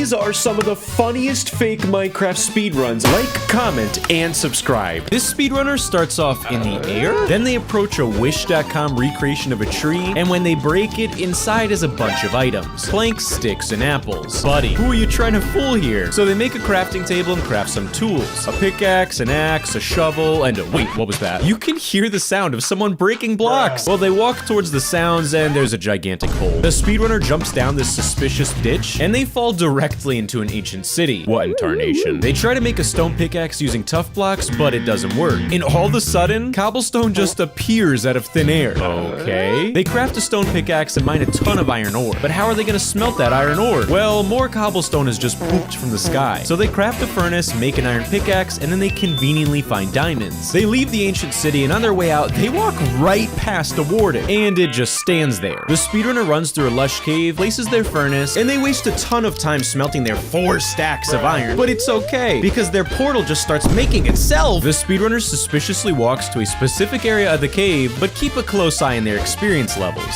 These are some of the funniest fake Minecraft speedruns. Like, comment, and subscribe. This speedrunner starts off in the air, then they approach a wish.com recreation of a tree, and when they break it, inside is a bunch of items. Planks, sticks, and apples. Buddy, who are you trying to fool here? So they make a crafting table and craft some tools. A pickaxe, an axe, a shovel, and wait, what was that? You can hear the sound of someone breaking blocks. Well, they walk towards the sounds, and there's a gigantic hole. The speedrunner jumps down this suspicious ditch, and they fall directly into an ancient city. What in tarnation? They try to make a stone pickaxe using tough blocks, but it doesn't work. And all of a sudden, cobblestone just appears out of thin air. Okay. They craft a stone pickaxe and mine a ton of iron ore. But how are they gonna smelt that iron ore? Well, more cobblestone is just pooped from the sky. So they craft a furnace, make an iron pickaxe, and then they conveniently find diamonds. They leave the ancient city, and on their way out, they walk right past a warden, and it just stands there. The speedrunner runs through a lush cave, places their furnace, and they waste a ton of time smelting their 4 stacks of iron. But it's okay, because their portal just starts making itself. The speedrunner suspiciously walks to a specific area of the cave, but keep a close eye on their experience levels.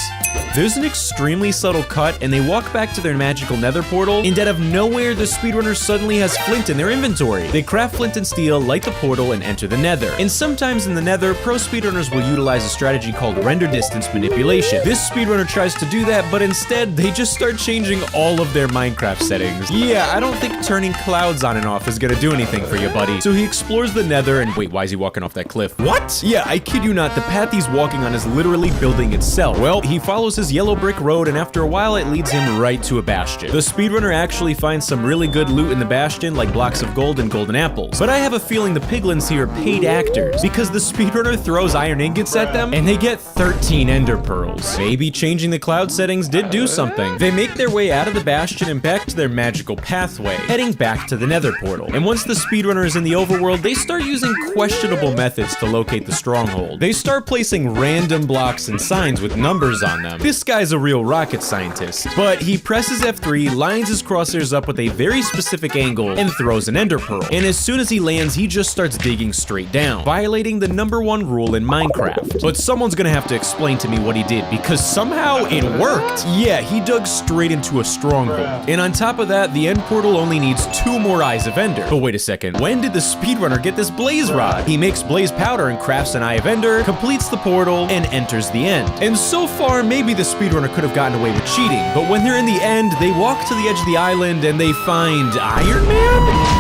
There's an extremely subtle cut, and they walk back to their magical nether portal, and out of nowhere, the speedrunner suddenly has flint in their inventory. They craft flint and steel, light the portal, and enter the nether. And sometimes in the nether, pro speedrunners will utilize a strategy called render distance manipulation. This speedrunner tries to do that, but instead, they just start changing all of their Minecraft settings. Yeah, I don't think turning clouds on and off is gonna do anything for you, buddy. So he explores the nether, and wait, why is he walking off that cliff? What? Yeah, I kid you not, the path he's walking on is literally building itself. Well, he follows his yellow brick road, and after a while it leads him right to a bastion. The speedrunner actually finds some really good loot in the bastion, like blocks of gold and golden apples. But I have a feeling the piglins here are paid actors, because the speedrunner throws iron ingots at them, and they get 13 ender pearls. Maybe changing the cloud settings did do something. They make their way out of the bastion and back to their magical pathway, heading back to the nether portal. And once the speedrunner is in the overworld, they start using questionable methods to locate the stronghold. They start placing random blocks and signs with numbers on them. This guy's a real rocket scientist, but he presses F3, lines his crosshairs up with a very specific angle, and throws an ender pearl. And as soon as he lands, he just starts digging straight down, violating the #1 rule in Minecraft. But someone's gonna have to explain to me what he did, because somehow it worked. Yeah, he dug straight into a stronghold. And on top of that, the end portal only needs 2 more eyes of ender. But wait a second, when did the speedrunner get this blaze rod? He makes blaze powder and crafts an eye of ender, completes the portal, and enters the end. And so far, maybe the speedrunner could have gotten away with cheating, but when they're in the end, they walk to the edge of the island and they find Iron Man?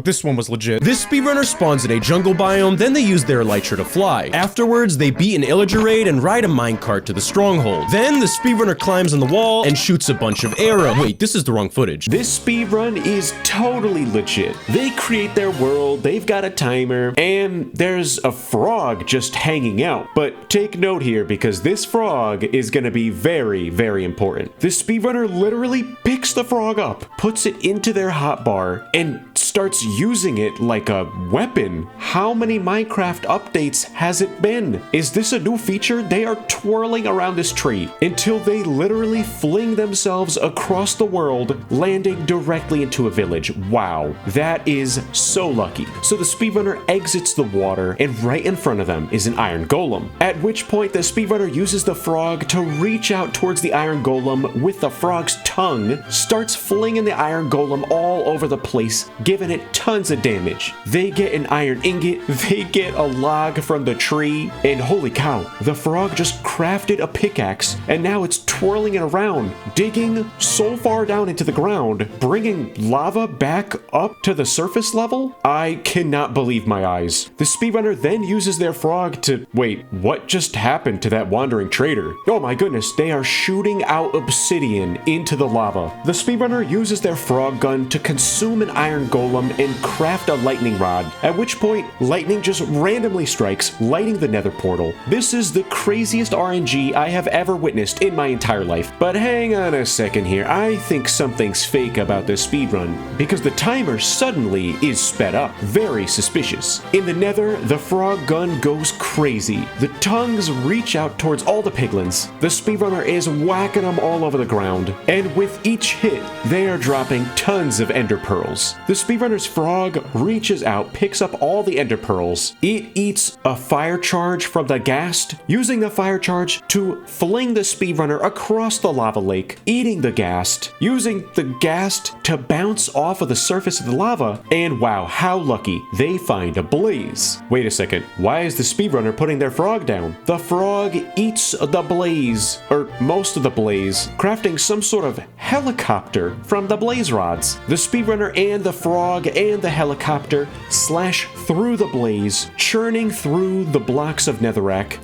This one was legit. This speedrunner spawns in a jungle biome, then they use their elytra to fly. Afterwards, they beat an illager raid and ride a minecart to the stronghold. Then the speedrunner climbs on the wall and shoots a bunch of arrows. Wait, this is the wrong footage. This speedrun is totally legit. They create their world, they've got a timer, and there's a frog just hanging out. But take note here, because this frog is gonna be very, very important. This speedrunner literally picks the frog up, puts it into their hotbar, and starts using it like a weapon. How many Minecraft updates has it been? Is this a new feature? They are twirling around this tree until they literally fling themselves across the world, landing directly into a village. Wow, that is so lucky. So the speedrunner exits the water, and right in front of them is an iron golem. At which point the speedrunner uses the frog to reach out towards the iron golem with the frog's tongue, starts flinging the iron golem all over the place, giving it tons of damage. They get an iron ingot, they get a log from the tree, and holy cow, the frog just crafted a pickaxe, and now it's twirling it around, digging so far down into the ground, bringing lava back up to the surface level? I cannot believe my eyes. The speedrunner then uses their frog to... Wait, what just happened to that wandering trader? Oh my goodness, they are shooting out obsidian into the lava. The speedrunner uses their frog gun to consume an iron golem and craft a lightning rod, at which point lightning just randomly strikes, lighting the nether portal. This is the craziest RNG I have ever witnessed in my entire life. But hang on a second here, I think something's fake about this speedrun, because the timer suddenly is sped up. Very suspicious. In the nether, the frog gun goes crazy. The tongues reach out towards all the piglins. The speedrunner is whacking them all over the ground, and and with each hit, they are dropping tons of ender pearls. The speedrunner's frog reaches out, picks up all the ender pearls. It eats a fire charge from the ghast, using the fire charge to fling the speedrunner across the lava lake, eating the ghast, using the ghast to bounce off of the surface of the lava, and wow, how lucky, they find a blaze. Wait a second, why is the speedrunner putting their frog down? The frog eats the blaze, or most of the blaze, crafting some sort of helicopter from the blaze rods. The speedrunner and the frog and the helicopter slash through the blaze, churning through the blocks of netherrack,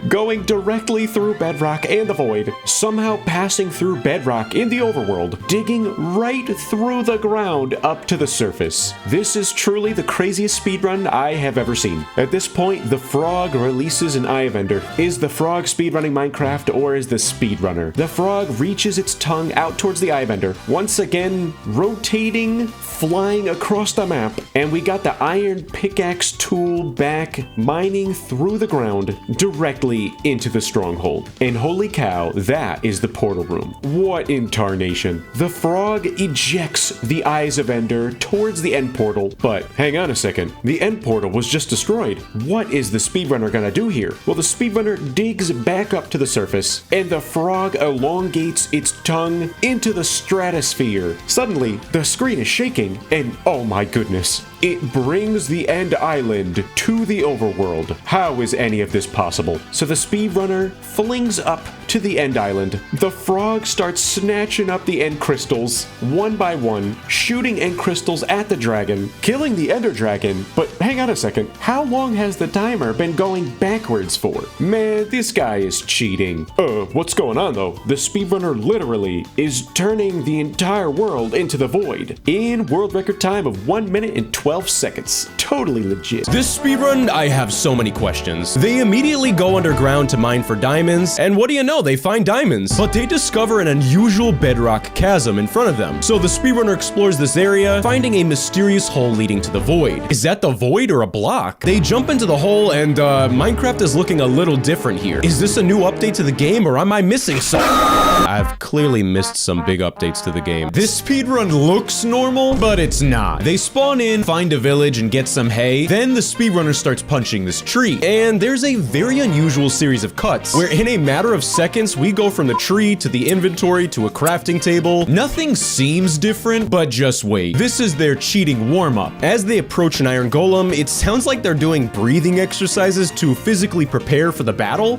going directly through bedrock and the void, somehow passing through bedrock in the overworld, digging right through the ground up to the surface. This is truly the craziest speedrun I have ever seen. At this point, the frog releases an eye of ender. Is the frog speedrunning Minecraft, or is the speedrunner? The frog reaches its tongue out towards the eye of ender, once again rotating, flying across the map, and we got the iron pickaxe tool back, mining through the ground directly into the stronghold. And holy cow, that is the portal room. What in tarnation? The frog ejects the eyes of ender towards the end portal, but hang on a second, the end portal was just destroyed. What is the speedrunner gonna do here? Well, the speedrunner digs back up to the surface, and the frog elongates its tongue into the stratosphere. Suddenly, the screen is shaking, and oh my goodness, it brings the end island to the overworld. How is any of this possible? So the speedrunner flings up to the end island. The frog starts snatching up the end crystals one by one, shooting end crystals at the dragon, killing the ender dragon. But hang on a second, how long has the timer been going backwards for? Man, this guy is cheating. What's going on though? The speedrunner literally is turning the entire world into the void in world record time of 1 minute and 12 seconds. Totally legit. This speedrun, I have so many questions. They immediately go underground to mine for diamonds, and what do you know, they find diamonds. But they discover an unusual bedrock chasm in front of them. So the speedrunner explores this area, finding a mysterious hole leading to the void. Is that the void or a block? They jump into the hole, and Minecraft is looking a little different here. Is this a new update to the game, or am I missing something? I've clearly missed some big updates to the game. This speedrun looks normal, but it's not. They spawn in, find a village, and get some hay. Then the speedrunner starts punching this tree. And there's a very unusual series of cuts, where in a matter of seconds, we go from the tree to the inventory to a crafting table. Nothing seems different, but just wait. This is their cheating warm-up. As they approach an iron golem, it sounds like they're doing breathing exercises to physically prepare for the battle.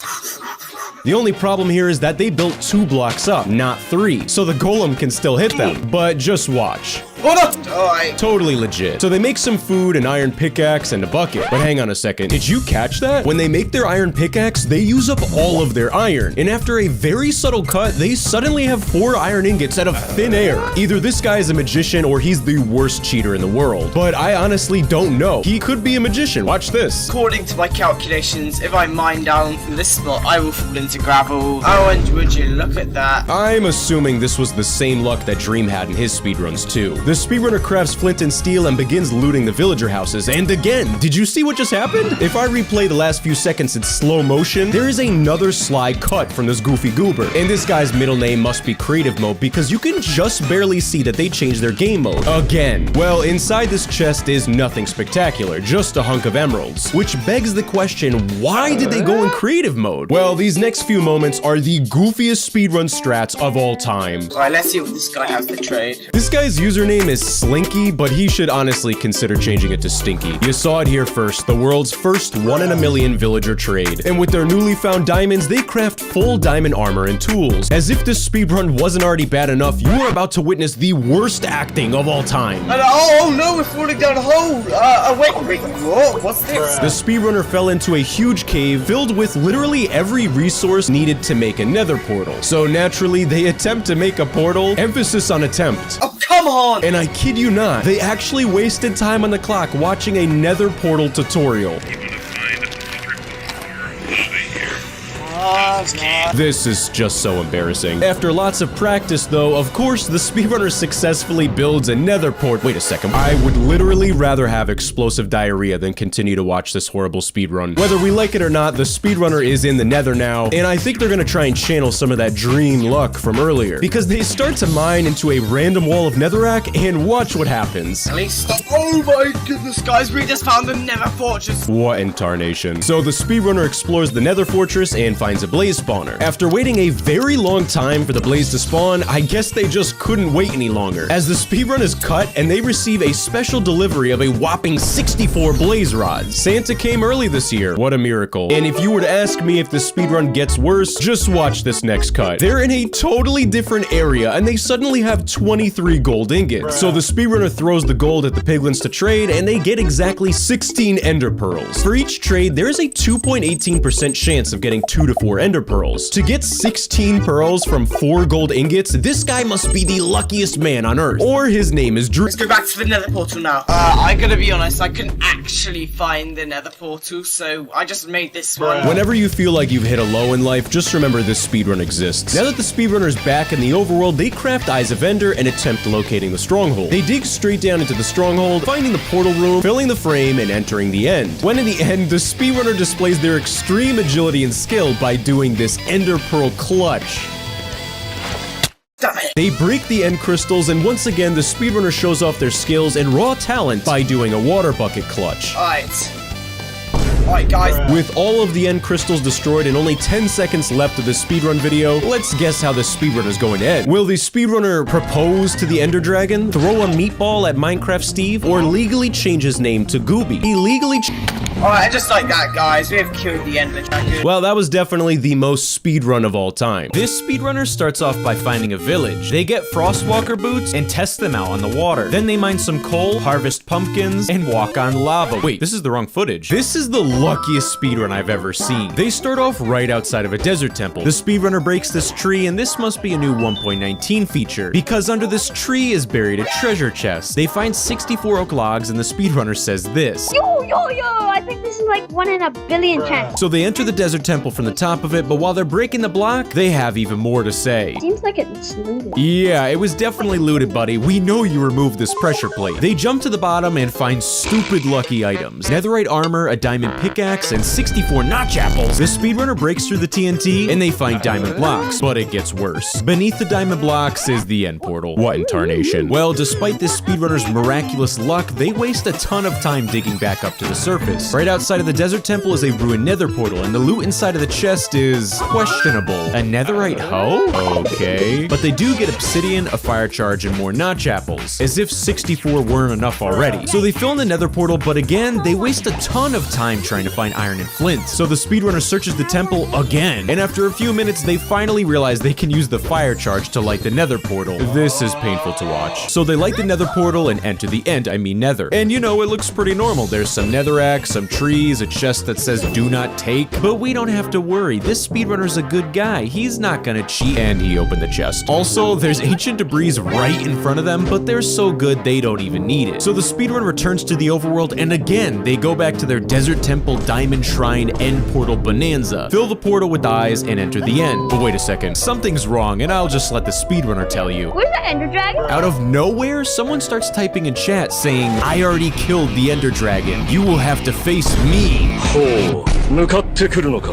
The only problem here is that they built 2 blocks up, not 3, so the golem can still hit them. But just watch. Totally legit. So they make some food, an iron pickaxe, and a bucket. But hang on a second, did you catch that? When they make their iron pickaxe, they use up all of their iron. And after a very subtle cut, they suddenly have 4 iron ingots out of thin air. Either this guy is a magician or he's the worst cheater in the world. But I honestly don't know. He could be a magician. Watch this. According to my calculations, if I mine down from this spot, I will fall into gravel. Oh, and would you look at that? I'm assuming this was the same luck that Dream had in his speedruns too. The speedrunner crafts flint and steel and begins looting the villager houses. And again, did you see what just happened? If I replay the last few seconds in slow motion, there is another sly cut from this goofy goober. And this guy's middle name must be creative mode because you can just barely see that they changed their game mode. Again. Well, inside this chest is nothing spectacular, just a hunk of emeralds. Which begs the question, why did they go in creative mode? Well, these next few moments are the goofiest speedrun strats of all time. Alright, let's see what this guy has to trade. This guy's username is Slinky, but he should honestly consider changing it to Stinky. You saw it here first, the world's first 1 in a million villager trade. And with their newly found diamonds, they craft full diamond armor and tools. As if this speedrun wasn't already bad enough, you are about to witness the worst acting of all time. Oh no, we're falling down a hole! Wait, what's this? The speedrunner fell into a huge cave filled with literally every resource needed to make a nether portal. So naturally, they attempt to make a portal, emphasis on attempt. Oh, come on! And I kid you not, they actually wasted time on the clock watching a nether portal tutorial. Oh, God. This is just so embarrassing. After lots of practice, though, of course, the speedrunner successfully builds a nether port. Wait a second. I would literally rather have explosive diarrhea than continue to watch this horrible speedrun. Whether we like it or not, the speedrunner is in the nether now, and I think they're gonna try and channel some of that dream luck from earlier, because they start to mine into a random wall of netherrack, and watch what happens. At least. Oh my goodness, guys, we just found the nether fortress. What in tarnation? So the speedrunner explores the nether fortress and finds a blaze spawner. After waiting a very long time for the blaze to spawn, I guess they just couldn't wait any longer, as the speedrun is cut and they receive a special delivery of a whopping 64 blaze rods. Santa came early this year. What a miracle. And if you were to ask me if the speedrun gets worse, just watch this next cut. They're in a totally different area and they suddenly have 23 gold ingots. So the speedrunner throws the gold at the piglins to trade and they get exactly 16 ender pearls. For each trade, there is a 2.18% chance of getting 2 to 4 ender pearls. To get 16 pearls from 4 gold ingots, this guy must be the luckiest man on earth. Or his name is Drew. Let's go back to the nether portal now. I gotta be honest, I couldn't actually find the nether portal, so I just made this one. Whenever you feel like you've hit a low in life, just remember this speedrun exists. Now that the speedrunner's back in the overworld, they craft Eyes of Ender and attempt locating the stronghold. They dig straight down into the stronghold, finding the portal room, filling the frame, and entering the end. When in the end, the speedrunner displays their extreme agility and skill by doing this Ender Pearl clutch. Damn it. They break the end crystals, and once again, the speedrunner shows off their skills and raw talent by doing a water bucket clutch. Alright, guys. With all of the end crystals destroyed and only 10 seconds left of this speedrun video, let's guess how this speedrun is going to end. Will the speedrunner propose to the Ender Dragon, throw a meatball at Minecraft Steve, or legally change his name to Gooby? Illegally Alright, just like that, guys, we have killed the Ender Dragon. Well, that was definitely the most speedrun of all time. This speedrunner starts off by finding a village. They get Frostwalker boots and test them out on the water. Then they mine some coal, harvest pumpkins, and walk on lava. Wait, this is the wrong footage. This is the luckiest speedrun I've ever seen. They start off right outside of a desert temple. The speedrunner breaks this tree, and this must be a new 1.19 feature, because under this tree is buried a treasure chest. They find 64 oak logs, and the speedrunner says this. Yo, I think this is like 1 in a billion chance. So they enter the desert temple from the top of it, but while they're breaking the block, they have even more to say. Seems like it's looted. Yeah, it was definitely looted, buddy. We know you removed this pressure plate. They jump to the bottom and find stupid lucky items. Netherite armor, a diamond pickaxe, and 64 notch apples. The speedrunner breaks through the TNT, and they find diamond blocks. But it gets worse. Beneath the diamond blocks is the end portal. What in tarnation? Well, despite this speedrunner's miraculous luck, they waste a ton of time digging back up to the surface. Right outside of the desert temple is a ruined nether portal, and the loot inside of the chest is questionable. A netherite hoe? Okay. But they do get obsidian, a fire charge, and more notch apples, as if 64 weren't enough already. So they fill in the nether portal, but again, they waste a ton of time trying to find iron and flint. So the speedrunner searches the temple again, and after a few minutes, they finally realize they can use the fire charge to light the nether portal. This is painful to watch. So they light the nether portal and enter the end, I mean nether. And you know, it looks pretty normal. There's some netherrack, some trees, a chest that says do not take, but we don't have to worry. This speedrunner's a good guy. He's not gonna cheat. And he opened the chest. Also, there's ancient debris right in front of them, but they're so good they don't even need it. So the speedrunner returns to the overworld, and again, they go back to their desert temple, diamond shrine, end portal bonanza. Fill the portal with eyes and enter the end. But wait a second, something's wrong, and I'll just let the speedrunner tell you. Where's the Ender Dragon? Out of nowhere, someone starts typing in chat saying, I already killed the Ender Dragon. You will have to face me. ほう向かってくるのか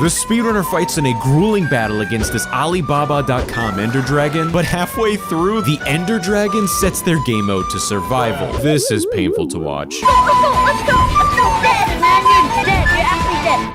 The speedrunner fights in a grueling battle against this Alibaba.com Ender Dragon, but halfway through, the Ender Dragon sets their game mode to survival. This is painful to watch. Let's go! Dead, man, you're dead. You're actually dead.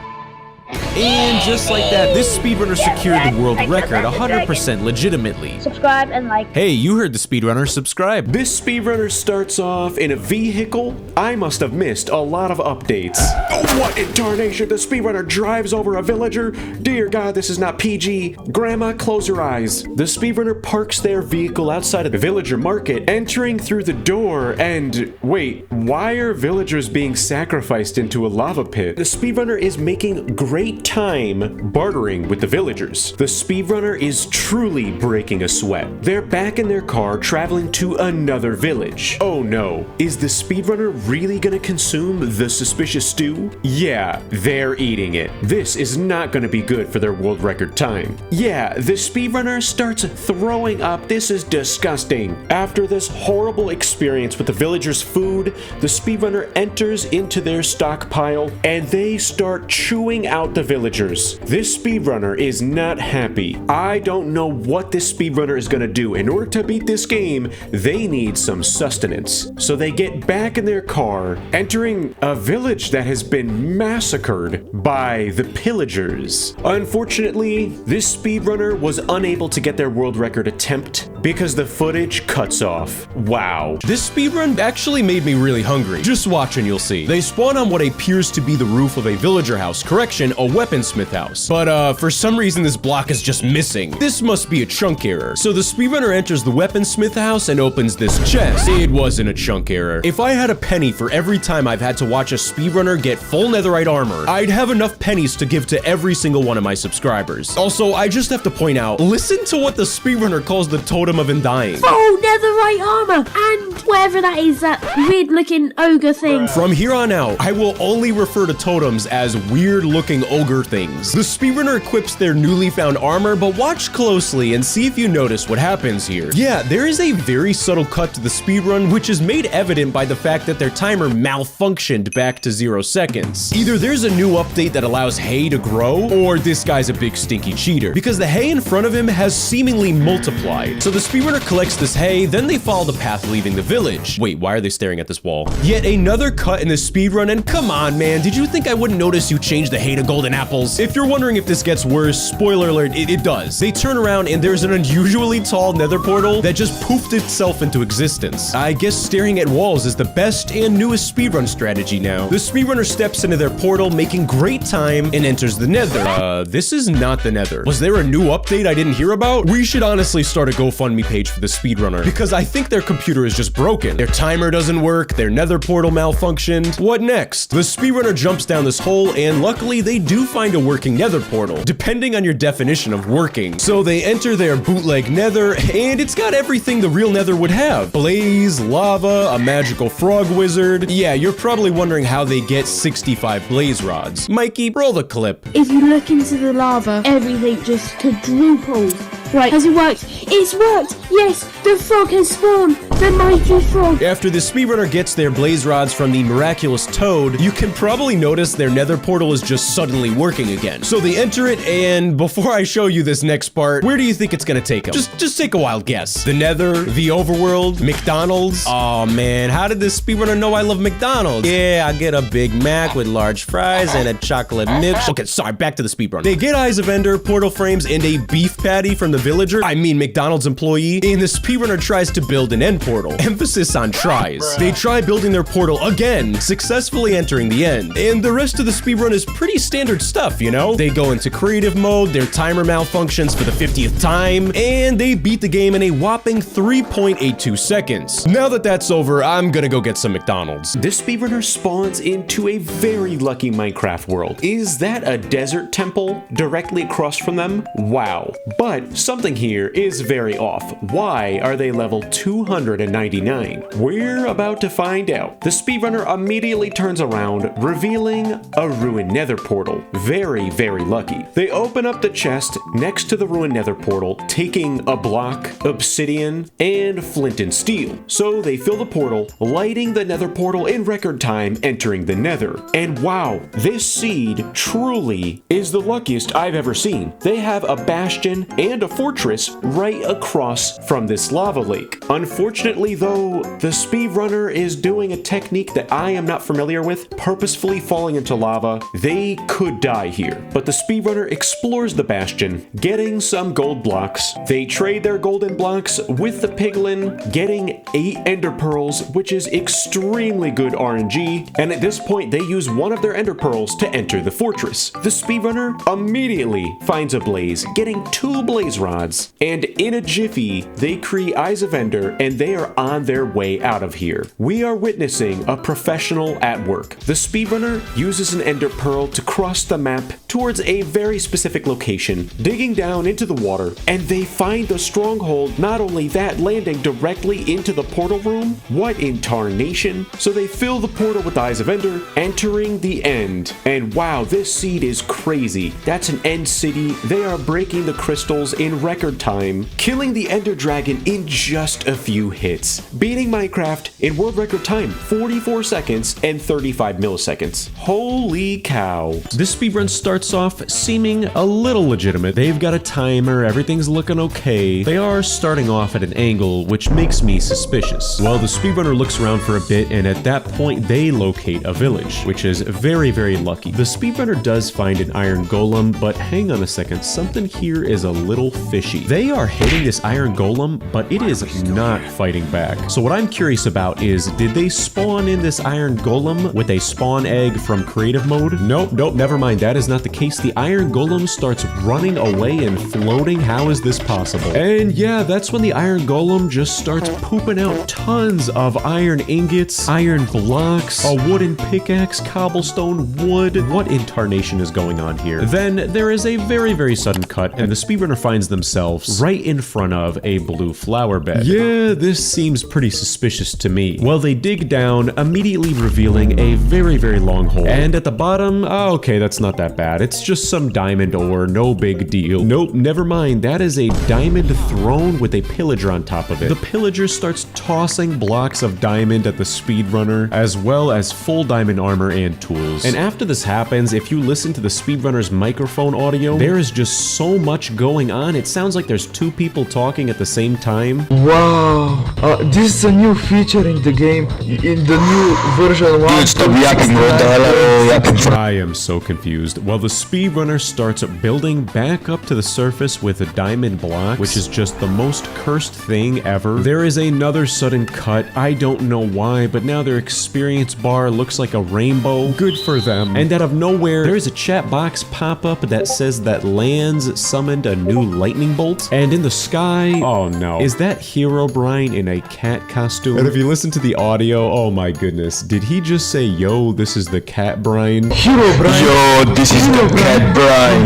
And just like that, this speedrunner secured the world record 100% legitimately. Subscribe and like. Hey, you heard the speedrunner, subscribe. This speedrunner starts off in a vehicle. I must have missed a lot of updates. Oh, what in tarnation? The speedrunner drives over a villager? Dear God, this is not PG. Grandma, close your eyes. The speedrunner parks their vehicle outside of the villager market, entering through the door, and wait, why are villagers being sacrificed into a lava pit? The speedrunner is making great time bartering with the villagers. The speedrunner is truly breaking a sweat. They're back in their car traveling to another village. Oh no, is the speedrunner really gonna consume the suspicious stew? Yeah, they're eating it. This is not gonna be good for their world record time. Yeah, the speedrunner starts throwing up. This is disgusting. After this horrible experience with the villagers' food, the speedrunner enters into their stockpile and they start chewing out the villagers. This speedrunner is not happy. I don't know what this speedrunner is gonna do. In order to beat this game, they need some sustenance. So they get back in their car, entering a village that has been massacred by the pillagers. Unfortunately, this speedrunner was unable to get their world record attempt because the footage cuts off. Wow. This speedrun actually made me really hungry. Just watch and you'll see. They spawn on what appears to be the roof of a villager house. Correction, a weaponsmith house. But for some reason this block is just missing. This must be a chunk error. So the speedrunner enters the weaponsmith house and opens this chest. It wasn't a chunk error. If I had a penny for every time I've had to watch a speedrunner get full netherite armor, I'd have enough pennies to give to every single one of my subscribers. Also, I just have to point out, listen to what the speedrunner calls the totem of undying. Oh, netherite armor and whatever that is, that weird looking ogre thing. From here on out, I will only refer to totems as weird looking ogre things. The speedrunner equips their newly found armor, but watch closely and see if you notice what happens here. Yeah, there is a very subtle cut to the speedrun, which is made evident by the fact that their timer malfunctioned back to 0 seconds. Either there's a new update that allows hay to grow, or this guy's a big stinky cheater, because the hay in front of him has seemingly multiplied. So the speedrunner collects this hay, then they follow the path leaving the village. Wait, why are they staring at this wall? Yet another cut in the speedrun, and come on, man, did you think I wouldn't notice you changed the hay to golden apples? If you're wondering if this gets worse, spoiler alert, it does. They turn around and there's an unusually tall nether portal that just poofed itself into existence. I guess staring at walls is the best and newest speedrun strategy now. The speedrunner steps into their portal, making great time, and enters the nether. This is not the nether. Was there a new update I didn't hear about? We should honestly start a GoFundMe page for the speedrunner, because I think their computer is just broken. Their timer doesn't work, their nether portal malfunctioned. What next? The speedrunner jumps down this hole, and luckily they do find a working nether portal, depending on your definition of working. So they enter their bootleg nether, and it's got everything the real nether would have. Blaze, lava, a magical frog wizard. Yeah, you're probably wondering how they get 65 blaze rods. Mikey, roll the clip. If you look into the lava, everything just quadruples. Right, has it worked? It's worked! Yes, the frog has spawned! The mighty frog! After the speedrunner gets their blaze rods from the miraculous toad, you can probably notice their nether portal is just suddenly working again. So they enter it, and before I show you this next part, where do you think it's gonna take them? Just take a wild guess. The nether, the overworld, McDonald's? Oh man, how did this speedrunner know I love McDonald's? Yeah, I get a Big Mac with large fries and a chocolate milk. Okay, sorry, back to the speedrunner. They get Eyes of Ender, portal frames, and a beef patty from the villager, I mean McDonald's employee, and the speedrunner tries to build an end portal. Emphasis on tries. They try building their portal again, successfully entering the end. And the rest of the speedrun is pretty standard stuff, you know? They go into creative mode, their timer malfunctions for the 50th time, and they beat the game in a whopping 3.82 seconds. Now that that's over, I'm gonna go get some McDonald's. This speedrunner spawns into a very lucky Minecraft world. Is that a desert temple directly across from them? Wow. But something here is very off. Why are they level 299? We're about to find out. The speedrunner immediately turns around, revealing a ruined nether portal. Very, very lucky. They open up the chest next to the ruined nether portal, taking a block, obsidian, and flint and steel. So they fill the portal, lighting the nether portal in record time, entering the nether. And wow, this seed truly is the luckiest I've ever seen. They have a bastion and a fortress right across from this lava lake. Unfortunately though, the speedrunner is doing a technique that I am not familiar with, purposefully falling into lava. They could die here, but the speedrunner explores the bastion, getting some gold blocks. They trade their golden blocks with the piglin, getting 8 ender pearls, which is extremely good RNG, and at this point they use one of their ender pearls to enter the fortress. The speedrunner immediately finds a blaze, getting 2 blaze rods, and in a jiffy, they create Eyes of Ender and they are on their way out of here. We are witnessing a professional at work. The speedrunner uses an ender pearl to cross the map towards a very specific location, digging down into the water, and they find the stronghold. Not only that, landing directly into the portal room. What in tarnation? So they fill the portal with Eyes of Ender, entering the end. And wow, this seed is crazy. That's an end city. They are breaking the crystals in record time, killing the ender dragon in just a few hits, beating Minecraft in world record time, 44 seconds and 35 milliseconds. Holy cow. This speedrun starts off seeming a little legitimate. They've got a timer, everything's looking okay. They are starting off at an angle, which makes me suspicious. Well, the speedrunner looks around for a bit, and at that point, they locate a village, which is very, very lucky. The speedrunner does find an iron golem, but hang on a second, something here is a little fishy. They are hitting this iron golem, but it is not fighting back. So what I'm curious about is, did they spawn in this iron golem with a spawn egg from creative mode? Nope, never mind, that is not the case. The iron golem starts running away and floating. How is this possible? And yeah, that's when the iron golem just starts pooping out tons of iron ingots, iron blocks, a wooden pickaxe, cobblestone, wood. What in tarnation is going on here? Then there is a very, very sudden cut, and the speedrunner finds themselves right in front of a blue flower bed. Yeah, this seems pretty suspicious to me. Well, they dig down, immediately revealing a very, very long hole. And at the bottom, oh, okay, that's not that bad. It's just some diamond ore, no big deal. Nope, never mind. That is a diamond throne with a pillager on top of it. The pillager starts tossing blocks of diamond at the speedrunner, as well as full diamond armor and tools. And after this happens, if you listen to the speedrunner's microphone audio, there is just so much going on. It sounds like there's two people talking at the same time. Wow, this is a new feature in the game, in the new version 1. Dude, stop yapping, what the hell are you yapping? I am so confused. Well, the speedrunner starts building back up to the surface with a diamond block, which is just the most cursed thing ever. There is another sudden cut. I don't know why, but now their experience bar looks like a rainbow. Good for them. And out of nowhere, there is a chat box pop up that says that Lands summoned a new lightning bolt. And in the sky, oh no, is that Herobrine in a cat costume? And if you listen to the audio, oh my goodness, did he just say, yo, this is the cat brine? Yo, this is the cat brine.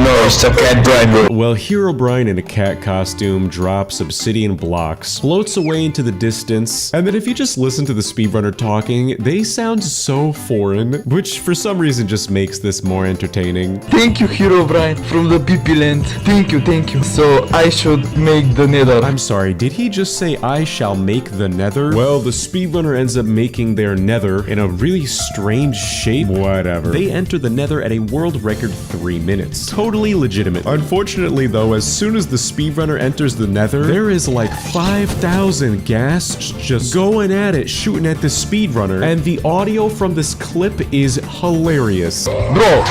No, it's the cat brine, bro. Well, Herobrine in a cat costume drops obsidian blocks, floats away into the distance, and then if you just listen to the speedrunner talking, they sound so foreign, which for some reason just makes this more entertaining. Thank you, Herobrine, from the PP land. Thank you. So I should make the nether. I'm sorry, did he just say I shall make the nether? Well, the speedrunner ends up making their nether in a really strange shape. Whatever. They enter the nether at a world record 3 minutes. Totally legitimate. Unfortunately though, as soon as the speedrunner enters the nether, there is like 5,000 ghasts just going at it, shooting at the speedrunner, and the audio from this clip is hilarious. Bro,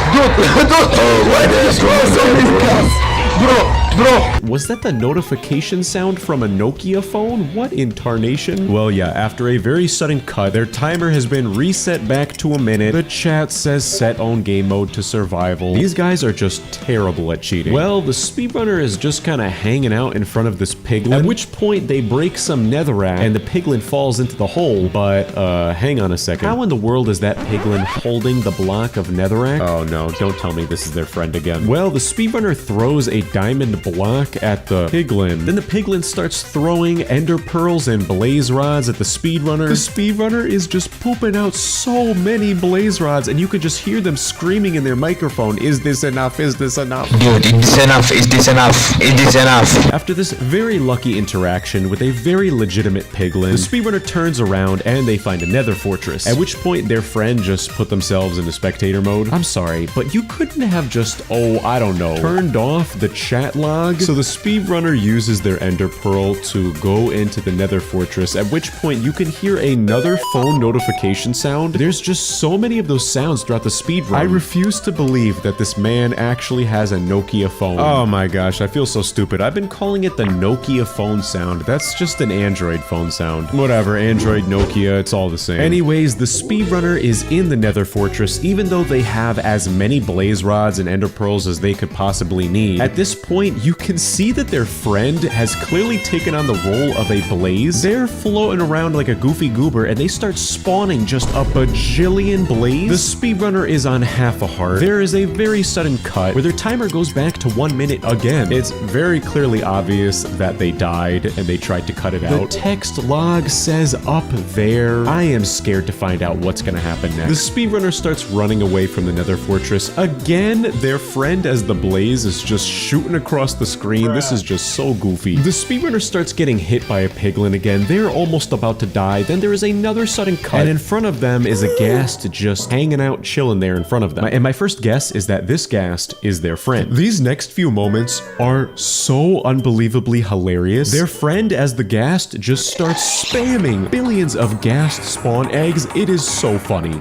Was that the notification sound from a Nokia phone? What in tarnation? Well, yeah, after a very sudden cut, their timer has been reset back to a minute. The chat says set own game mode to survival. These guys are just terrible at cheating. Well, the speedrunner is just kind of hanging out in front of this piglin, at which point they break some netherrack and the piglin falls into the hole. But, hang on a second. How in the world is that piglin holding the block of netherrack? Oh no, don't tell me this is their friend again. Well, the speedrunner throws a diamond block at the piglin. Then the piglin starts throwing ender pearls and blaze rods at the speedrunner. The speedrunner is just pooping out so many blaze rods, and you can just hear them screaming in their microphone, is this enough? Is this enough? Dude, is this enough? Is this enough? Is this enough? After this very lucky interaction with a very legitimate piglin, the speedrunner turns around and they find a nether fortress, at which point their friend just put themselves into spectator mode. I'm sorry, but you couldn't have just, oh, I don't know, turned off the chat log? So the speedrunner uses their ender pearl to go into the nether fortress, at which point you can hear another phone notification sound. There's just so many of those sounds throughout the speedrun. I refuse to believe that this man actually has a Nokia phone. Oh my gosh, I feel so stupid. I've been calling it the Nokia phone sound. That's just an Android phone sound. Whatever, Android, Nokia, it's all the same. Anyways, the speedrunner is in the nether fortress, even though they have as many blaze rods and ender pearls as they could possibly need. At this point, you can see that their friend has clearly taken on the role of a blaze. They're floating around like a goofy goober and they start spawning just a bajillion blaze. The speedrunner is on half a heart. There is a very sudden cut where their timer goes back to 1 minute again. It's very clearly obvious that they died and they tried to cut it out. The text log says up there. I am scared to find out what's gonna happen next. The speedrunner starts running away from the nether fortress. Again, their friend as the blaze is just shooting across the screen. This is just so goofy. The speedrunner starts getting hit by a piglin again. They're almost about to die. Then there is another sudden cut and in front of them is a ghast just hanging out, chilling there in front of them. And my first guess is that this ghast is their friend. These next few moments are so unbelievably hilarious. Their friend as the ghast just starts spamming billions of ghast spawn eggs. It is so funny.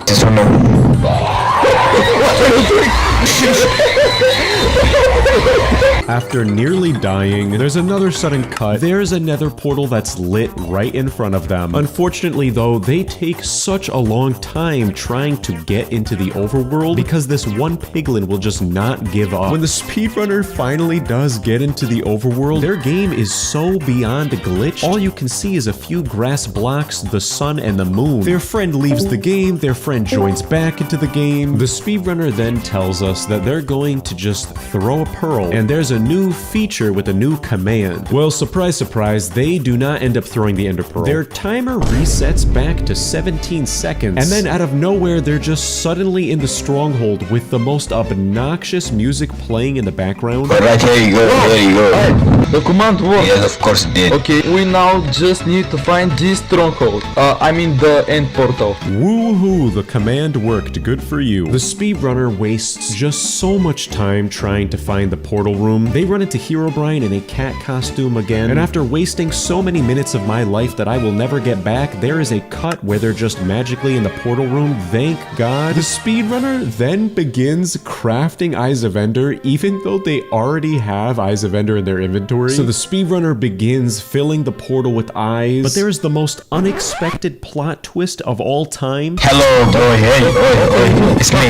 After nearly dying, there's another sudden cut. There's a nether portal that's lit right in front of them. Unfortunately though, they take such a long time trying to get into the overworld because this one piglin will just not give up. When the speedrunner finally does get into the overworld, their game is so beyond glitched. All you can see is a few grass blocks, the sun, and the moon. Their friend leaves the game, their friend joins back into the game. The speedrunner then tells us that they're going to just throw a pearl, and there's a new feature with a new command. Well, surprise, surprise, they do not end up throwing the ender pearl. Their timer resets back to 17 seconds, and then out of nowhere, they're just suddenly in the stronghold with the most obnoxious music playing in the background. Alright, here you go, there you go. The command worked. Yes, of course it did. Okay, we now just need to find this stronghold. I mean the end portal. Woohoo, the command worked, good for you. The speedrunner wastes just so much time trying to find the portal room. They run into Herobrine in a cat costume again, and after wasting so many minutes of my life that I will never get back, there is a cut where they're just magically in the portal room, thank God. The speedrunner then begins crafting Eyes of Ender, even though they already have Eyes of Ender in their inventory. So the speedrunner begins filling the portal with eyes, but there's the most unexpected plot twist of all time. Hello, boy, hey,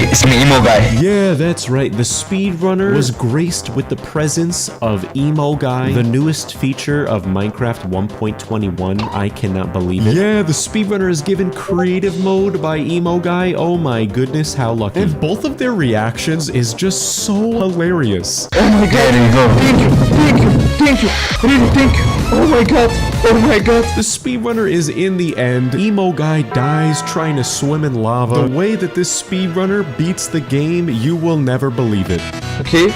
it's me, emo guy. Yeah, that's right, the speedrunner was graced with the presence of Emo Guy, the newest feature of Minecraft 1.21. I cannot believe it. Yeah, the speedrunner is given creative mode by Emo Guy. Oh my goodness, how lucky. And both of their reactions is just so hilarious. Oh my god. There you go. Thank you. Really, thank you. Oh my god. The speedrunner is in the end. Emo Guy dies trying to swim in lava. The way that this speedrunner beats the game, you will never believe it. Okay.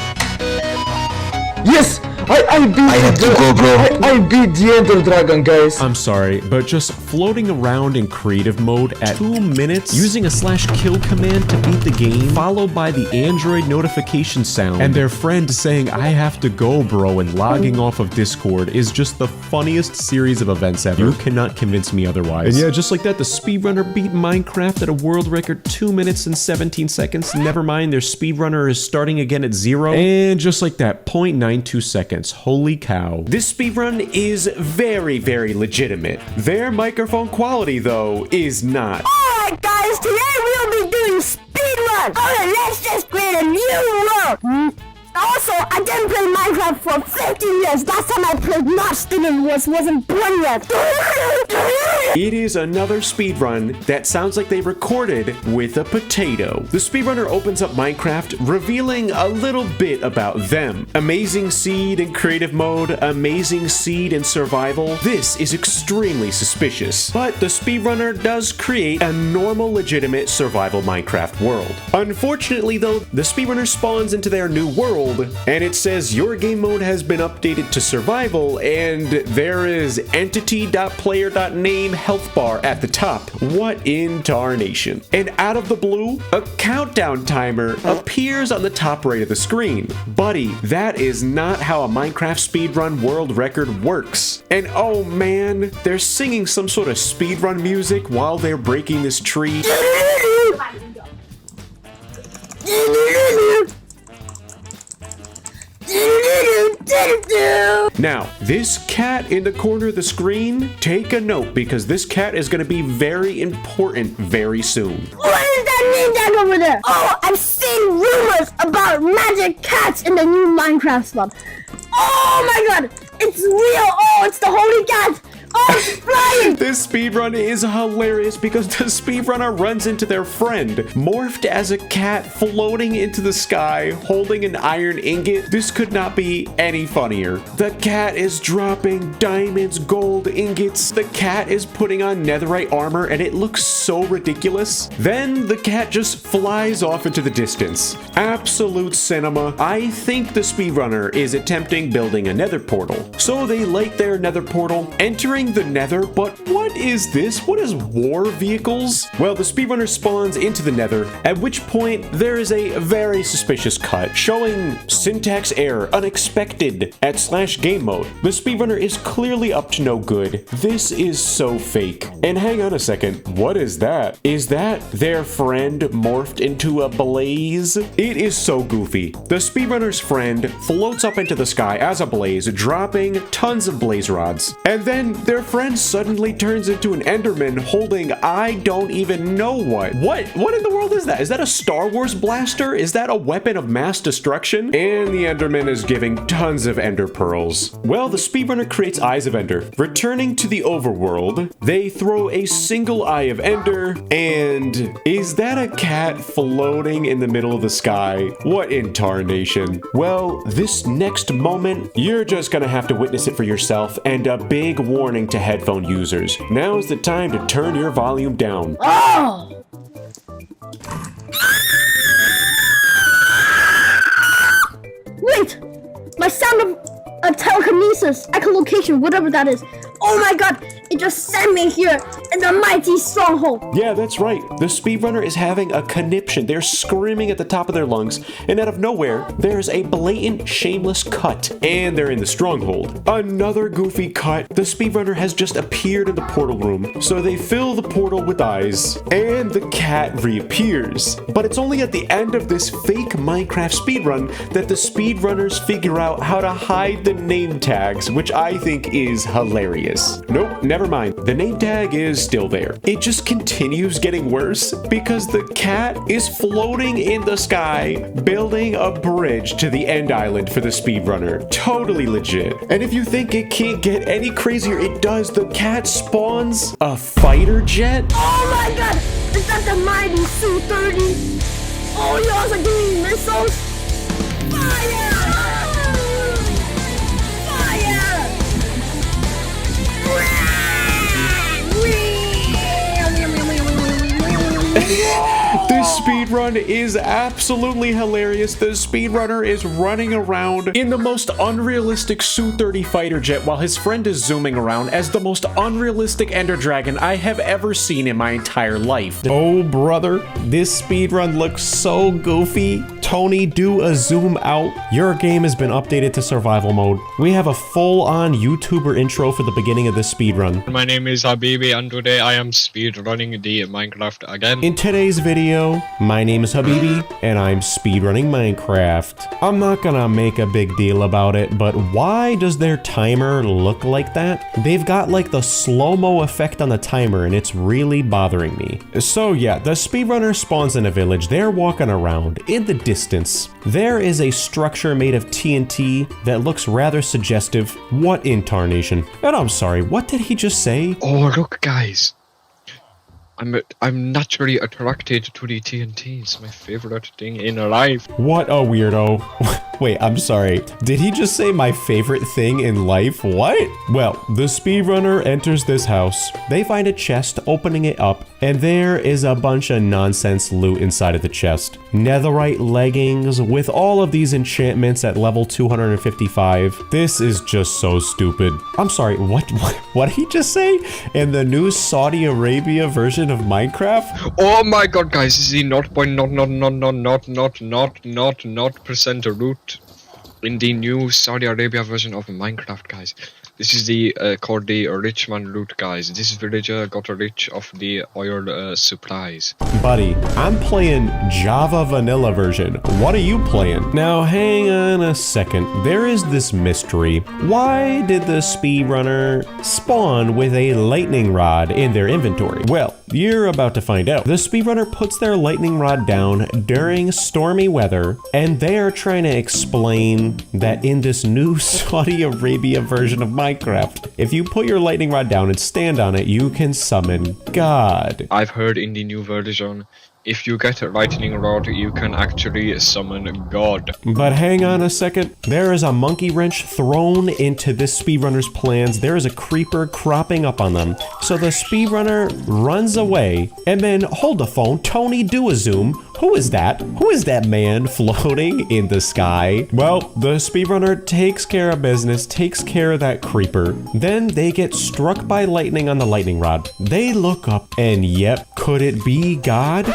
Yes! I beat I have to go, bro. I beat the Ender Dragon, guys. I'm sorry, but just floating around in creative mode at 2 minutes, using a /kill command to beat the game, followed by the Android notification sound, and their friend saying, I have to go, bro, and logging off of Discord is just the funniest series of events ever. You cannot convince me otherwise. And yeah, just like that, the speedrunner beat Minecraft at a world record 2 minutes and 17 seconds. Never mind, their speedrunner is starting again at 0. And just like that, 0.92 seconds. Holy cow. This speedrun is very, very legitimate. Their microphone quality, though, is not. Alright guys, today we'll be doing speedrun! Alright, let's just create a new world! Also, I didn't play Minecraft for 15 years. Last time I played not student wasn't born yet. It is another speedrun that sounds like they recorded with a potato. The speedrunner opens up Minecraft, revealing a little bit about them. Amazing seed in creative mode, amazing seed in survival. This is extremely suspicious, but the speedrunner does create a normal, legitimate survival Minecraft world. Unfortunately though, the speedrunner spawns into their new world, and it says your game mode has been updated to survival, and there is entity.player.name health bar at the top. What in tarnation? And out of the blue, a countdown timer appears on the top right of the screen. Buddy, that is not how a Minecraft speedrun world record works. And oh man, they're singing some sort of speedrun music while they're breaking this tree. Now, this cat in the corner of the screen, take a note because this cat is going to be very important very soon. What does that mean down over there? Oh, I've seen rumors about magic cats in the new Minecraft spawn. Oh my god! It's real! Oh, it's the holy cat! Oh, it's flying! This speedrun is hilarious because the speedrunner runs into their friend, morphed as a cat floating into the sky, holding an iron ingot. This could not be any funnier. The cat is dropping diamonds, gold ingots. The cat is putting on netherite armor and it looks so ridiculous. Then the cat just flies off into the distance. Absolute cinema. I think the speedrunner is attempting building a nether portal. So they light their nether portal, entering the nether, but what is this? What is war vehicles? Well, the speedrunner spawns into the nether, at which point there is a very suspicious cut showing syntax error, unexpected at /game mode. The speedrunner is clearly up to no good. This is so fake. And hang on a second, what is that? Is that their friend morphed into a blaze? It is so goofy. The speedrunner's friend floats up into the sky as a blaze, dropping tons of blaze rods. And then their friend suddenly turns into an Enderman holding I don't even know what. What in the world is that? Is that a Star Wars blaster? Is that a weapon of mass destruction? And the Enderman is giving tons of Ender pearls. Well, the speedrunner creates Eyes of Ender. Returning to the overworld, they throw a single Eye of Ender, and is that a cat floating in the middle of the sky? What in tarnation? Well, this next moment, you're just gonna have to witness it for yourself, and a big warning to headphone users. Now is the time to turn your volume down. Oh! Wait! My sound of telekinesis, echolocation, whatever that is. Oh my god! It just sent me here in the mighty stronghold. Yeah, that's right. The speedrunner is having a conniption. They're screaming at the top of their lungs, and out of nowhere, there's a blatant, shameless cut, and they're in the stronghold. Another goofy cut. The speedrunner has just appeared in the portal room, so they fill the portal with eyes, and the cat reappears. But it's only at the end of this fake Minecraft speedrun that the speedrunners figure out how to hide the name tags, which I think is hilarious. Nope, never mind. The name tag is still there. It just continues getting worse because the cat is floating in the sky, building a bridge to the end island for the speedrunner. Totally legit. And if you think it can't get any crazier, it does. The cat spawns a fighter jet. Oh my god! Is that the mighty Su-30? Oh, you also giving me missiles? Fire! This speedrun is absolutely hilarious. The speedrunner is running around in the most unrealistic Su-30 fighter jet while his friend is zooming around as the most unrealistic Ender Dragon I have ever seen in my entire life. Oh brother, this speedrun looks so goofy. Tony, do a zoom out. Your game has been updated to survival mode. We have a full-on YouTuber intro for the beginning of this speedrun. My name is Habibi and today I am speedrunning the Minecraft again. In today's video, my name is Habibi and I'm speedrunning Minecraft. I'm not gonna make a big deal about it, but why does their timer look like that? They've got like the slow-mo effect on the timer and it's really bothering me. So yeah, the speedrunner spawns in a village. They're walking around. In the distance, there is a structure made of TNT that looks rather suggestive. What in tarnation? And I'm sorry, what did he just say? Oh look guys, I'm naturally attracted to the TNT. It's my favorite thing in life. What a weirdo. Wait, I'm sorry. Did he just say my favorite thing in life? What? Well, the speedrunner enters this house. They find a chest, opening it up, and there is a bunch of nonsense loot inside of the chest. Netherite leggings with all of these enchantments at level 255. This is just so stupid. I'm sorry, what did he just say? In the new Saudi Arabia version of Minecraft? Oh my god guys, this is the 0.0% root in the new Saudi Arabia version of Minecraft, guys. This is the called the rich man loot, guys. This villager got rich of the oil supplies. Buddy, I'm playing Java vanilla version. What are you playing? Now hang on a second. There is this mystery. Why did the speedrunner spawn with a lightning rod in their inventory? Well, You're about to find out. The speedrunner puts their lightning rod down during stormy weather, and they are trying to explain that in this new Saudi Arabia version of Minecraft, if you put your lightning rod down and stand on it, you can summon God. I've heard in the new version, if you get a lightning rod, you can actually summon God. But hang on a second. There is a monkey wrench thrown into this speedrunner's plans. There is a creeper cropping up on them. So the speedrunner runs away, and then, hold the phone, Tony, do a zoom. Who is that? Who is that man floating in the sky? Well, the speedrunner takes care of business, takes care of that creeper. Then they get struck by lightning on the lightning rod. They look up, and yep, could it be God?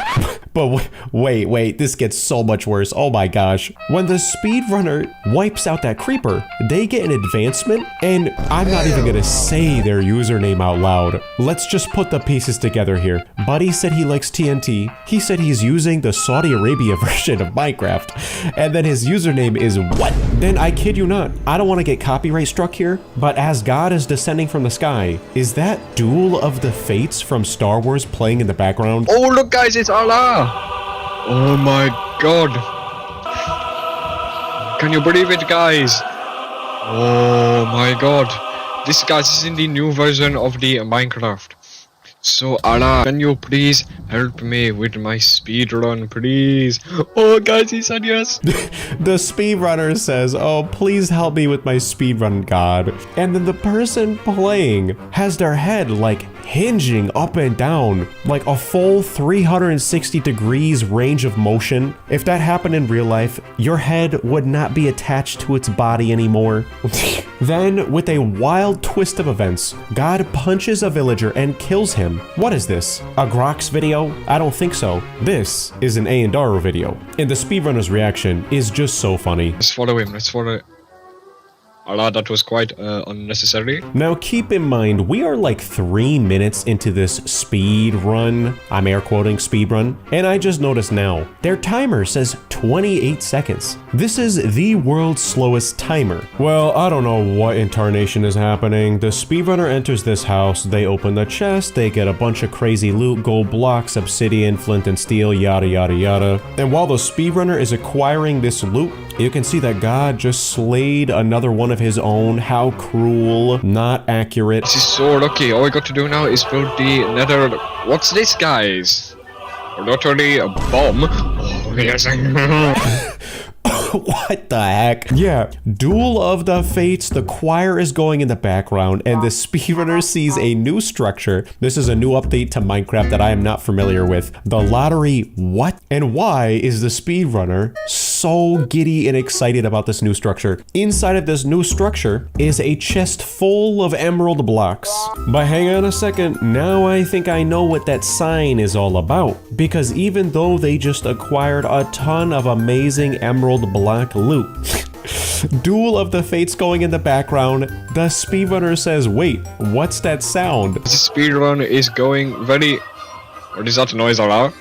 But wait, this gets so much worse. Oh my gosh. When the speedrunner wipes out that creeper, they get an advancement, and I'm not even gonna say their username out loud. Let's just put the pieces together here. Buddy said he likes TNT. He said he's using the Saudi Arabia version of Minecraft. And then his username is what? Then I kid you not, I don't want to get copyright struck here, but as God is descending from the sky, is that Duel of the Fates from Star Wars playing in the background? Oh, look guys, it's Allah! Oh my god. Can you believe it, guys? Oh my god. This, guys, is in the new version of the Minecraft. So Allah, can you please help me with my speedrun, please? Oh guys, he said yes. The speedrunner says, oh, please help me with my speedrun, God. And then the person playing has their head like hinging up and down, like a full 360 degrees range of motion. If that happened in real life, your head would not be attached to its body anymore. Then, with a wild twist of events, God punches a villager and kills him. What is this? A Grox video? I don't think so. This is an Ayundaru video. And the speedrunner's reaction is just so funny. Let's follow him, let's follow it. Allah, that was quite unnecessary. Now keep in mind, we are like 3 minutes into this speed run. I'm air quoting speed run. And I just noticed now, their timer says 28 seconds. This is the world's slowest timer. Well, I don't know what incarnation is happening. The speedrunner enters this house, they open the chest, they get a bunch of crazy loot, gold blocks, obsidian, flint and steel, yada yada yada. And while the speedrunner is acquiring this loot, you can see that God just slayed another one of his own. How cruel, not accurate. This is so lucky. All we got to do now is build the nether. What's this, guys? Literally a bomb. Oh, yes. What the heck? Yeah, Duel of the Fates, the choir is going in the background, and the speedrunner sees a new structure. This is a new update to Minecraft that I am not familiar with. The lottery, what? And why is the speedrunner so giddy and excited about this new structure? Inside of this new structure is a chest full of emerald blocks. But hang on a second, now I think I know what that sign is all about. Because even though they just acquired a ton of amazing emerald block loot, Duel of the Fates going in the background, the speedrunner says, wait, what's that sound? This speedrun is going very... What is that noise around?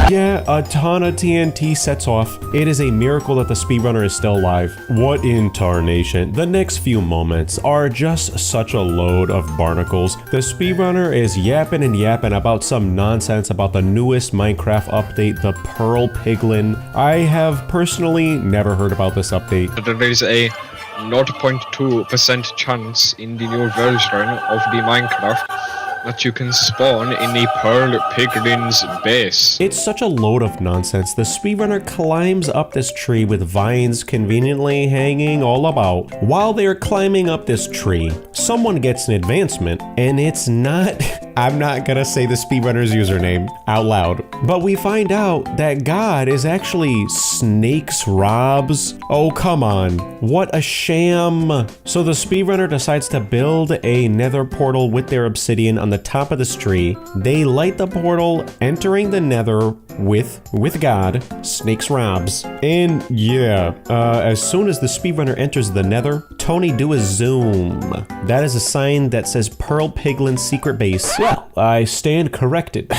Yeah, a ton of TNT sets off. It is a miracle that the speedrunner is still alive. What in tarnation? The next few moments are just such a load of barnacles. The speedrunner is yapping and yapping about some nonsense about the newest Minecraft update, the Pearl Piglin. I have personally never heard about this update. There is a 0.2% chance in the new version of the Minecraft that you can spawn in the Pearl Piglin's base. It's such a load of nonsense. The speedrunner climbs up this tree with vines conveniently hanging all about. While they're climbing up this tree, someone gets an advancement, and it's not... I'm not gonna say the speedrunner's username out loud, but we find out that God is actually Snake's Robs. Oh, come on. What a sham. So the speedrunner decides to build a nether portal with their obsidian on the top of this tree. They light the portal, entering the nether with God, Snake's Robs. And yeah, as soon as the speedrunner enters the nether, Tony, do a zoom. That is a sign that says Pearl Piglin's secret base. Well, I stand corrected.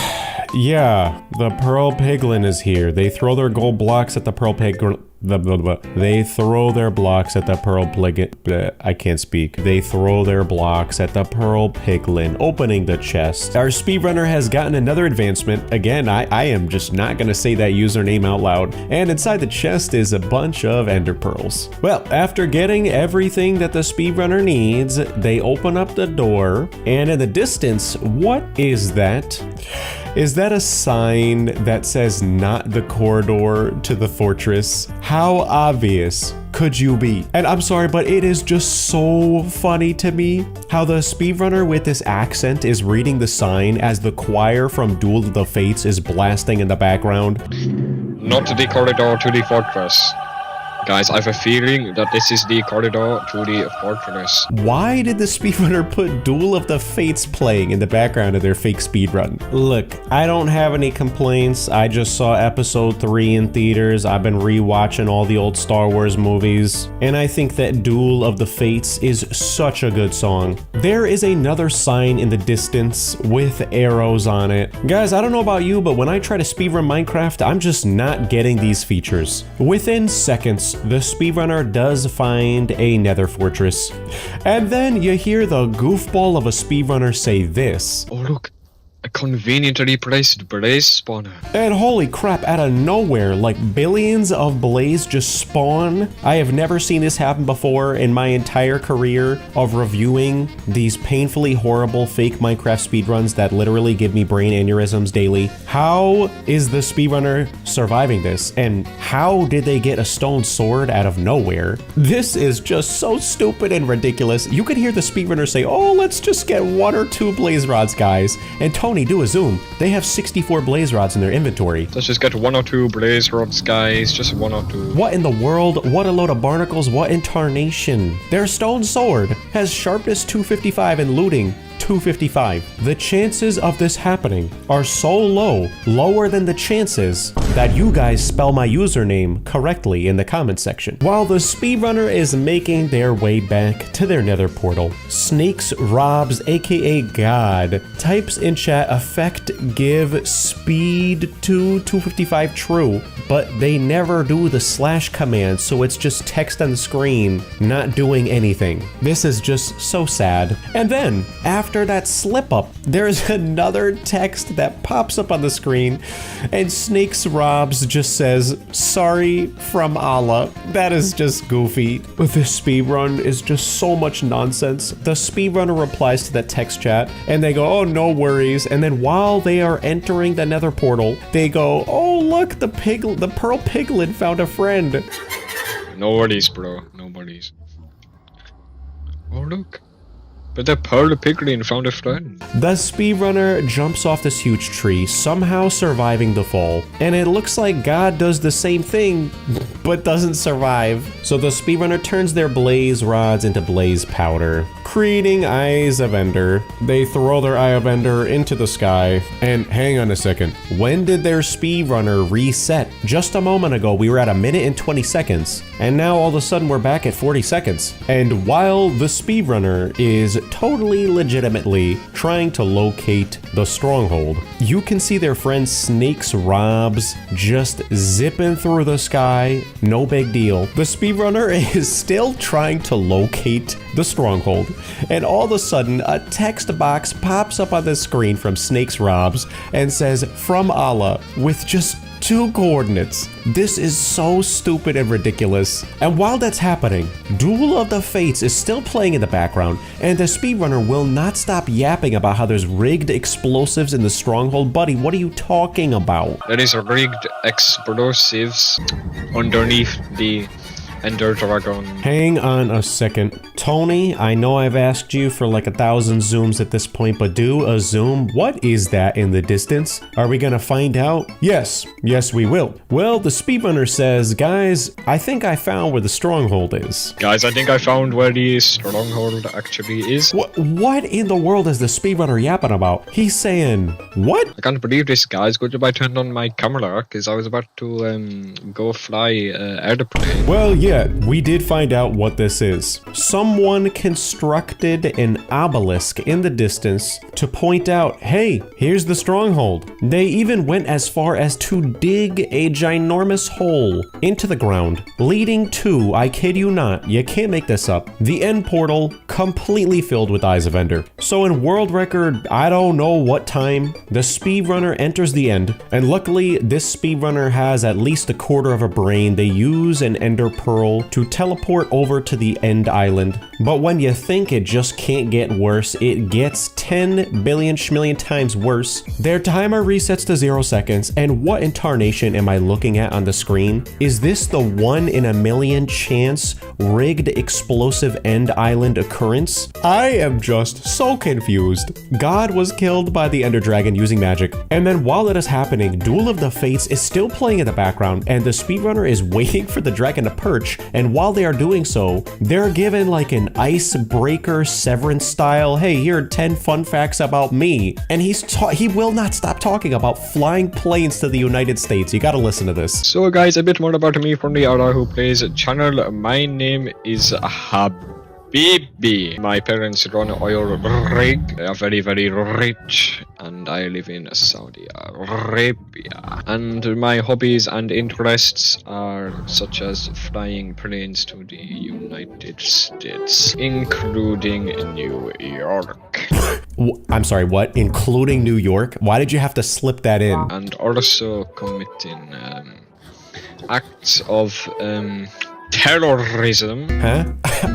Yeah, the Pearl Piglin is here. They throw their gold blocks at the Pearl Piglin. They throw their blocks at the Pearl Piglin. I can't speak. They throw their blocks at the Pearl Piglin, opening the chest. Our speedrunner has gotten another advancement. Again, I am just not gonna say that username out loud. And inside the chest is a bunch of ender pearls. Well, after getting everything that the speedrunner needs, they open up the door, and in the distance, what is that? Is that a sign that says not the corridor to the fortress? How obvious could you be? And I'm sorry, but it is just so funny to me how the speedrunner with this accent is reading the sign as the choir from Duel of the Fates is blasting in the background. Not the corridor to the fortress. Guys, I have a feeling that this is the corridor to the fortress. Why did the speedrunner put Duel of the Fates playing in the background of their fake speedrun? Look, I don't have any complaints. I just saw episode 3 in theaters. I've been rewatching all the old Star Wars movies, and I think that Duel of the Fates is such a good song. There is another sign in the distance with arrows on it. Guys, I don't know about you, but when I try to speedrun Minecraft, I'm just not getting these features. Within seconds, the speedrunner does find a nether fortress. And then you hear the goofball of a speedrunner say this. Oh look, a conveniently placed blaze spawner. And holy crap, out of nowhere, like billions of blaze just spawn. I have never seen this happen before in my entire career of reviewing these painfully horrible fake Minecraft speedruns that literally give me brain aneurysms daily. How is the speedrunner surviving this? And how did they get a stone sword out of nowhere? This is just so stupid and ridiculous. You could hear the speedrunner say, oh, let's just get 1 or 2 blaze rods, guys. And Tony, do a zoom. They have 64 blaze rods in their inventory. Let's just get 1 or 2 blaze rods, guys. Just 1 or 2. What in the world? What a load of barnacles. What in tarnation? Their stone sword has sharpness 255 and looting 255. The chances of this happening are so low, lower than the chances that you guys spell my username correctly in the comment section. While the speedrunner is making their way back to their nether portal, Snakes Robs, aka God, types in chat effect give speed to 255 true, but they never do the slash command, so it's just text on the screen, not doing anything. This is just so sad. And then, after that slip up, there's another text that pops up on the screen, and Snakes Robs just says, sorry from Allah. That is just goofy. This speedrun is just so much nonsense. The speedrunner replies to that text chat, and they go, oh, no worries. And then while they are entering the nether portal, they go, oh, look, the Pearl Piglin found a friend. Nobody's, bro. Nobody's. Oh, look. But the Pearl Piglin found a friend. The speedrunner jumps off this huge tree, somehow surviving the fall. And it looks like God does the same thing, but doesn't survive. So the speedrunner turns their blaze rods into blaze powder, creating eyes of ender. They throw their eye of ender into the sky. And hang on a second, when did their speedrunner reset? Just a moment ago, we were at 1 minute and 20 seconds. And now all of a sudden we're back at 40 seconds. And while the speedrunner is totally legitimately trying to locate the stronghold, you can see their friend Snakes Robs just zipping through the sky. No big deal. The speedrunner is still trying to locate the stronghold, and all of a sudden a text box pops up on the screen from Snakes Robs and says, from Allah, with just 2 coordinates. This is so stupid and ridiculous. And while that's happening, Duel of the Fates is still playing in the background, and the speedrunner will not stop yapping about how there's rigged explosives in the stronghold. Buddy, what are you talking about? There is rigged explosives underneath the Ender Dragon. Hang on a second. Tony, I know I've asked you for like 1,000 zooms at this point, but do a zoom. What is that in the distance? Are we gonna find out? Yes, we will. Well, the speedrunner says, guys, I think I found where the stronghold is. Guys, I think I found where the stronghold actually is. What in the world is the speedrunner yapping about? He's saying, what? I can't believe this, guys. Good job I turned on my camera, because I was about to go fly airplane. Well, yeah, yeah, we did find out what this is. Someone constructed an obelisk in the distance to point out, hey, here's the stronghold. They even went as far as to dig a ginormous hole into the ground, leading to, I kid you not, you can't make this up, the end portal completely filled with Eyes of Ender. So in world record, I don't know what time, the speedrunner enters the end, and luckily this speedrunner has at least a quarter of a brain. They use an ender pearl to teleport over to the end island. But when you think it just can't get worse, it gets 10 billion schmillion times worse. Their timer resets to 0 seconds, and what in tarnation am I looking at on the screen? Is this the 1 in a million chance rigged explosive end island occurrence? I am just so confused. God was killed by the Ender Dragon using magic, and then while it is happening, Duel of the Fates is still playing in the background, and the speedrunner is waiting for the dragon to perch, and while they are doing so, they're given like an icebreaker Severance style, hey, here are 10 fun facts about me, and he will not stop talking about flying planes to the United States. You gotta listen to this. So guys, a bit more about me from the Ayundaru Plays channel. My name is Habibi. My parents run an oil rig. They are very, very rich, and I live in Saudi Arabia. And my hobbies and interests are such as flying planes to the United States, including New York. I'm sorry, what? Including New York? Why did you have to slip that in? And also committing acts of terrorism. Huh?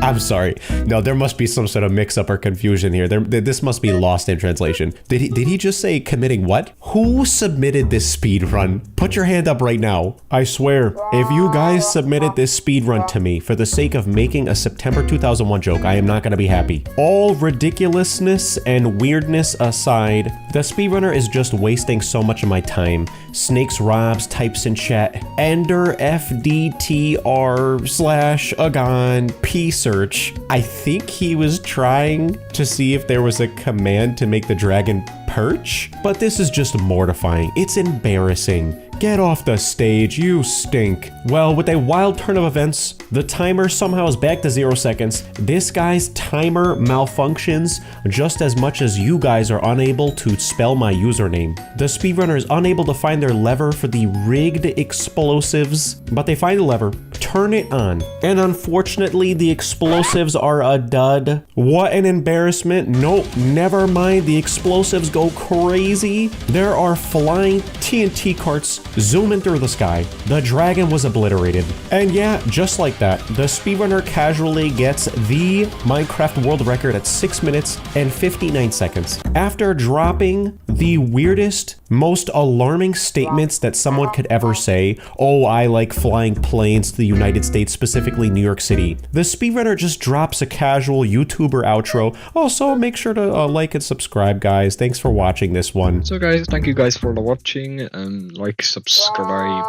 I'm sorry. No, there must be some sort of mix-up or confusion here. This must be lost in translation. Did he just say committing what? Who submitted this speed run? Put your hand up right now. I swear, if you guys submitted this speed run to me for the sake of making a September 2001 joke, I am not gonna be happy. All ridiculousness and weirdness aside, the speedrunner is just wasting so much of my time. Snakes Robs types in chat, Ender FDTR/Agon P search. I think he was trying to see if there was a command to make the dragon perch, but this is just mortifying. It's embarrassing. Get off the stage, you stink. Well, with a wild turn of events, the timer somehow is back to 0 seconds. This guy's timer malfunctions just as much as you guys are unable to spell my username. The speedrunner is unable to find their lever for the rigged explosives, but they find the lever, turn it on, and unfortunately the explosives are a dud. What an embarrassment. Nope, never mind, the explosives go crazy. There are flying TNT carts zooming through the sky. The dragon was obliterated. And yeah, just like that, the speedrunner casually gets the Minecraft world record at 6 minutes and 59 seconds. After dropping the weirdest, most alarming statements that someone could ever say, oh, I like flying planes to the United States, specifically New York City, the speedrunner just drops a casual YouTuber outro. Also, make sure to like and subscribe, guys. Thanks for watching this one. So guys, thank you guys for watching. Like, subscribe,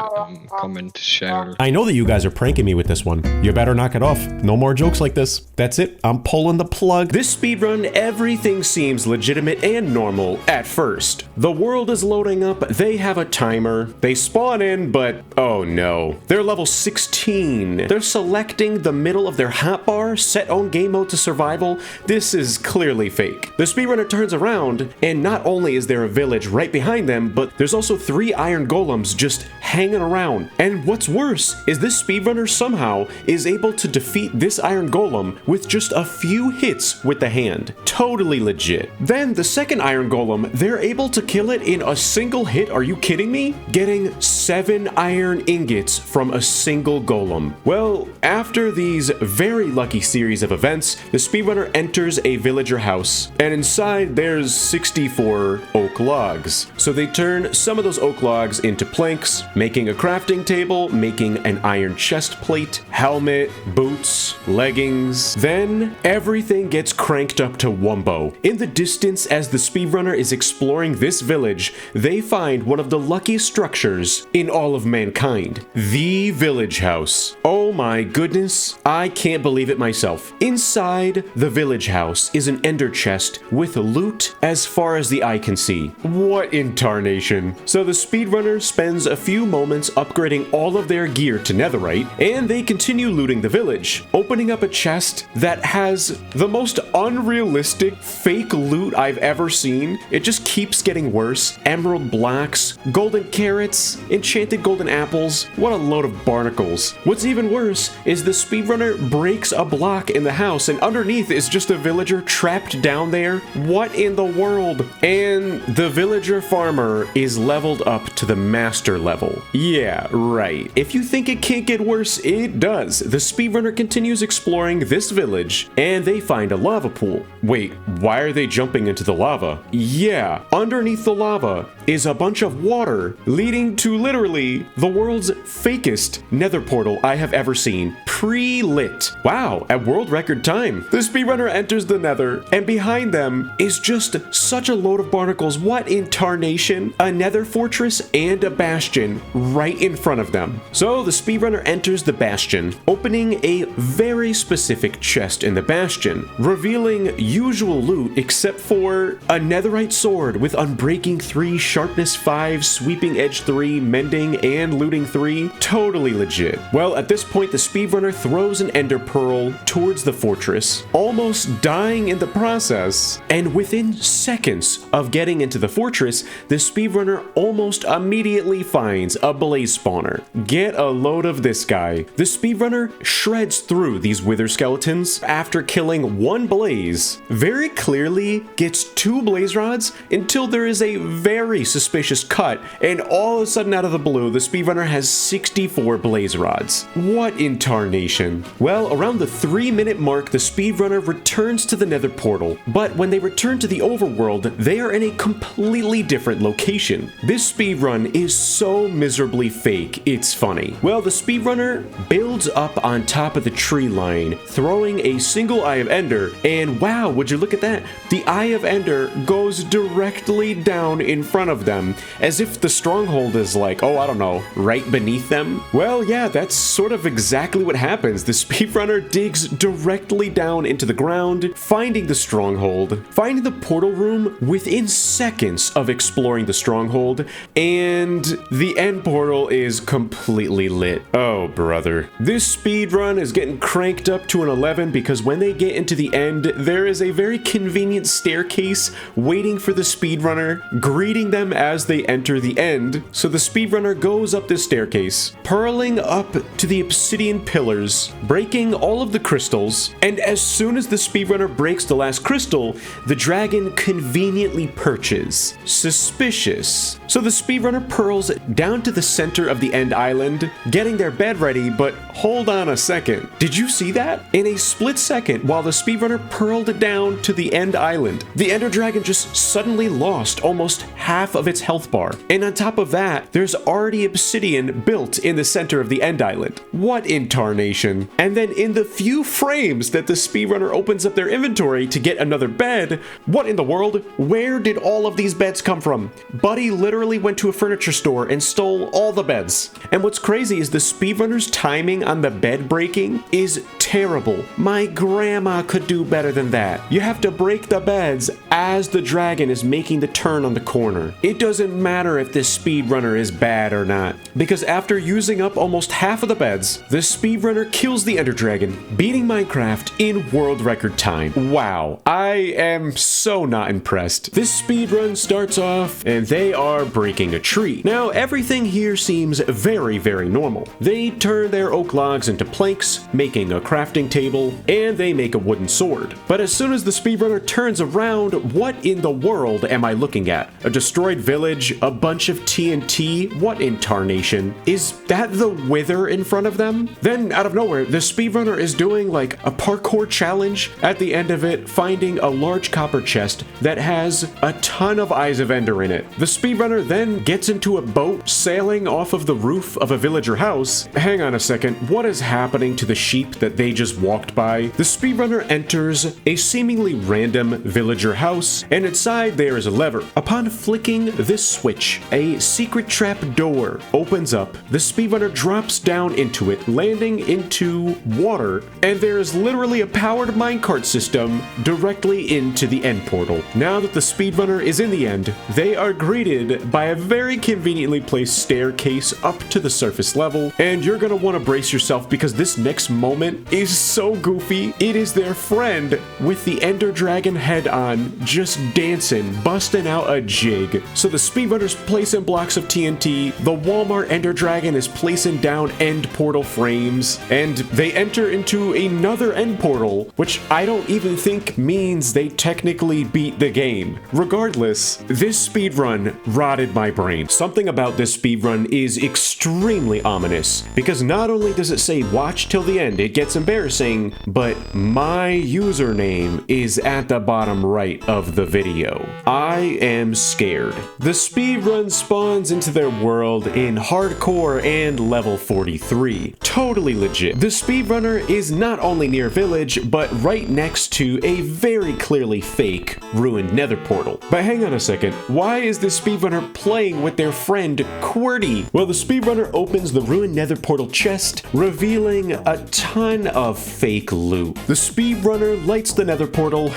comment, share. I know that you guys are pranking me with this one. You better knock it off. No more jokes like this. That's it. I'm pulling the plug. This speedrun, everything seems legitimate and normal at first. The world is loading up. They have a timer. They spawn in, but oh no. They're level 16. They're selecting the middle of their hotbar, set own game mode to survival. This is clearly fake. The speedrunner turns around, and not only is there a village right behind them, but there's also 3 iron golems just hanging around. And what's worse is this speedrunner somehow is able to defeat this iron golem with just a few hits with the hand. Totally legit. Then the second iron golem, they're able to kill it in a single hit. Are you kidding me? Getting 7 iron ingots from a single golem. Well, after these very lucky series of events, the speedrunner enters a villager house, and inside there's 64 oak logs. So they turn some of those oak logs into planks, making a crafting table, making an iron chest plate, helmet, boots, leggings. Then everything gets cranked up to wumbo. In the distance, as the speedrunner is exploring this village, they find one of the luckiest structures in all of mankind, the village house. house. Oh my goodness, I can't believe it myself. Inside the village house is an ender chest with loot as far as the eye can see. What in tarnation? So the speedrunner spends a few moments upgrading all of their gear to netherite, and they continue looting the village, opening up a chest that has the most unrealistic fake loot I've ever seen. It just keeps getting worse. Emerald blocks, golden carrots, enchanted golden apples. What a load of barnacles. What's even worse is the speedrunner breaks a block in the house, and underneath is just a villager trapped down there. What in the world? And the villager farmer is leveled up to the master level. Yeah, right. If you think it can't get worse, it does. The speedrunner continues exploring this village, and they find a lava pool. Wait, why are they jumping into the lava? Yeah, underneath the lava is a bunch of water leading to literally the world's fakest nether portal I have ever seen. Pre-lit. Wow, at world record time. The speedrunner enters the nether, and behind them is just such a load of barnacles. What in tarnation? A nether fortress and a bastion right in front of them. So the speedrunner enters the bastion, opening a very specific chest in the bastion, revealing usual loot except for a netherite sword with unbreaking 3, sharpness 5, sweeping edge 3, mending, and looting 3. Totally legit. Well, at this point, the speedrunner throws an ender pearl towards the fortress, almost dying in the process, and within seconds of getting into the fortress, the speedrunner almost immediately finds a blaze spawner. Get a load of this guy. The speedrunner shreds through these wither skeletons after killing one blaze, very clearly gets 2 blaze rods until there is a very suspicious cut, and all of a sudden out of the blue, the speedrunner has 64 blaze rods. What in tarnation? Well, around the 3-minute mark, the speedrunner returns to the nether portal, but when they return to the overworld, they are in a completely different location. This speedrun is so miserably fake, it's funny. Well, the speedrunner builds up on top of the tree line, throwing a single Eye of Ender, and wow, would you look at that? The Eye of Ender goes directly down in front of them, as if the stronghold is like, oh, I don't know, right beneath them? Well, yeah, that's sort of exactly what happens. The speedrunner digs directly down into the ground, finding the stronghold, finding the portal room within seconds of exploring the stronghold, and the end portal is completely lit. Oh, brother. This speedrun is getting cranked up to an 11 because when they get into the end, there is a very convenient staircase waiting for the speedrunner, greeting them as they enter the end. So the speedrunner goes up this staircase, purling up to the obsidian pillars, breaking all of the crystals, and as soon as the speedrunner breaks the last crystal, the dragon conveniently perches. Suspicious. So the speedrunner pearls down to the center of the end island, getting their bed ready, but hold on a second. Did you see that? In a split second, while the speedrunner pearled down to the end island, the ender dragon just suddenly lost almost half of its health bar. And on top of that, there's already obsidian built in the center of the end island. What in tarnation? And then in the few frames that the speedrunner opens up their inventory to get another bed, what in the world? Where did all of these beds come from? Buddy literally went to a furniture store and stole all the beds. And what's crazy is the speedrunner's timing on the bed breaking is terrible. My grandma could do better than that. You have to break the beds as the dragon is making the turn on the corner. It doesn't matter if this speedrunner is bad or not, because after using up almost half of the beds, the speedrunner kills the ender dragon, beating Minecraft in world record time. Wow, I am so not impressed. This speedrun starts off and they are breaking a tree. Now everything here seems very, very normal. They turn their oak logs into planks, making a crafting table, and they make a wooden sword. But as soon as the speedrunner turns around, what in the world am I looking at? A destroyed village, a bunch of TNT? What in tarnation? Is that the wither in front of them? Then out of nowhere, the speedrunner is doing like a parkour challenge. At the end of it, finding a large copper chest that has a ton of Eyes of Ender in it. The speedrunner then gets into a boat sailing off of the roof of a villager house. Hang on a second, what is happening to the sheep that they just walked by? The speedrunner enters a seemingly random villager house, and inside there is a lever. Upon flicking flicking this switch, a secret trap door opens up. The speedrunner drops down into it, landing into water, and there is literally a powered minecart system directly into the end portal. Now that the speedrunner is in the end, they are greeted by a very conveniently placed staircase up to the surface level, and you're gonna want to brace yourself because this next moment is so goofy. It is their friend with the Ender Dragon head on, just dancing, busting out a jig. So the speedrunner's placing blocks of TNT, the Walmart Ender Dragon is placing down end portal frames, and they enter into another end portal, which I don't even think means they technically beat the game. Regardless, this speedrun rotted my brain. Something about this speedrun is extremely ominous, because not only does it say watch till the end, it gets embarrassing, but my username is at the bottom right of the video. I am scared. The speedrun spawns into their world in hardcore and level 43. Totally legit. The speedrunner is not only near village, but right next to a very clearly fake ruined nether portal. But hang on a second, why is the speedrunner playing with their friend QWERTY? Well, the speedrunner opens the ruined nether portal chest, revealing a ton of fake loot. The speedrunner lights the nether portal,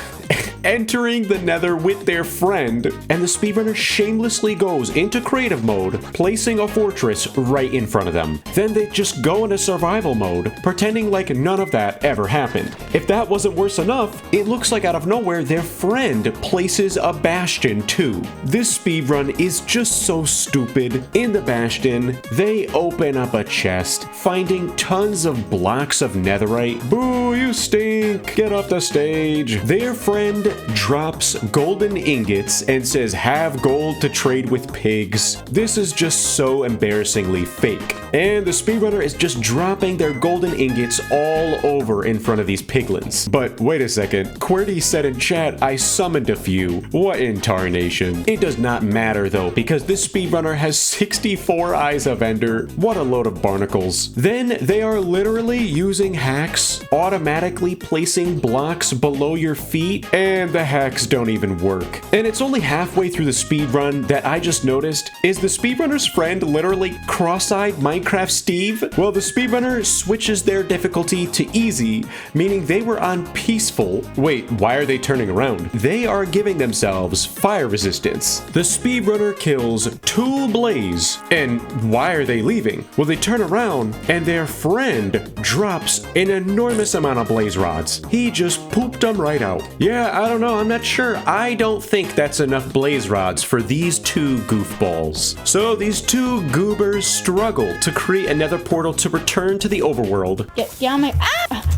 entering the nether with their friend, and the speedrunner shamelessly goes into creative mode, placing a fortress right in front of them. Then they just go into survival mode, pretending like none of that ever happened. If that wasn't worse enough, it looks like out of nowhere their friend places a bastion too. This speedrun is just so stupid. In the bastion, they open up a chest, finding tons of blocks of netherite. Boo, you stink! Get off the stage. Their friend drops golden ingots and says have gold to trade with pigs. This is just so embarrassingly fake. And the speedrunner is just dropping their golden ingots all over in front of these piglins. But wait a second, QWERTY said in chat I summoned a few. What in tarnation? It does not matter though, because this speedrunner has 64 eyes of Ender. What a load of barnacles. Then they are literally using hacks, automatically placing blocks below your feet, and the hacks don't even work. And it's only halfway through the speedrun that I just noticed, is the speedrunner's friend literally cross-eyed Minecraft Steve? Well, the speedrunner switches their difficulty to easy, meaning they were on peaceful. Wait, why are they turning around? They are giving themselves fire resistance. The speedrunner kills 2 blaze, and why are they leaving? Well, they turn around and their friend drops an enormous amount of blaze rods. He just pooped them right out. Yeah, I don't know, I'm not sure. I don't think that's enough blaze rods for these 2 goofballs. So these 2 goobers struggle to create another portal to return to the overworld. Get out of my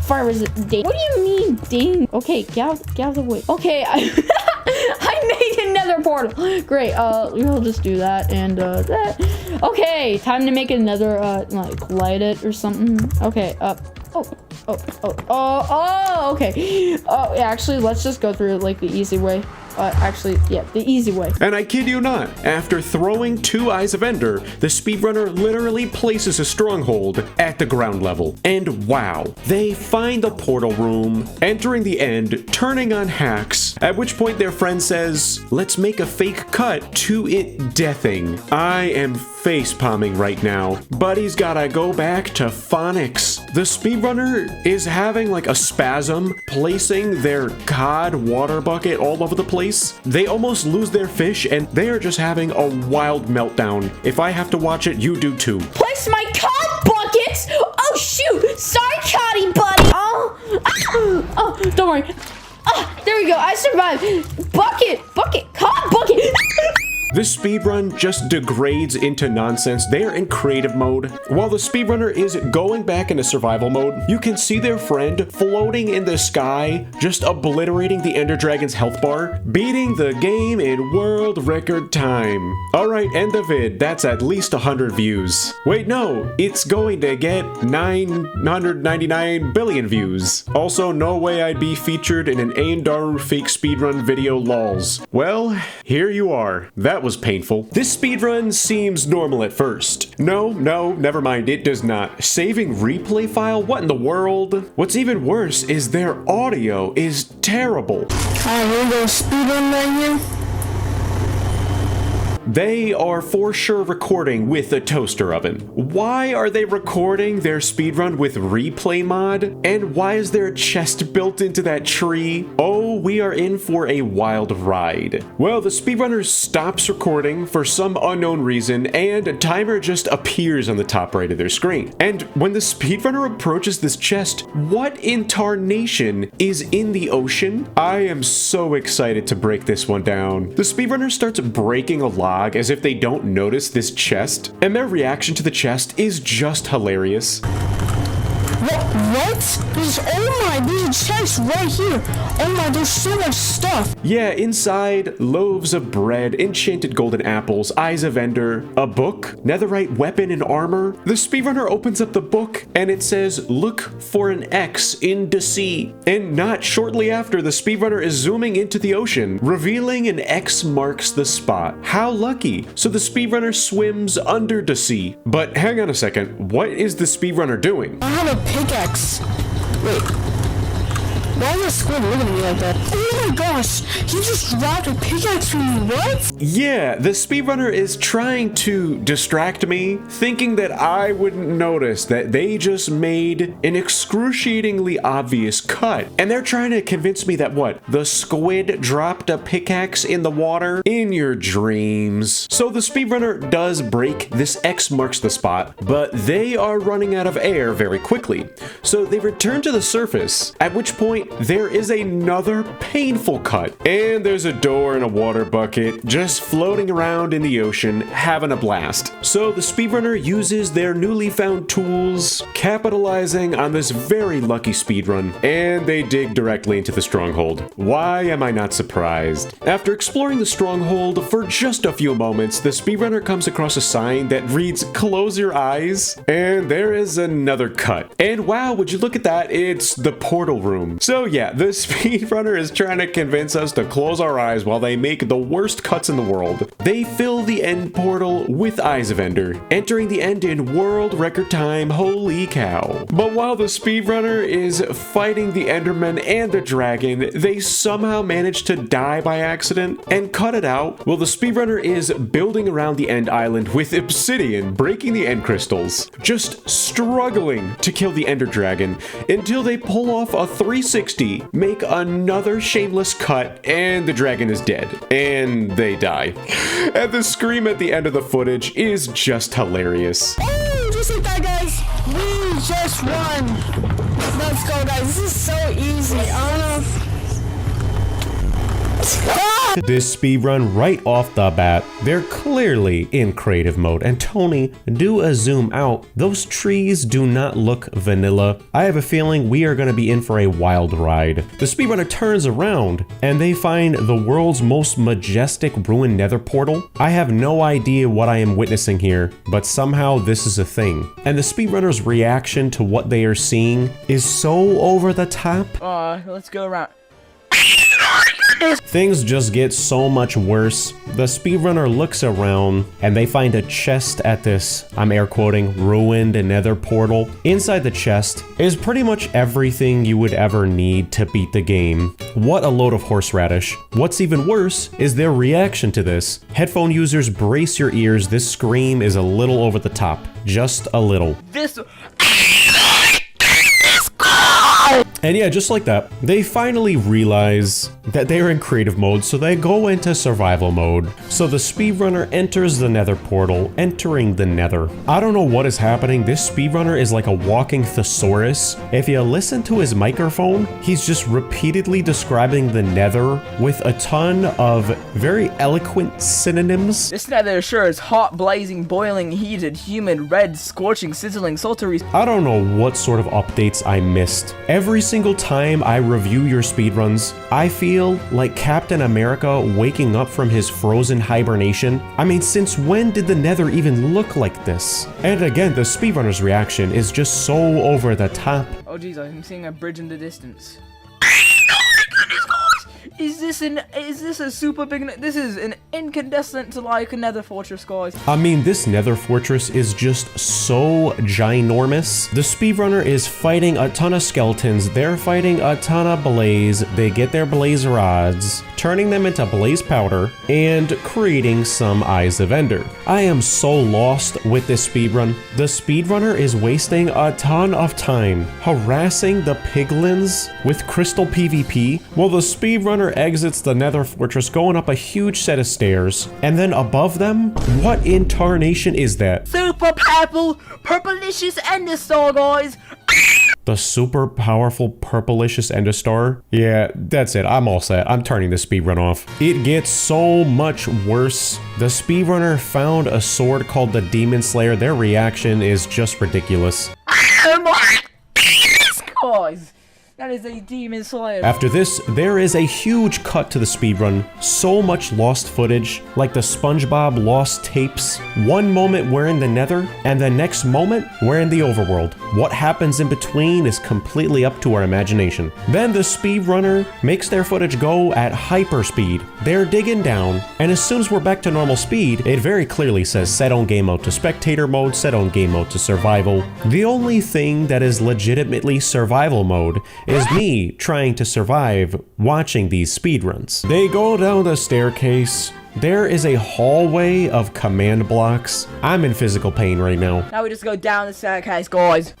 fire resist. Ding. What do you mean, ding? Okay, get out of the way. Okay, I made another portal. Great. We'll just do that and that. Okay, time to make another. Like light it or something. Okay. Okay. Oh, yeah, actually, let's just go through it like the easy way. Actually, yeah, the easy way. And I kid you not, after throwing 2 Eyes of Ender, the speedrunner literally places a stronghold at the ground level. And wow, they find the portal room, entering the end, turning on hacks, at which point their friend says, let's make a fake cut to it deathing. I am face palming right now. Buddy's gotta go back to phonics. The speedrunner is having like a spasm, placing their cod water bucket all over the place. They almost lose their fish and they are just having a wild meltdown. If I have to watch it, you do too. Place my cod buckets! Oh shoot! Sorry, Coddy buddy! Oh, don't worry. There we go, I survived. Bucket, cod bucket! This speedrun just degrades into nonsense. They're in creative mode. While the speedrunner is going back into survival mode, you can see their friend floating in the sky, just obliterating the Ender Dragon's health bar, beating the game in world record time. Alright, end the vid. That's at least 100 views. Wait, no, it's going to get 999 billion views. Also, no way I'd be featured in an Ayundaru fake speedrun video lols. Well, here you are. That was painful. This speedrun seems normal at first. No, never mind, it does not. Saving replay file? What in the world? What's even worse is their audio is terrible. Alright, we're gonna speedrun right here. They are for sure recording with a toaster oven. Why are they recording their speedrun with replay mod? And why is there a chest built into that tree? Oh, we are in for a wild ride. Well, the speedrunner stops recording for some unknown reason, and a timer just appears on the top right of their screen. And when the speedrunner approaches this chest, what in tarnation is in the ocean? I am so excited to break this one down. The speedrunner starts breaking a log as if they don't notice this chest, and their reaction to the chest is just hilarious. What? There's a chest right here. Oh my, there's so much stuff. Yeah, inside, loaves of bread, enchanted golden apples, eyes of ender, a book, netherite weapon and armor. The speedrunner opens up the book and it says, look for an X in the sea. And not shortly after, the speedrunner is zooming into the ocean, revealing an X marks the spot. How lucky. So the speedrunner swims under the sea. But hang on a second, what is the speedrunner doing? I have a pickaxe. Wait. Why is the squid looking at me like that? Oh my gosh! He just dropped a pickaxe from me, what? Yeah, the speedrunner is trying to distract me, thinking that I wouldn't notice that they just made an excruciatingly obvious cut. And they're trying to convince me that what? The squid dropped a pickaxe in the water? In your dreams. So the speedrunner does break this X marks the spot, but they are running out of air very quickly. So they return to the surface, at which point there is another painful cut. And there's a door and a water bucket just floating around in the ocean, having a blast. So the speedrunner uses their newly found tools, capitalizing on this very lucky speedrun, and they dig directly into the stronghold. Why am I not surprised? After exploring the stronghold for just a few moments, the speedrunner comes across a sign that reads, close your eyes, and there is another cut. And wow, would you look at that, it's the portal room. So yeah, the speedrunner is trying to convince us to close our eyes while they make the worst cuts in the world. They fill the end portal with Eyes of Ender, entering the end in world record time, holy cow. But while the speedrunner is fighting the Enderman and the dragon, they somehow manage to die by accident and cut it out. Well, the speedrunner is building around the end island with obsidian, breaking the end crystals, just struggling to kill the ender dragon until they pull off a 360, make another shameless cut, and the dragon is dead. And they die. And the scream at the end of the footage is just hilarious. Oh, just like that, guys. We just won. Let's go, guys. This is so easy. I don't know. This speedrun right off the bat, they're clearly in creative mode. And Tony, do a zoom out. Those trees do not look vanilla. I have a feeling we are going to be in for a wild ride. The speedrunner turns around and they find the world's most majestic ruined nether portal. I have no idea what I am witnessing here, but somehow this is a thing. And the speedrunner's reaction to what they are seeing is so over the top. Let's go around. Things just get so much worse. The speedrunner looks around and they find a chest at this, I'm air quoting, ruined nether portal. Inside the chest is pretty much everything you would ever need to beat the game. What a load of horseradish. What's even worse is their reaction to this. Headphone users, brace your ears. This scream is a little over the top. Just a little. And yeah, just like that, they finally realize that they are in creative mode, so they go into survival mode. So the speedrunner enters the nether portal, entering the nether. I don't know what is happening. This speedrunner is like a walking thesaurus. If you listen to his microphone, he's just repeatedly describing the nether with a ton of very eloquent synonyms. This nether sure is hot, blazing, boiling, heated, humid, red, scorching, sizzling, sultry. I don't know what sort of updates I missed. Every single time I review your speedruns, I feel like Captain America waking up from his frozen hibernation. I mean, since when did the nether even look like this? And again, the speedrunner's reaction is just so over the top. Oh geez, I'm seeing a bridge in the distance. Is this a super big, this is an incandescent like nether fortress, guys. I mean, this nether fortress is just so ginormous. The speedrunner is fighting a ton of skeletons, they're fighting a ton of blaze, they get their blaze rods, turning them into blaze powder, and creating some Eyes of Ender. I am so lost with this speedrun. The speedrunner is wasting a ton of time harassing the piglins with crystal PvP, while the speedrunner exits the nether fortress going up a huge set of stairs, and then above them, what in tarnation is that? Super purple, purplicious ender star, guys. The super powerful purplicious Endostar? Yeah, that's it. I'm all set. I'm turning the speedrun off. It gets so much worse. The speedrunner found a sword called the Demon Slayer. Their reaction is just ridiculous. Oh my guys. That is a demon slayer. After this, there is a huge cut to the speedrun. So much lost footage, like the SpongeBob lost tapes. One moment we're in the nether, and the next moment we're in the overworld. What happens in between is completely up to our imagination. Then the speedrunner makes their footage go at hyper speed. They're digging down, and as soon as we're back to normal speed, it very clearly says set on game mode to spectator mode, set on game mode to survival. The only thing that is legitimately survival mode is me trying to survive watching these speedruns. They go down the staircase. There is a hallway of command blocks. I'm in physical pain right now. Now we just go down the staircase, guys.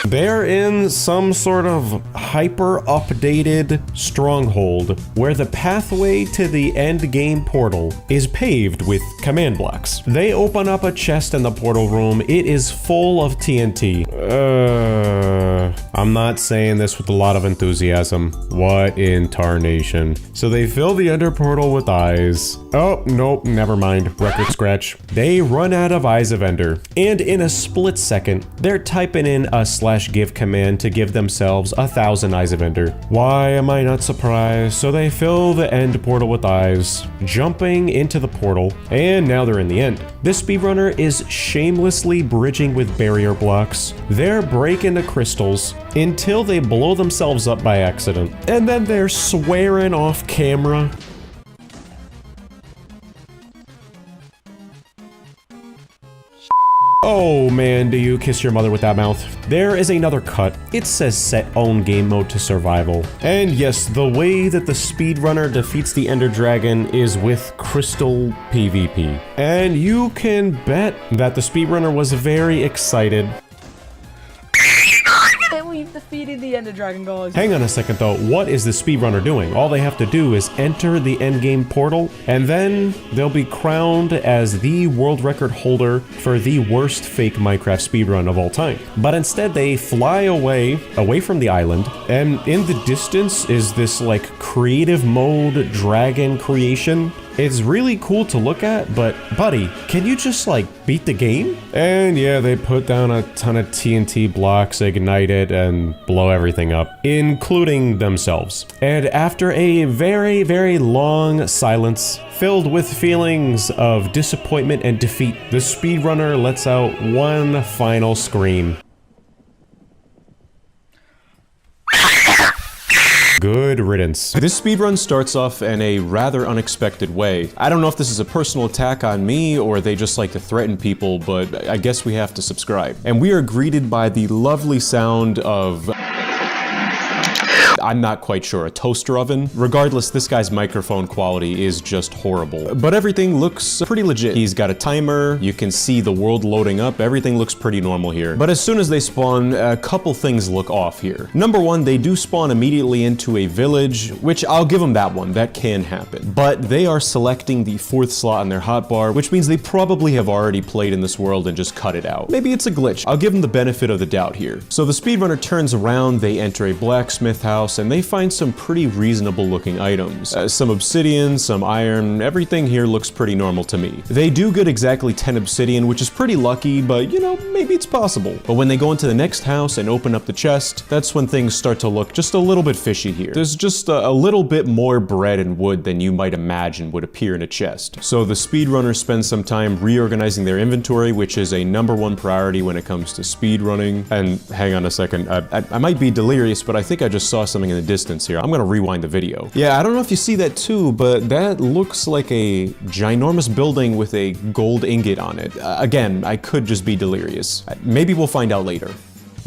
They're in some sort of hyper-updated stronghold where the pathway to the end game portal is paved with command blocks. They open up a chest in the portal room. It is full of TNT. I'm not saying this with a lot of enthusiasm. What in tarnation? So they fill the ender portal with eyes. Oh, nope, never mind. Record scratch. They run out of Eyes of Ender. And in a split second, they're typing in a /give command to give themselves 1,000 Eyes of Ender. Why am I not surprised? So they fill the end portal with eyes, jumping into the portal, and now they're in the end. This speedrunner is shamelessly bridging with barrier blocks. They're breaking the crystals until they blow themselves up by accident. And then they're swearing off camera. Oh man, do you kiss your mother with that mouth? There is another cut. It says set own game mode to survival. And yes, the way that the speedrunner defeats the Ender Dragon is with crystal PvP. And you can bet that the speedrunner was very excited. We've defeated the Ender Dragon, guys. Hang on a second though, what is the speedrunner doing? All they have to do is enter the endgame portal, and then they'll be crowned as the world record holder for the worst fake Minecraft speedrun of all time. But instead they fly away from the island, and in the distance is this like creative mode dragon creation. It's really cool to look at, but buddy, can you just like beat the game? And yeah, they put down a ton of TNT blocks, ignite it, and blow everything up, including themselves. And after a very, very long silence, filled with feelings of disappointment and defeat, the speedrunner lets out one final scream. Good riddance. This speedrun starts off in a rather unexpected way. I don't know if this is a personal attack on me or they just like to threaten people, but I guess we have to subscribe. And we are greeted by the lovely sound of... I'm not quite sure, a toaster oven? Regardless, this guy's microphone quality is just horrible. But everything looks pretty legit. He's got a timer, you can see the world loading up, everything looks pretty normal here. But as soon as they spawn, a couple things look off here. Number one, they do spawn immediately into a village, which I'll give them that one, that can happen. But they are selecting the 4th slot on their hotbar, which means they probably have already played in this world and just cut it out. Maybe it's a glitch. I'll give them the benefit of the doubt here. So the speedrunner turns around, they enter a blacksmith house, and they find some pretty reasonable looking items. Some obsidian, some iron, everything here looks pretty normal to me. They do get exactly 10 obsidian, which is pretty lucky, but you know, maybe it's possible. But when they go into the next house and open up the chest, that's when things start to look just a little bit fishy here. There's just a little bit more bread and wood than you might imagine would appear in a chest. So the speedrunner spends some time reorganizing their inventory, which is a #1 priority when it comes to speedrunning. And hang on a second, I might be delirious, but I think I just saw something in the distance here. I'm gonna rewind the video. Yeah, I don't know if you see that too, but that looks like a ginormous building with a gold ingot on it. Again, I could just be delirious. Maybe we'll find out later.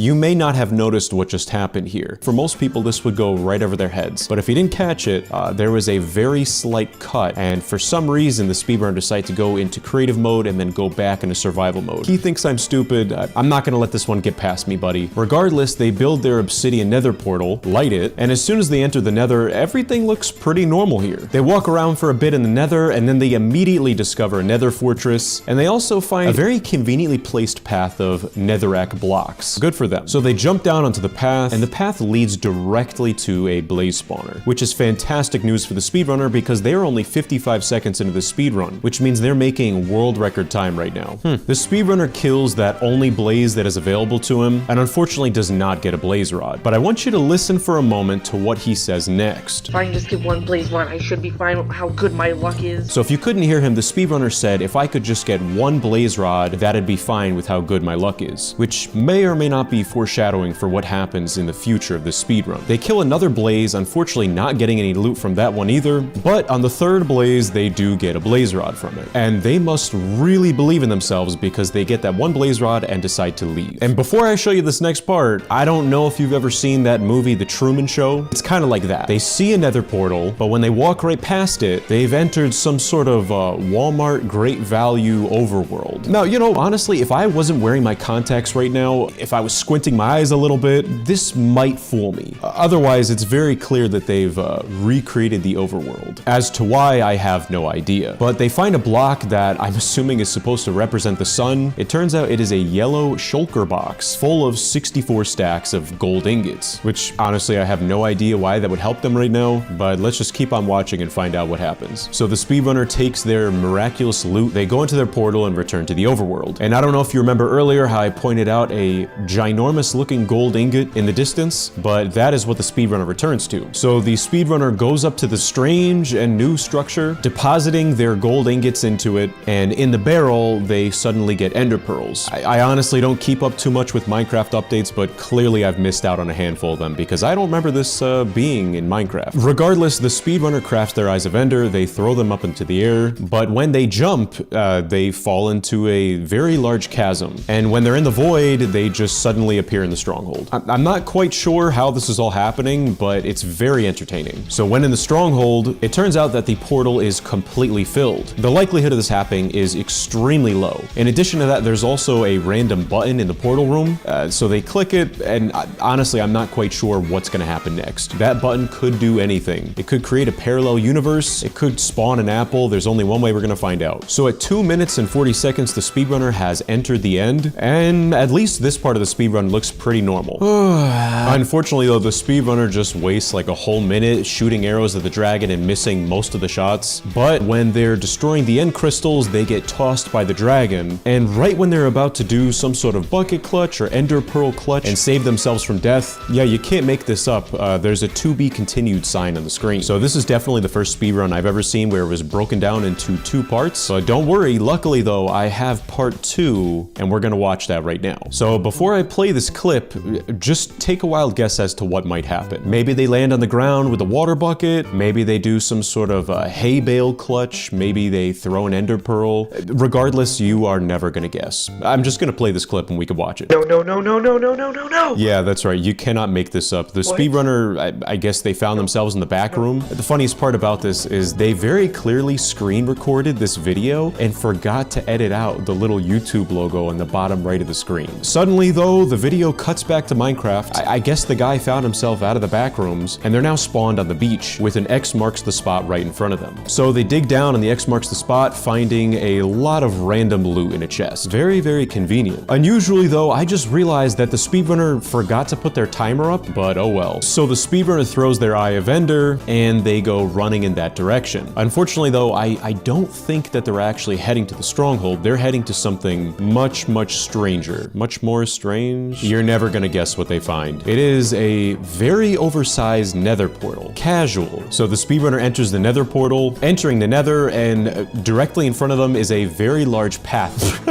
You may not have noticed what just happened here. For most people, this would go right over their heads. But if you didn't catch it, there was a very slight cut, and for some reason, the speedrunner decided to go into creative mode and then go back into survival mode. He thinks I'm stupid. I'm not gonna let this one get past me, buddy. Regardless, they build their obsidian nether portal, light it, and as soon as they enter the nether, everything looks pretty normal here. They walk around for a bit in the nether, and then they immediately discover a nether fortress, and they also find a very conveniently placed path of netherrack blocks. Good for them. So they jump down onto the path, and the path leads directly to a blaze spawner, which is fantastic news for the speedrunner because they are only 55 seconds into the speedrun, which means they're making world record time right now. The speedrunner kills that only blaze that is available to him, and unfortunately does not get a blaze rod. But I want you to listen for a moment to what he says next. If I can just get one blaze rod, I should be fine with how good my luck is. So if you couldn't hear him, the speedrunner said if I could just get one blaze rod, that'd be fine with how good my luck is, which may or may not be foreshadowing for what happens in the future of this speedrun. They kill another blaze, unfortunately not getting any loot from that one either, but on the third blaze, they do get a blaze rod from it. And they must really believe in themselves because they get that one blaze rod and decide to leave. And before I show you this next part, I don't know if you've ever seen that movie, The Truman Show. It's kind of like that. They see a nether portal, but when they walk right past it, they've entered some sort of Walmart great value overworld. Now, you know, honestly, if I wasn't wearing my contacts right now, if I was squinting my eyes a little bit, this might fool me. Otherwise, it's very clear that they've recreated the overworld. As to why, I have no idea. But they find a block that I'm assuming is supposed to represent the sun. It turns out it is a yellow shulker box full of 64 stacks of gold ingots, which honestly, I have no idea why that would help them right now, but let's just keep on watching and find out what happens. So the speedrunner takes their miraculous loot, they go into their portal and return to the overworld. And I don't know if you remember earlier how I pointed out a ginormous looking gold ingot in the distance, but that is what the speedrunner returns to. So the speedrunner goes up to the strange and new structure, depositing their gold ingots into it, and in the barrel, they suddenly get ender pearls. I honestly don't keep up too much with Minecraft updates, but clearly I've missed out on a handful of them because I don't remember this being in Minecraft. Regardless, the speedrunner crafts their eyes of ender, they throw them up into the air, but when they jump, they fall into a very large chasm. And when they're in the void, they just suddenly appear in the stronghold. I'm not quite sure how this is all happening, but it's very entertaining. So when in the stronghold, it turns out that the portal is completely filled. The likelihood of this happening is extremely low. In addition to that, there's also a random button in the portal room. So they click it, and honestly, I'm not quite sure what's gonna happen next. That button could do anything. It could create a parallel universe. It could spawn an apple. There's only one way we're gonna find out. So at 2 minutes and 40 seconds, the speedrunner has entered the end, and at least this part of the speedrun looks pretty normal. Unfortunately though, the speedrunner just wastes like a whole minute shooting arrows at the dragon and missing most of the shots. But when they're destroying the end crystals, they get tossed by the dragon, and right when they're about to do some sort of bucket clutch or ender pearl clutch and save themselves from death, yeah, you can't make this up, there's a to be continued sign on the screen. So this is definitely the first speedrun I've ever seen where it was broken down into 2 parts. But don't worry, luckily though, I have part 2, and we're gonna watch that right now. So before I play this clip, just take a wild guess as to what might happen. Maybe they land on the ground with a water bucket, maybe they do some sort of hay bale clutch, maybe they throw an ender pearl. Regardless, you are never gonna guess. I'm just gonna play this clip and we can watch it. No, no, no, no, no, no, no, no, no! Yeah, that's right, you cannot make this up. The speedrunner, I guess they found themselves in the back room. The funniest part about this is they very clearly screen recorded this video and forgot to edit out the little YouTube logo on the bottom right of the screen. Suddenly though, the video cuts back to Minecraft. I guess the guy found himself out of the back rooms, and they're now spawned on the beach with an X marks the spot right in front of them. So they dig down and the X marks the spot, finding a lot of random loot in a chest. Very, very convenient. Unusually though, I just realized that the speedrunner forgot to put their timer up, but oh well. So the speedrunner throws their eye of ender, and they go running in that direction. Unfortunately though, I don't think that they're actually heading to the stronghold. They're heading to something much, much stranger. Much more strange? You're never gonna guess what they find. It is a very oversized nether portal. Casual. So the speedrunner enters the nether portal, entering the nether, and directly in front of them is a very large path.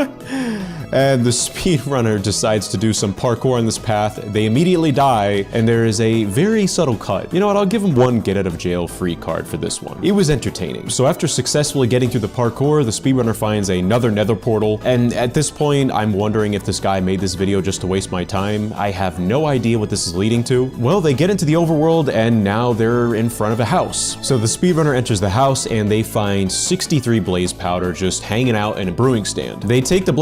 And the speedrunner decides to do some parkour on this path. They immediately die, and there is a very subtle cut. You know what, I'll give him one get out of jail free card for this one. It was entertaining. So after successfully getting through the parkour, the speedrunner finds another nether portal, and at this point, I'm wondering if this guy made this video just to waste my time. I have no idea what this is leading to. Well, they get into the overworld, and now they're in front of a house. So the speedrunner enters the house, and they find 63 blaze powder just hanging out in a brewing stand. They take the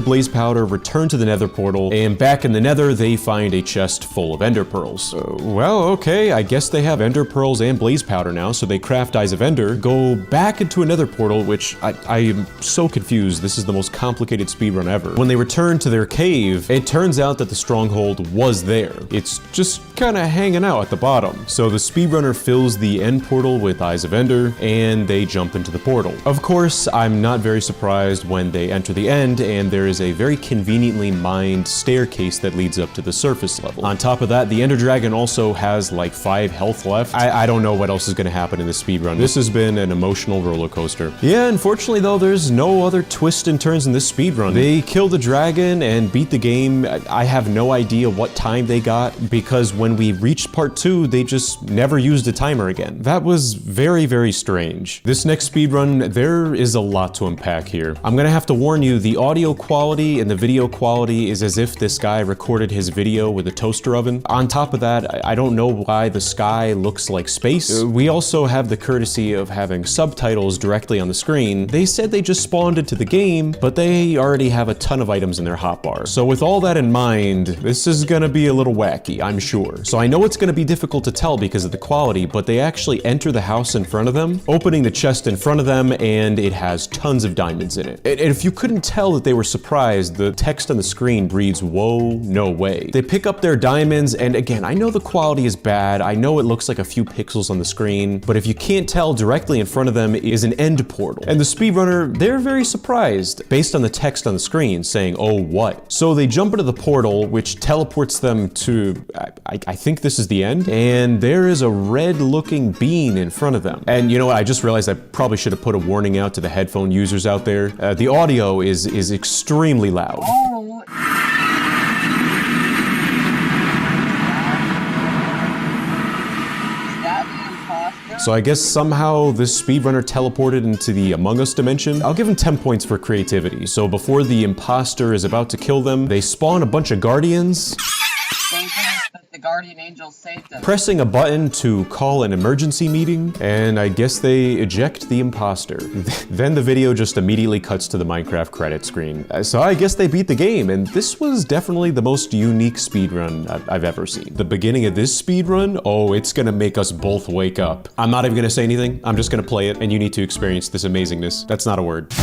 blaze powder, return to the nether portal, and back in the nether, they find a chest full of ender pearls. Well, okay, I guess they have ender pearls and blaze powder now, so they craft Eyes of Ender, go back into another portal, which I am so confused. This is the most complicated speedrun ever. When they return to their cave, it turns out that the stronghold was there. It's just kind of hanging out at the bottom. So the speedrunner fills the end portal with Eyes of Ender, and they jump into the portal. Of course, I'm not very surprised when they enter the end, and there is a very conveniently mined staircase that leads up to the surface level. On top of that, the Ender Dragon also has like 5 health left. I don't know what else is going to happen in this speedrun. This has been an emotional roller coaster. Yeah, unfortunately though, there's no other twists and turns in this speedrun. They kill the dragon and beat the game. I have no idea what time they got, because when we reached part 2, they just never used a timer again. That was very, very strange. This next speedrun, there is a lot to unpack here. I'm gonna have to warn you, the audio quality and the video quality is as if this guy recorded his video with a toaster oven. On top of that, I don't know why the sky looks like space. We also have the courtesy of having subtitles directly on the screen. They said they just spawned into the game, but they already have a ton of items in their hotbar. So with all that in mind, this is gonna be a little wacky, I'm sure. So I know it's gonna be difficult to tell because of the quality, but they actually enter the house in front of them, opening the chest in front of them, and it has tons of diamonds in it. And if you couldn't tell that they were surprised, the text on the screen reads, "Whoa, no way." They pick up their diamonds, and again, I know the quality is bad, I know it looks like a few pixels on the screen, but if you can't tell, directly in front of them is an end portal. And the speedrunner, they're very surprised, based on the text on the screen saying, "Oh, what?" So they jump into the portal, which teleports them to, I think this is the end, and there is a red-looking bean in front of them. And you know what, I just realized I probably should have put a warning out to the headphone users out there. The audio is extremely loud. So I guess somehow this speedrunner teleported into the Among Us dimension. I'll give him 10 points for creativity. So before the imposter is about to kill them, they spawn a bunch of guardians. The guardian angels saved them. Pressing a button to call an emergency meeting, and I guess they eject the imposter. Then the video just immediately cuts to the Minecraft credit screen. So I guess they beat the game, and this was definitely the most unique speedrun I've ever seen. The beginning of this speedrun, oh, it's gonna make us both wake up. I'm not even gonna say anything, I'm just gonna play it, and you need to experience this amazingness. That's not a word.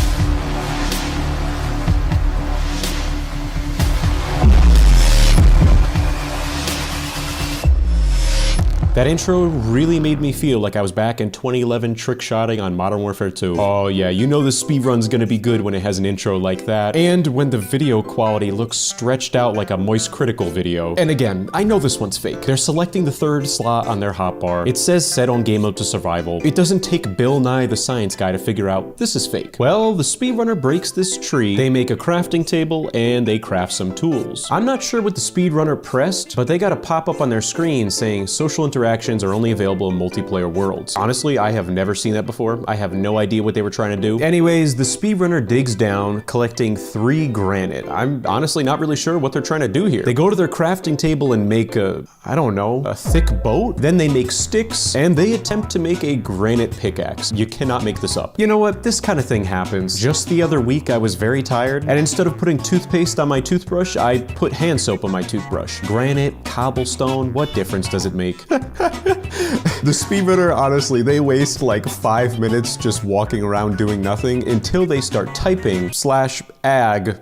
That intro really made me feel like I was back in 2011 trick-shotting on Modern Warfare 2. Oh yeah, you know the speedrun's gonna be good when it has an intro like that, and when the video quality looks stretched out like a Moist Critical video. And again, I know this one's fake. They're selecting the 3rd slot on their hotbar. It says set on game mode to survival. It doesn't take Bill Nye the Science Guy to figure out this is fake. Well, the speedrunner breaks this tree, they make a crafting table, and they craft some tools. I'm not sure what the speedrunner pressed, but they got a pop-up on their screen saying social interactions are only available in multiplayer worlds. Honestly, I have never seen that before. I have no idea what they were trying to do. Anyways, the speedrunner digs down, collecting 3 granite. I'm honestly not really sure what they're trying to do here. They go to their crafting table and make a, I don't know, a thick boat? Then they make sticks, and they attempt to make a granite pickaxe. You cannot make this up. You know what? This kind of thing happens. Just the other week, I was very tired, and instead of putting toothpaste on my toothbrush, I put hand soap on my toothbrush. Granite, cobblestone, what difference does it make? The speedrunner, honestly, they waste like 5 minutes just walking around doing nothing until they start typing /ag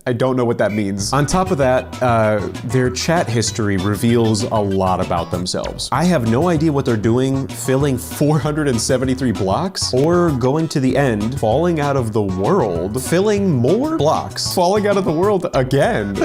I don't know what that means. On top of that, their chat history reveals a lot about themselves. I have no idea what they're doing, filling 473 blocks, or going to the end, falling out of the world, filling more blocks, falling out of the world again.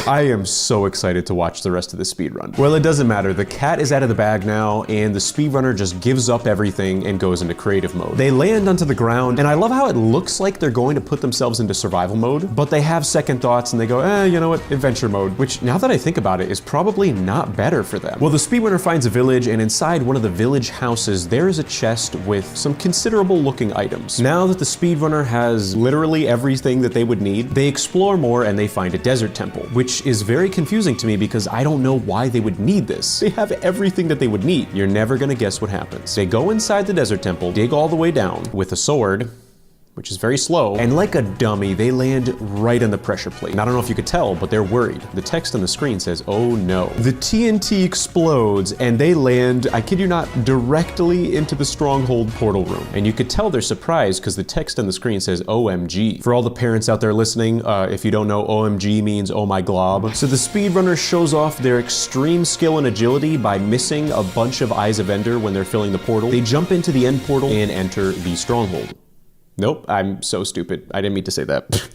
I am so excited to watch the rest of the speedrun. Well, it doesn't matter. The cat is out of the bag now, and the speedrunner just gives up everything and goes into creative mode. They land onto the ground, and I love how it looks like they're going to put themselves into survival mode, but they have second thoughts and they go, you know what, adventure mode, which now that I think about it is probably not better for them. Well, the speedrunner finds a village, and inside one of the village houses, there is a chest with some considerable looking items. Now that the speedrunner has literally everything that they would need, they explore more and they find a desert temple, which is very confusing to me because I don't know why they would need this. They have everything that they would need. You're never gonna guess what happens. They go inside the desert temple, dig all the way down with a sword, which is very slow, and like a dummy, they land right on the pressure plate. And I don't know if you could tell, but they're worried. The text on the screen says, oh no. The TNT explodes, and they land, I kid you not, directly into the stronghold portal room. And you could tell they're surprised because the text on the screen says OMG. For all the parents out there listening, if you don't know, OMG means oh my glob. So the speedrunner shows off their extreme skill and agility by missing a bunch of Eyes of Ender when they're filling the portal. They jump into the end portal and enter the stronghold. Nope, I'm so stupid. I didn't mean to say that.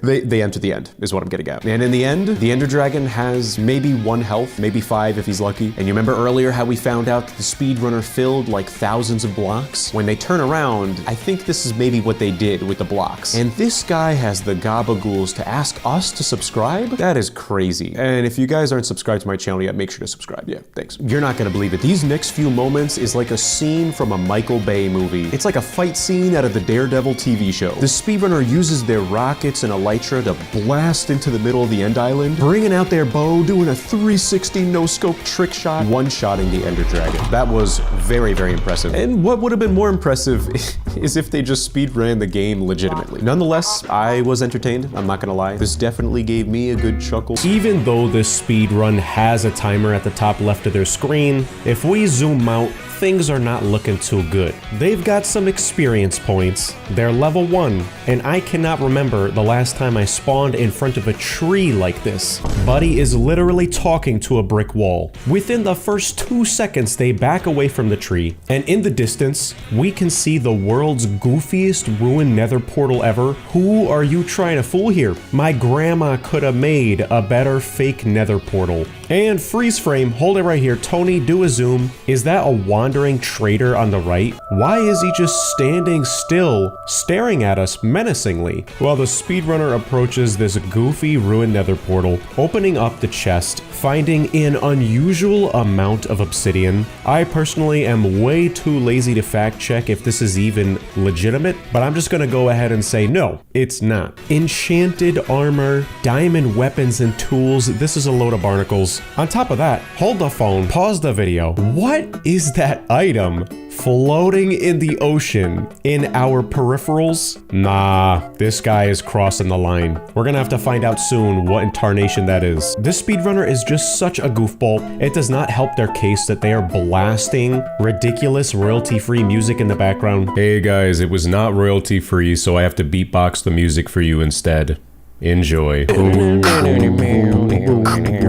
They enter the end, is what I'm getting at. And in the end, the Ender Dragon has maybe 1 health, maybe 5 if he's lucky. And you remember earlier how we found out that the speedrunner filled like thousands of blocks? When they turn around, I think this is maybe what they did with the blocks. And this guy has the gabagools to ask us to subscribe? That is crazy. And if you guys aren't subscribed to my channel yet, make sure to subscribe. Yeah, thanks. You're not gonna believe it. These next few moments is like a scene from a Michael Bay movie. It's like a fight scene out of the Daredevil TV show. The speedrunner uses their rockets and elytra to blast into the middle of the end island, bringing out their bow, doing a 360 no-scope trick shot, one-shotting the Ender Dragon. That was very, very impressive. And what would have been more impressive is if they just speedran the game legitimately. Nonetheless, I was entertained, I'm not gonna lie. This definitely gave me a good chuckle. Even though this speedrun has a timer at the top left of their screen, if we zoom out, things are not looking too good. They've got some experience points. They're level 1, and I cannot remember the last time I spawned in front of a tree like this. Buddy is literally talking to a brick wall. Within the first 2 seconds, they back away from the tree, and in the distance, we can see the world's goofiest ruined nether portal ever. Who are you trying to fool here? My grandma could have made a better fake nether portal. And freeze frame, hold it right here. Tony, do a zoom. Is that a wandering traitor on the right? Why is he just standing still, staring at us menacingly? While the speedrunner approaches this goofy ruined nether portal, opening up the chest, finding an unusual amount of obsidian. I personally am way too lazy to fact check if this is even legitimate, but I'm just gonna go ahead and say no, it's not. Enchanted armor, diamond weapons and tools, this is a load of barnacles. On top of that, hold the phone, pause the video. What is that item floating in the ocean in our peripherals? Nah, this guy is crossing the line. We're gonna have to find out soon what incarnation that is. This speedrunner is just such a goofball. It does not help their case that they are blasting ridiculous royalty-free music in the background. Hey guys, it was not royalty-free, so I have to beatbox the music for you instead. Enjoy.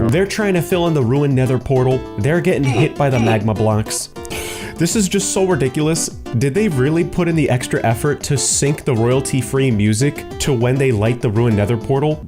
They're trying to fill in the ruined nether portal. They're getting hit by the magma blocks. This is just so ridiculous. Did they really put in the extra effort to sync the royalty-free music to when they light the ruined nether portal?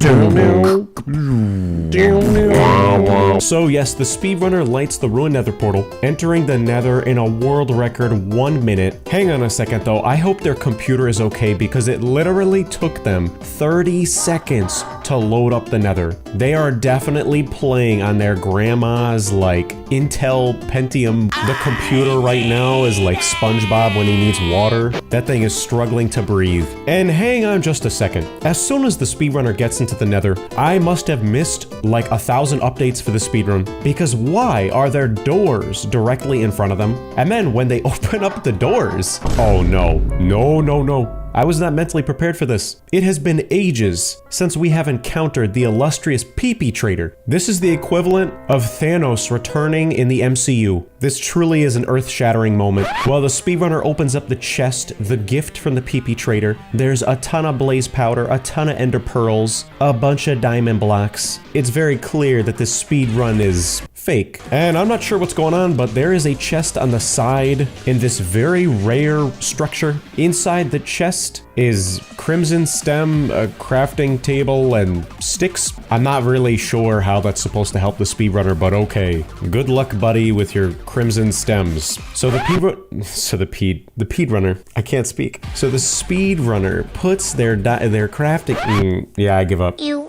So yes, the speedrunner lights the ruined nether portal, entering the nether in a world record 1 minute. Hang on a second though, I hope their computer is okay because it literally took them 30 seconds to load up the nether. They are definitely playing on their grandma's like Intel Pentium. The computer right now is like SpongeBob when he needs water. That thing is struggling to breathe. And hang on just a second. As soon as the speedrunner gets into the nether, I must have missed like 1,000 updates for the speedrun, because why are there doors directly in front of them? And then when they open up the doors, oh no, no, no, no. I was not mentally prepared for this. It has been ages since we have encountered the illustrious PP Trader. This is the equivalent of Thanos returning in the MCU. This truly is an earth-shattering moment. While the speedrunner opens up the chest, the gift from the PP Trader, there's a ton of blaze powder, a ton of ender pearls, a bunch of diamond blocks. It's very clear that this speedrun is fake. And I'm not sure what's going on, but there is a chest on the side in this very rare structure. Inside the chest is crimson stem, a crafting table, and sticks. I'm not really sure how that's supposed to help the speedrunner, but okay. Good luck, buddy, with your crimson stems. So the speedrunner, I can't speak. So the speedrunner puts their crafting, yeah, I give up. So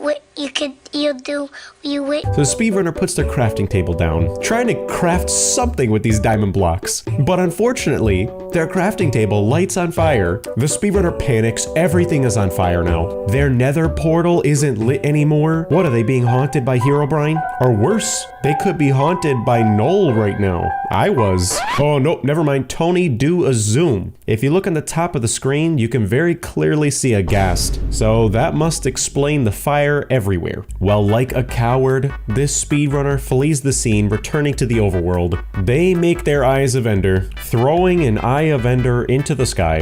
the speedrunner puts their crafting table down, trying to craft something with these diamond blocks. But unfortunately, their crafting table lights on fire. The speedrunner panics, everything is on fire now. Their nether portal isn't lit anymore. What, are they being haunted by Herobrine? Or worse, they could be haunted by Noel right now. I was. Oh, no, never mind. Tony, do a zoom. If you look on the top of the screen, you can very clearly see a ghast. So that must explain the fire everywhere. Well, like a coward, this speedrunner flees the scene, returning to the overworld. They make their eyes of ender, throwing an eye of ender into the sky.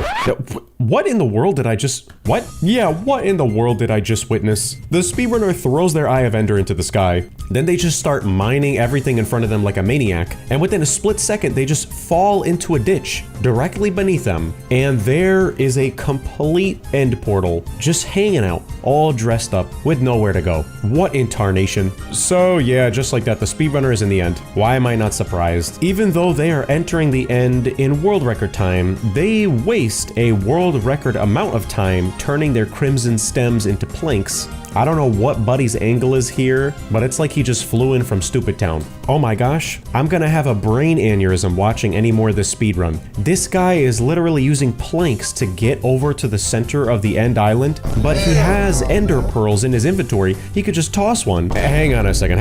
What in the world did I just... What? Yeah, what in the world did I just witness? The speedrunner throws their eye of ender into the sky. Then they just start mining everything in front of them like a maniac. And within a split second, they just fall into a ditch directly beneath them. And there is a complete end portal just hanging out, all dressed up with nowhere to go. What in tarnation? So yeah, just like that, the speedrunner is in the end. Why am I not surprised? Even though they are entering the end in world record time, they waste a world record amount of time turning their crimson stems into planks. I don't know what Buddy's angle is here, but it's like he just flew in from Stupid Town. Oh my gosh, I'm gonna have a brain aneurysm watching any more of this speedrun. This guy is literally using planks to get over to the center of the end island, but he has ender pearls in his inventory. He could just toss one. Hang on a second.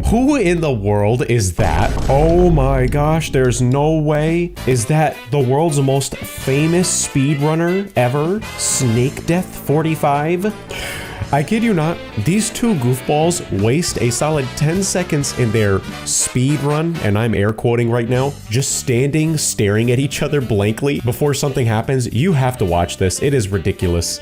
Who in the world is that? Oh my gosh, there's no way. Is that the world's most famous speedrunner ever? Snake Death 45? I kid you not, these two goofballs waste a solid 10 seconds in their speed run, and I'm air quoting right now, just standing, staring at each other blankly before something happens. You have to watch this. It is ridiculous.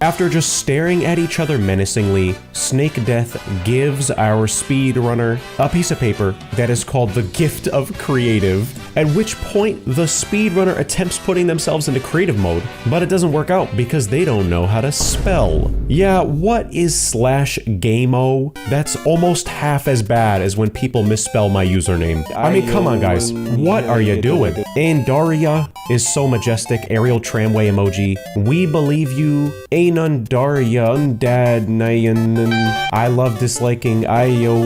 After just staring at each other menacingly, Snake Death gives our speedrunner a piece of paper that is called the Gift of Creative, at which point the speedrunner attempts putting themselves into creative mode, but it doesn't work out because they don't know how to spell. Yeah, what is /GameO? That's almost half as bad as when people misspell my username. I mean, come on guys, what are you doing? Ayundaru is so majestic, aerial tramway emoji. We believe you. Ayundaru, undad, nayan. I love disliking Ayo,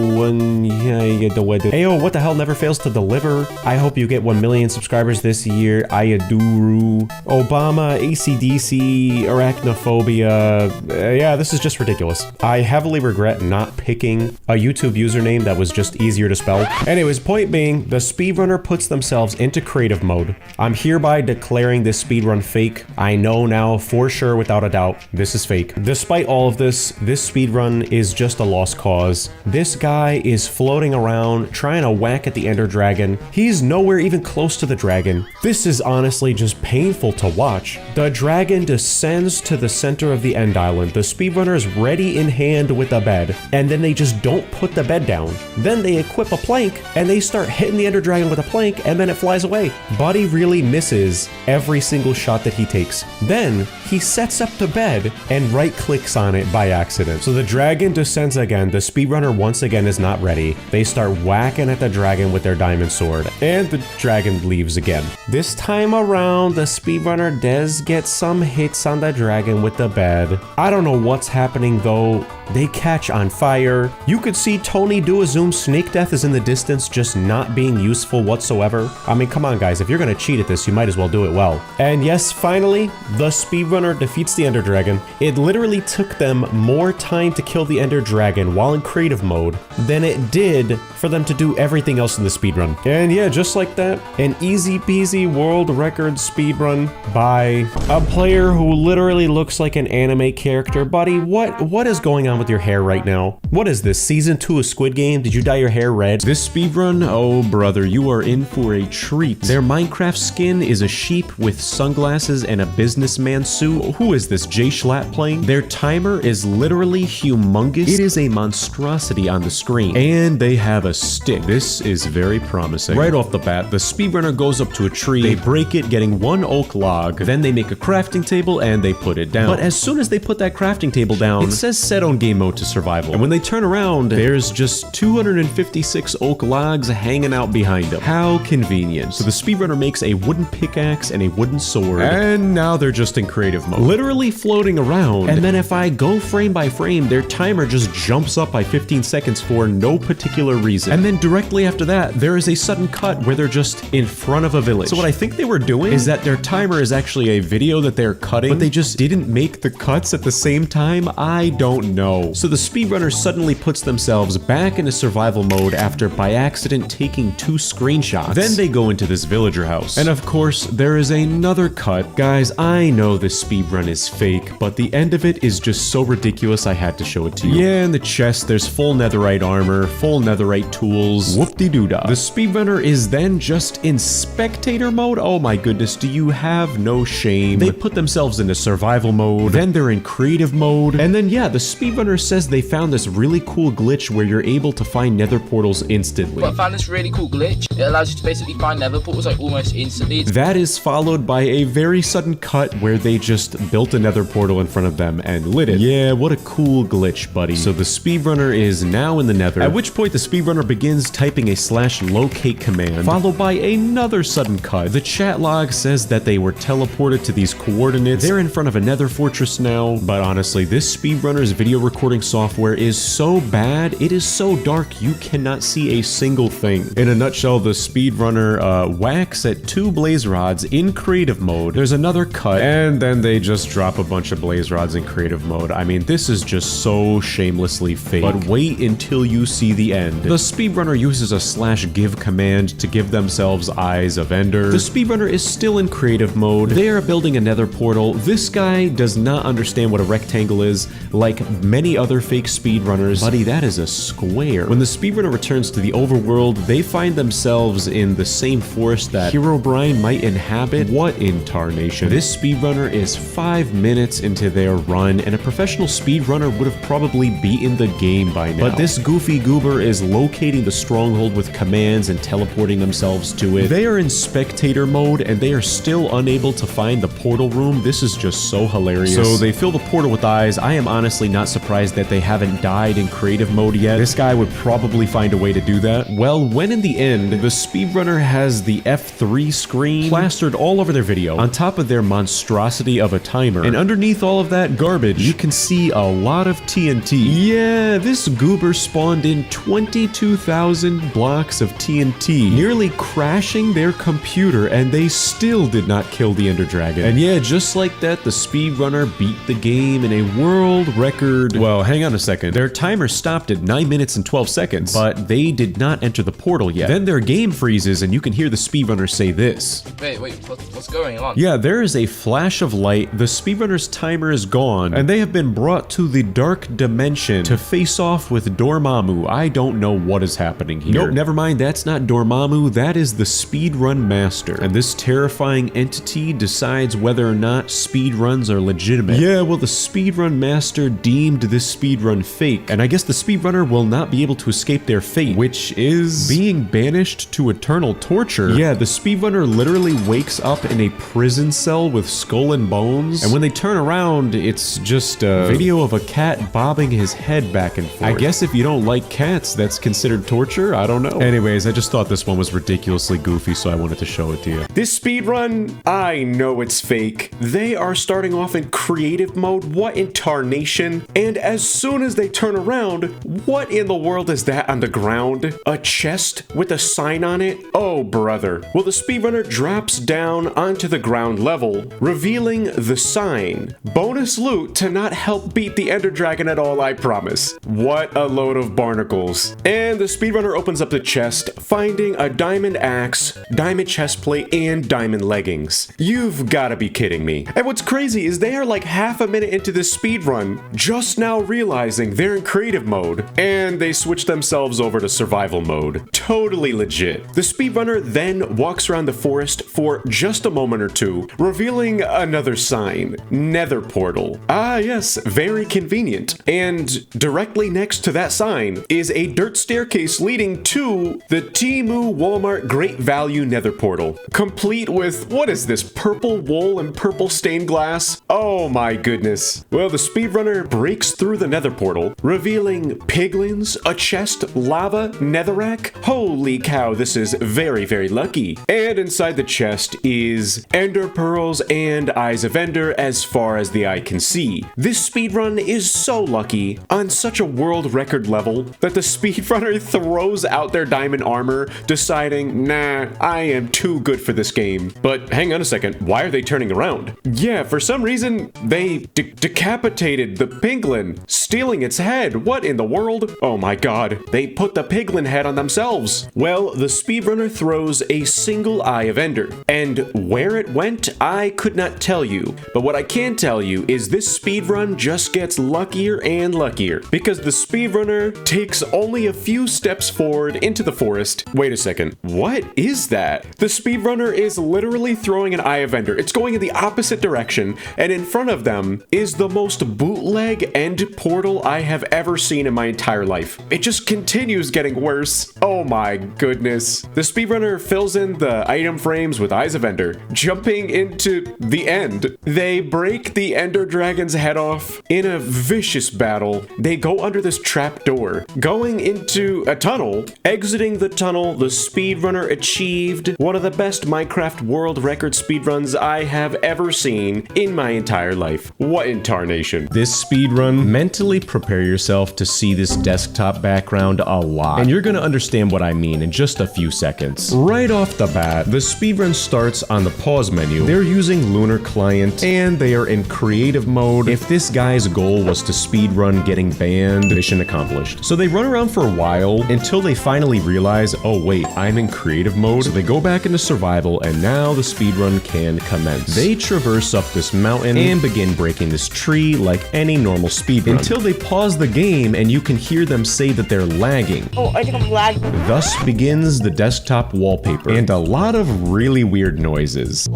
what the hell never fails to deliver? I hope you get 1 million subscribers this year. Ayundaru, Obama, ACDC, arachnophobia. Yeah, this is just ridiculous. I heavily regret not picking a YouTube username that was just easier to spell. Anyways, point being, the speedrunner puts themselves into creative mode. I'm hereby declaring this speedrun fake. I know now for sure without a doubt this is fake. Despite all of this speedrun is just a lost cause. This guy is floating around trying to whack at the Ender Dragon. He's nowhere even close to the dragon. This is honestly just painful to watch. The dragon descends to the center of the end island. The speedrunner is ready in hand with a bed, and then they just don't put the bed down. Then they equip a plank and they start hitting the Ender Dragon with a plank, and then it flies away. Buddy really misses every single shot that he takes. Then he sets up the bed and right clicks on it by accident. So the dragon descends again. The speedrunner once again is not ready. They start whacking at the dragon with their diamond sword, and the dragon leaves again. This time around, the speedrunner does get some hits on the dragon with the bed. I don't know what's happening though. they catch on fire. You could see Tony do a zoom snake death is in the distance, just not being useful whatsoever. I mean, come on guys, if you're gonna cheat at this, you might as well do it well. And yes, finally, the speedrunner defeats the Ender Dragon. It literally took them more time to kill the Ender Dragon while in creative mode than it did for them to do everything else in the speedrun. And yeah, just like that, an easy peasy world record speedrun by a player who literally looks like an anime character. Buddy, what is going on with your hair right now? What is this, season 2 of Squid Game? Did you dye your hair red? This speedrun? Oh brother, you are in for a treat. Their Minecraft skin is a sheep with sunglasses and a businessman suit. Who is this, Jay Schlatt playing? Their timer is literally humongous. It is a monstrosity on the screen. And they have a stick. This is very promising. Right off the bat, the speedrunner goes up to a tree, they break it, getting one oak log, then they make a crafting table and they put it down. But as soon as they put that crafting table down, it says set on game mode to survival. And when they turn around, there's just 256 oak logs hanging out behind them. How convenient. So the speedrunner makes a wooden pickaxe and a wooden sword, and now they're just in creative mode, literally floating around. And then if I go frame by frame, their timer just jumps up by 15 seconds for no particular reason. And then directly after that, there is a sudden cut where they're just in front of a village. So what I think they were doing is that their timer is actually a video that they're cutting, but they just didn't make the cuts at the same time. I don't know. So the speedrunner suddenly puts themselves back into survival mode after by accident taking 2 screenshots. Then they go into this villager house. And of course, there is another cut. Guys, I know this speedrun is fake, but the end of it is just so ridiculous I had to show it to you. Yeah, in the chest, there's full netherite armor, full netherite tools, whoop-de-doo-dah. The speedrunner is then just in spectator mode. Oh my goodness, do you have no shame? They put themselves into survival mode, then they're in creative mode, and then yeah, the speedrunner says they found this really cool glitch where you're able to find nether portals instantly. But I found this really cool glitch. It allows you to basically find nether portals like almost instantly. That is followed by a very sudden cut where they just built a nether portal in front of them and lit it. Yeah, what a cool glitch, buddy. So the speedrunner is now in the nether, at which point the speedrunner begins typing a /locate command, followed by another sudden cut. The chat log says that they were teleported to these coordinates. They're in front of a nether fortress now, but honestly, this speedrunner's video recording software is so bad, it is so dark you cannot see a single thing. In a nutshell, the speedrunner whacks at 2 blaze rods in creative mode. There's another cut, and then they just drop a bunch of blaze rods in creative mode. I mean, this is just so shamelessly fake. But wait until you see the end. The speedrunner uses a /give command to give themselves eyes of ender. The speedrunner is still in creative mode. They are building a nether portal. This guy does not understand what a rectangle is, like many other fake speedrunners. Buddy, that is a square. When the speedrunner returns to the overworld, they find themselves in the same forest that Herobrine might inhabit. What in tarnation? This speedrunner is 5 minutes into their run, and a professional speedrunner would have probably beaten the game by now. But this goofy goober is locating the stronghold with commands and teleporting themselves to it. They are in spectator mode, and they are still unable to find the portal room. This is just so hilarious. So they fill the portal with eyes. I am honestly not surprised that they haven't died in creative mode yet. This guy would probably find a way to do that. Well, when in the end, the speedrunner has the F3 screen plastered all over their video, on top of their monstrosity of a timer, and underneath all of that garbage, you can see a lot of TNT. Yeah, this goober spawned in 22,000 blocks of TNT, nearly crashing their computer, and they still did not kill the Ender Dragon. And yeah, just like that, the speedrunner beat the game in a world record. Well, hang on a second. Their timer stopped at 9 minutes and 12 seconds, but they did not enter the portal yet. Then their game freezes, and you can hear the speedrunner say this. Wait, what's going on? Yeah, there is a flash of light, the speedrunner's timer is gone, and they have been brought to the dark dimension to face off with Dormammu. I don't know what is happening here. Nope, never mind, that's not Dormammu, that is the speedrun master. And this terrifying entity decides whether or not speedruns are legitimate. Yeah, well, the speedrun master deemed this speedrun fake, fake. And I guess the speedrunner will not be able to escape their fate, which is being banished to eternal torture. Yeah, the speedrunner literally wakes up in a prison cell with skull and bones. And when they turn around, it's just a video of a cat bobbing his head back and forth. I guess if you don't like cats, that's considered torture? I don't know. Anyways, I just thought this one was ridiculously goofy, so I wanted to show it to you. This speedrun, I know it's fake. They are starting off in creative mode. What in tarnation? And as soon as they turn around, what in the world is that on the ground? A chest with a sign on it? Oh, brother. Well, the speedrunner drops down onto the ground level, revealing the sign. Bonus loot to not help beat the Ender Dragon at all, I promise. What a load of barnacles. And the speedrunner opens up the chest, finding a diamond axe, diamond chestplate, and diamond leggings. You've gotta be kidding me. And what's crazy is they are like half a minute into this speedrun, just now realizing they're in creative mode, and they switch themselves over to survival mode. Totally legit. The speedrunner then walks around the forest for just a moment or two, revealing another sign, Nether Portal. Ah yes, very convenient. And directly next to that sign is a dirt staircase leading to the Temu Walmart Great Value Nether Portal, complete with, what is this, purple wool and purple stained glass? Oh my goodness. Well, the speedrunner breaks through the Nether Portal, revealing piglins, a chest, lava, netherrack. Holy cow, this is very, very lucky. And inside the chest is ender pearls and eyes of ender as far as the eye can see. This speedrun is so lucky, on such a world record level, that the speedrunner throws out their diamond armor, deciding, nah, I am too good for this game. But hang on a second, why are they turning around? Yeah, for some reason, they decapitated the piglin, stealing its head. What in the world? Oh my god, they put the piglin head on themselves. Well, the speedrunner throws a single eye of ender, and where it went, I could not tell you. But what I can tell you is this speedrun just gets luckier and luckier, because the speedrunner takes only a few steps forward into the forest. Wait a second, what is that? The speedrunner is literally throwing an eye of ender. It's going in the opposite direction, and in front of them is the most bootleg end portal I have ever seen in my entire life. It just continues getting worse. Oh my goodness. The speedrunner fills in the item frames with eyes of ender, jumping into the end. They break the Ender Dragon's head off in a vicious battle. They go under this trap door, going into a tunnel. Exiting the tunnel, the speedrunner achieved one of the best Minecraft world record speedruns I have ever seen in my entire life. What in tarnation? This speedrun, mentally prepare yourself to see this desktop background a lot, and you're gonna understand what I mean in just a few seconds. Right off the bat, the speedrun starts on the pause menu. They're using Lunar Client, and they are in creative mode. If this guy's goal was to speedrun getting banned, mission accomplished. So they run around for a while until they finally realize, oh wait, I'm in creative mode. So they go back into survival, and now the speedrun can commence. They traverse up this mountain and begin breaking this tree like any normal speedrun, until they pause the game and you can hear them say that they're lagging. Oh, I think I'm lagging. Thus begins the desktop wallpaper and a lot of really weird noises.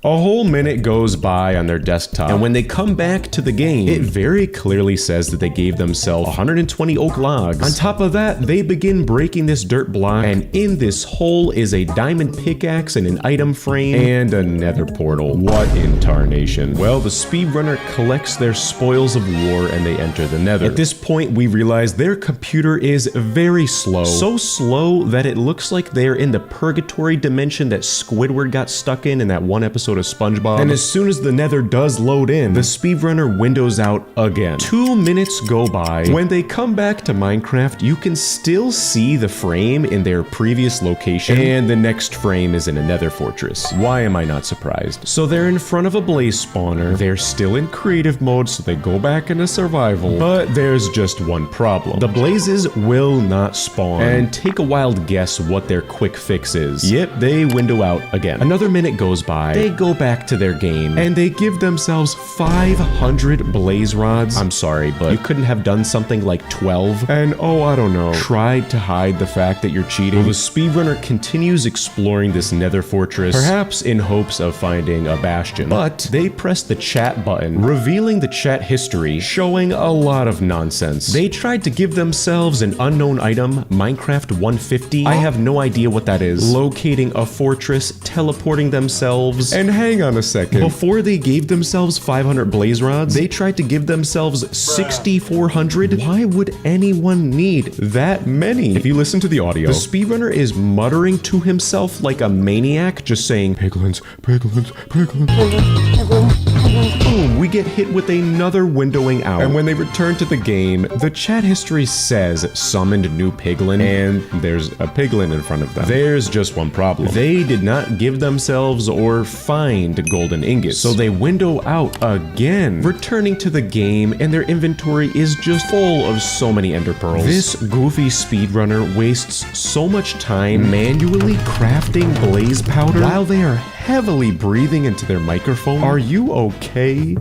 A whole minute goes by on their desktop, and when they come back to the game, it very clearly says that they gave themselves 120 oak logs. On top of that, they begin breaking this dirt block, and in this hole is a diamond pickaxe and an item frame and a nether portal. What in tarnation? Well, the speedrunner collects their spoils of war and they enter the nether. At this point, we realize their computer is very slow. So slow that it looks like they're in the purgatory dimension that Squidward got stuck in that one episode of SpongeBob. And as soon as the nether does load in, the speedrunner windows out again. 2 minutes go by. When they come back to Minecraft, you can still see the frame in their previous location, and the next frame is in a nether fortress. Why am I not surprised? So they're in front of a blaze spawner. They're still in creative mode, so they go back into survival. But there's just one problem. The blazes will not spawn. And take a wild guess what their quick fix is. Yep, they window out again. Another minute goes by. They go back to their game and they give themselves 500 blaze rods. I'm sorry, but you couldn't have done something like 12 and, oh, I don't know, tried to hide the fact that you're cheating. Well, the speedrunner continues exploring this nether fortress, perhaps in hopes of finding a bastion. But they press the chat button, revealing the chat history, showing a lot of nonsense. They tried to give themselves an unknown item, Minecraft 150. I have no idea what that is. Locating a fortress, teleporting themselves, and hang on a second. Before they gave themselves 500 blaze rods, they tried to give themselves 6,400. Why would anyone need that many? If you listen to the audio, the speedrunner is muttering to himself like a maniac, just saying, piglins, piglins, piglins. Boom, we get hit with another windowing out. And when they return to the game, the chat history says summoned new piglin, and there's a piglin in front of them. There's just one problem. They did not give themselves or find golden ingots, so they window out again, returning to the game, and their inventory is just full of so many ender pearls. This goofy speedrunner wastes so much time manually crafting blaze powder while they are heavily breathing into their microphone. Are you okay?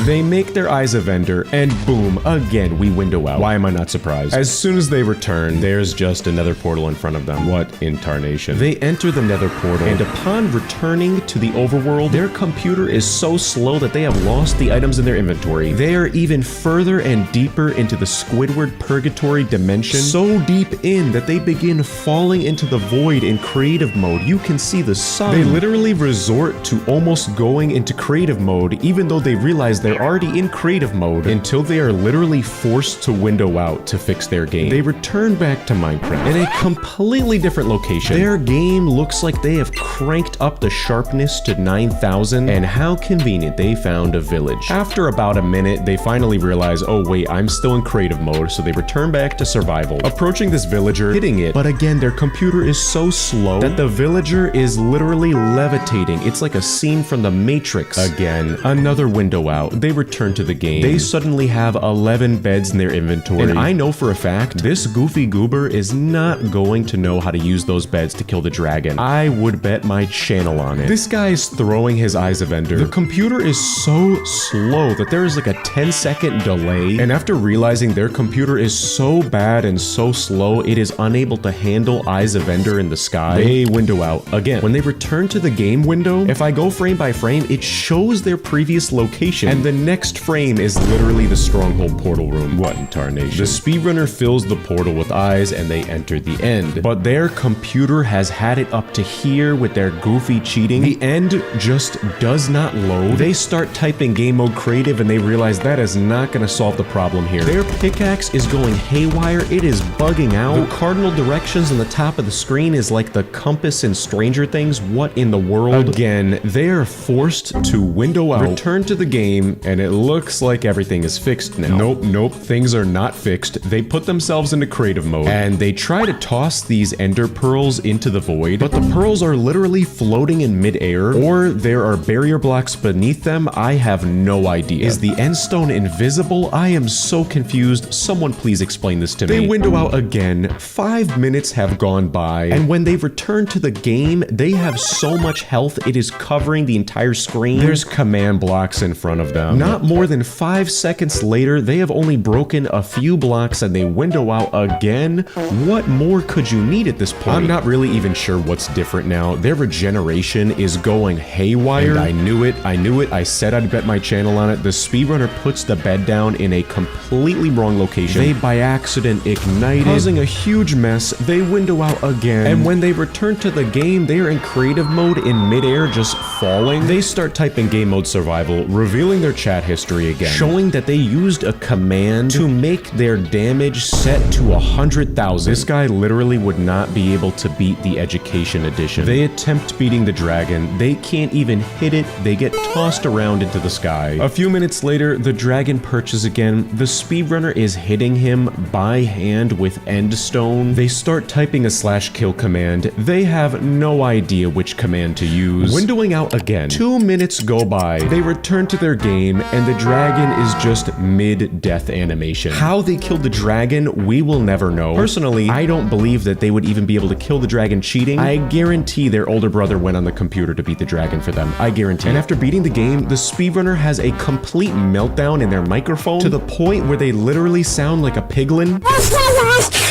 They make their eyes of ender, and boom, again, we window out. Why am I not surprised? As soon as they return, there's just another portal in front of them. What in tarnation? They enter the nether portal, and upon returning to the overworld, their computer is so slow that they have lost the items in their inventory. They are even further and deeper into the Squidward purgatory dimension, so deep in that they begin falling into the void in creative mode. You can see the sun. They literally resort to almost going into creative mode, even though they realize they're already in creative mode, until they are literally forced to window out to fix their game. They return back to Minecraft in a completely different location. Their game looks like they have cranked up the sharpness to 9,000, and how convenient they found a village. After about a minute, they finally realize, oh wait, I'm still in creative mode, so they return back to survival. Approaching this villager, hitting it, but again, their computer is so slow that the villager is literally levitating. It's like a scene from the Matrix. Again, another window out. They return to the game. They suddenly have 11 beds in their inventory. And I know for a fact, this goofy goober is not going to know how to use those beds to kill the dragon. I would bet my channel on it. This guy is throwing his eyes of ender. The computer is so slow that there is like a 10-second delay. And after realizing their computer is so bad and so slow, it is unable to handle eyes of ender in the sky, they window out again. When they return to the game window, if I go frame by frame, it shows their previous location. And the next frame is literally the stronghold portal room. What in tarnation? The speedrunner fills the portal with eyes and they enter the end. But their computer has had it up to here with their goofy cheating. The end just does not load. They start typing game mode creative and they realize that is not going to solve the problem here. Their pickaxe is going haywire. It is bugging out. The cardinal directions on the top of the screen is like the compass in Stranger Things. What in the world? Again, they are forced to window out, return to the game, and it looks like everything is fixed now. Nope, things are not fixed. They put themselves into creative mode, and they try to toss these ender pearls into the void, but the pearls are literally floating in midair, or there are barrier blocks beneath them. I have no idea. Is the end stone invisible? I am so confused. Someone please explain this to me. They window out again. 5 minutes have gone by, and when they return to the game, they have so much health, it is covering the entire screen. There's command blocks in front of them. Not more than 5 seconds later, they have only broken a few blocks and they window out again. What more could you need at this point? I'm not really even sure what's different now. Their regeneration is going haywire. And I knew it. I said I'd bet my channel on it. The speedrunner puts the bed down in a completely wrong location. They by accident ignite it, causing a huge mess. They window out again. And when they return to the game, they are in creative mode in midair, just falling. They start typing game mode survival, revealing their chat history again, showing that they used a command to make their damage set to 100,000. This guy literally would not be able to beat the education edition. They attempt beating the dragon. They can't even hit it. They get tossed around into the sky. A few minutes later, the dragon perches again. The speedrunner is hitting him by hand with endstone. They start typing a /kill command. They have no idea which command to use. Windowing out again. 2 minutes go by. They return to their game game, and the dragon is just mid-death animation. How they killed the dragon, we will never know. Personally, I don't believe that they would even be able to kill the dragon cheating. I guarantee their older brother went on the computer to beat the dragon for them. I guarantee. And after beating the game, the speedrunner has a complete meltdown in their microphone to the point where they literally sound like a piglin.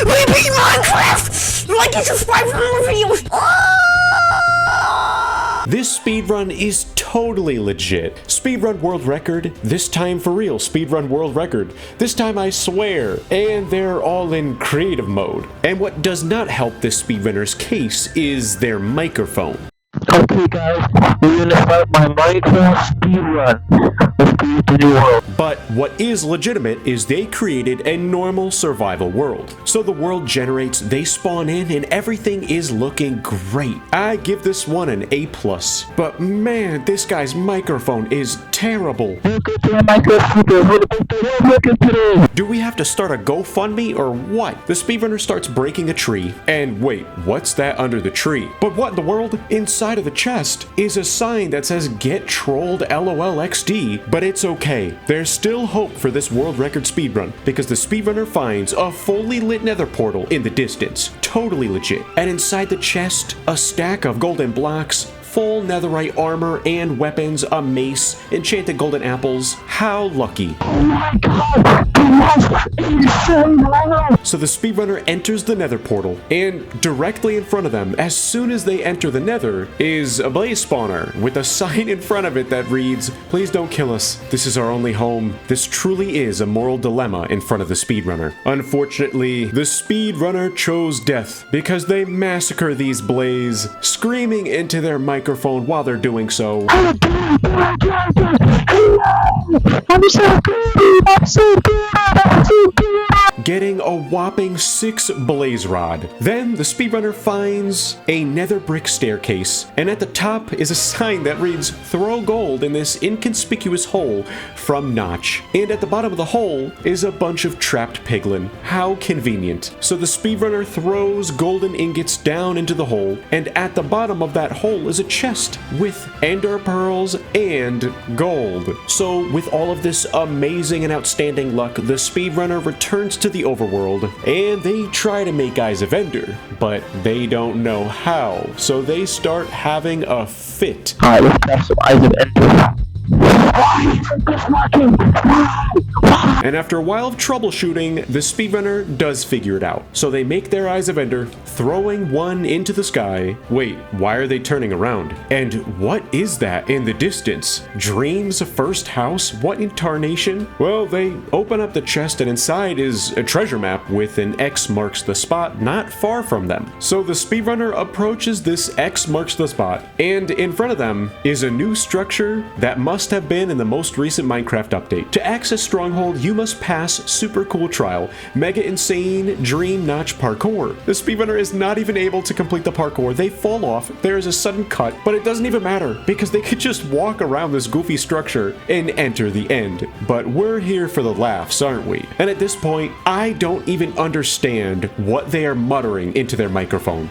We beat Minecraft! Like and subscribe for more videos! This speedrun is totally legit. Speedrun world record, this time for real. Speedrun world record, this time I swear. And they're all in creative mode. And what does not help this speedrunner's case is their microphone. Okay guys, we're gonna start my Minecraft speedrun. Let's create the new world. But what is legitimate is they created a normal survival world. So the world generates, they spawn in, and everything is looking great. I give this one an A+. But man, this guy's microphone is terrible. Do we have to start a GoFundMe or what? The speedrunner starts breaking a tree. And wait, what's that under the tree? But what in the world? Inside of the chest is a sign that says "Get Trolled LOLXD," but it's okay. There's still hope for this world record speedrun because the speedrunner finds a fully lit nether portal in the distance. Totally legit. And inside the chest, a stack of golden blocks, full netherite armor and weapons, a mace, enchanted golden apples. How lucky. Oh my god! So the speedrunner enters the nether portal, and directly in front of them, as soon as they enter the nether, is a blaze spawner with a sign in front of it that reads, "Please don't kill us. This is our only home." This truly is a moral dilemma in front of the speedrunner. Unfortunately, the speedrunner chose death because they massacre these blaze, screaming into their microphone while they're doing so. I'm so good! I'm so good! I'm so good! Getting a whopping 6 blaze rod. Then the speedrunner finds a nether brick staircase, and at the top is a sign that reads, "Throw gold in this inconspicuous hole from Notch." And at the bottom of the hole is a bunch of trapped piglin. How convenient. So the speedrunner throws golden ingots down into the hole, and at the bottom of that hole is a chest with ender pearls and gold. So with all of this amazing and outstanding luck, the speedrunner returns to the overworld, and they try to make Eyes of Ender, but they don't know how, so they start having a fit. Alright, let's craft some Eyes of Ender. And after a while of troubleshooting, the speedrunner does figure it out. So they make their Eyes of Ender, throwing one into the sky. Wait, why are they turning around? And what is that in the distance? Dream's first house? What in tarnation? Well, they open up the chest, and inside is a treasure map with an X marks the spot not far from them. So the speedrunner approaches this X marks the spot, and in front of them is a new structure that must have been in the most recent Minecraft update. To access Stronghold, you must pass super cool trial, mega insane dream notch parkour. The speedrunner is not even able to complete the parkour. They fall off, there is a sudden cut, but it doesn't even matter because they could just walk around this goofy structure and enter the end. But we're here for the laughs, aren't we? And at this point, I don't even understand what they are muttering into their microphone.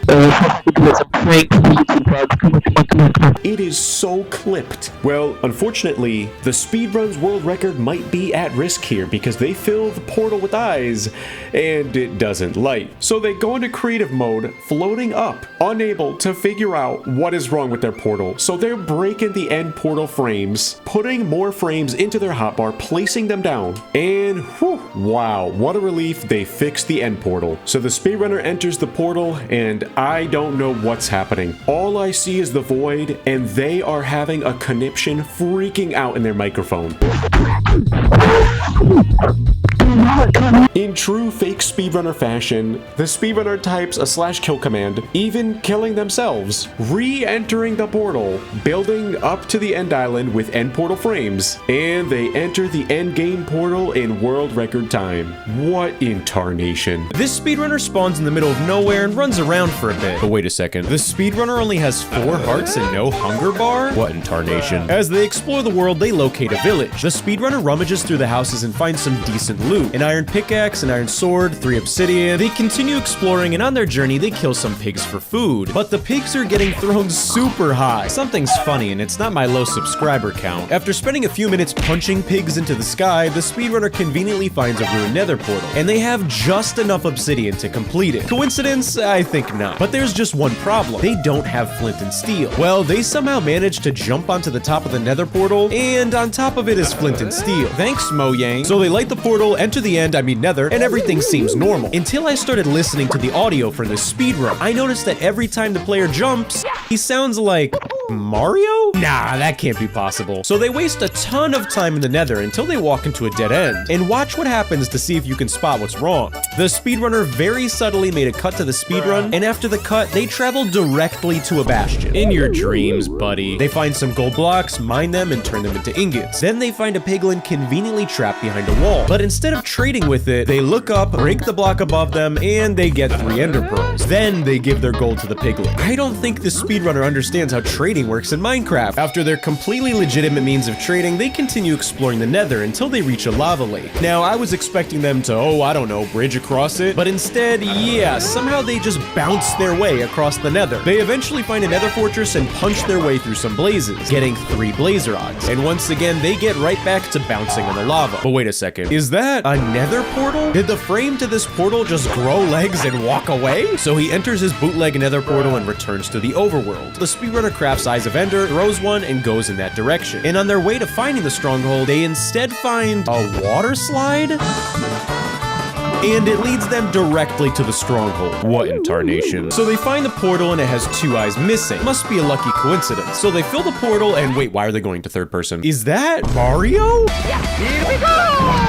It is so clipped. Well, unfortunately, the speedrun's world record might be at risk here because they fill the portal with eyes and it doesn't light. So they go into creative mode, floating up, unable to figure out what is wrong with their portal. So they're breaking the end portal frames, putting more frames into their hotbar, placing them down, and whew, wow, what a relief, they fixed the end portal. So the speedrunner enters the portal and I don't know what's happening. All I see is the void and they are having a conniption, freaking out in their microphone. In true fake speedrunner fashion, the speedrunner types a /kill command, even killing themselves, re-entering the portal, building up to the end island with end portal frames, and they enter the end game portal in world record time. What in tarnation? This speedrunner spawns in the middle of nowhere and runs around for a bit. But wait a second, the speedrunner only has 4 hearts and no hunger bar? What in tarnation? As they explore the world, they locate a village. The speedrunner rummages through the houses and finds some decent loot, an iron pickaxe, an iron sword, 3 obsidian. They continue exploring, and on their journey, they kill some pigs for food. But the pigs are getting thrown super high. Something's funny, and it's not my low subscriber count. After spending a few minutes punching pigs into the sky, the speedrunner conveniently finds a ruined nether portal, and they have just enough obsidian to complete it. Coincidence? I think not. But there's just one problem. They don't have flint and steel. Well, they somehow managed to jump onto the top of the nether portal, and on top of it is flint and steel. Thanks, Mojang. So they light the portal, enter the end, nether, and everything seems normal. Until I started listening to the audio for the speedrun, I noticed that every time the player jumps, he sounds like Mario? Nah, that can't be possible. So they waste a ton of time in the nether until they walk into a dead end. And watch what happens to see if you can spot what's wrong. The speedrunner very subtly made a cut to the speedrun, and after the cut, they travel directly to a bastion. In your dreams, buddy. They find some gold blocks, mine them, and turn them into ingots. Then they find a piglin conveniently trapped behind a wall. But instead of trading with it, they look up, break the block above them, and they get 3 ender pearls. Then they give their gold to the piglin. I don't think the speedrunner understands how trading works in Minecraft. After their completely legitimate means of trading, they continue exploring the nether until they reach a lava lake. Now, I was expecting them to, I don't know, bridge across it, but instead, yeah, somehow they just bounce their way across the nether. They eventually find a nether fortress and punch their way through some blazes, getting 3 blaze rods. And once again, they get right back to bouncing on the lava. But wait a second, is that a nether portal? Did the frame to this portal just grow legs and walk away? So he enters his bootleg nether portal and returns to the overworld. The speedrunner crafts Eyes of Ender, throws one, and goes in that direction. And on their way to finding the stronghold, they instead find a water slide? And it leads them directly to the stronghold. What in tarnation? So they find the portal and it has 2 eyes missing. Must be a lucky coincidence. So they fill the portal and wait, why are they going to third person? Is that Mario? Here we go!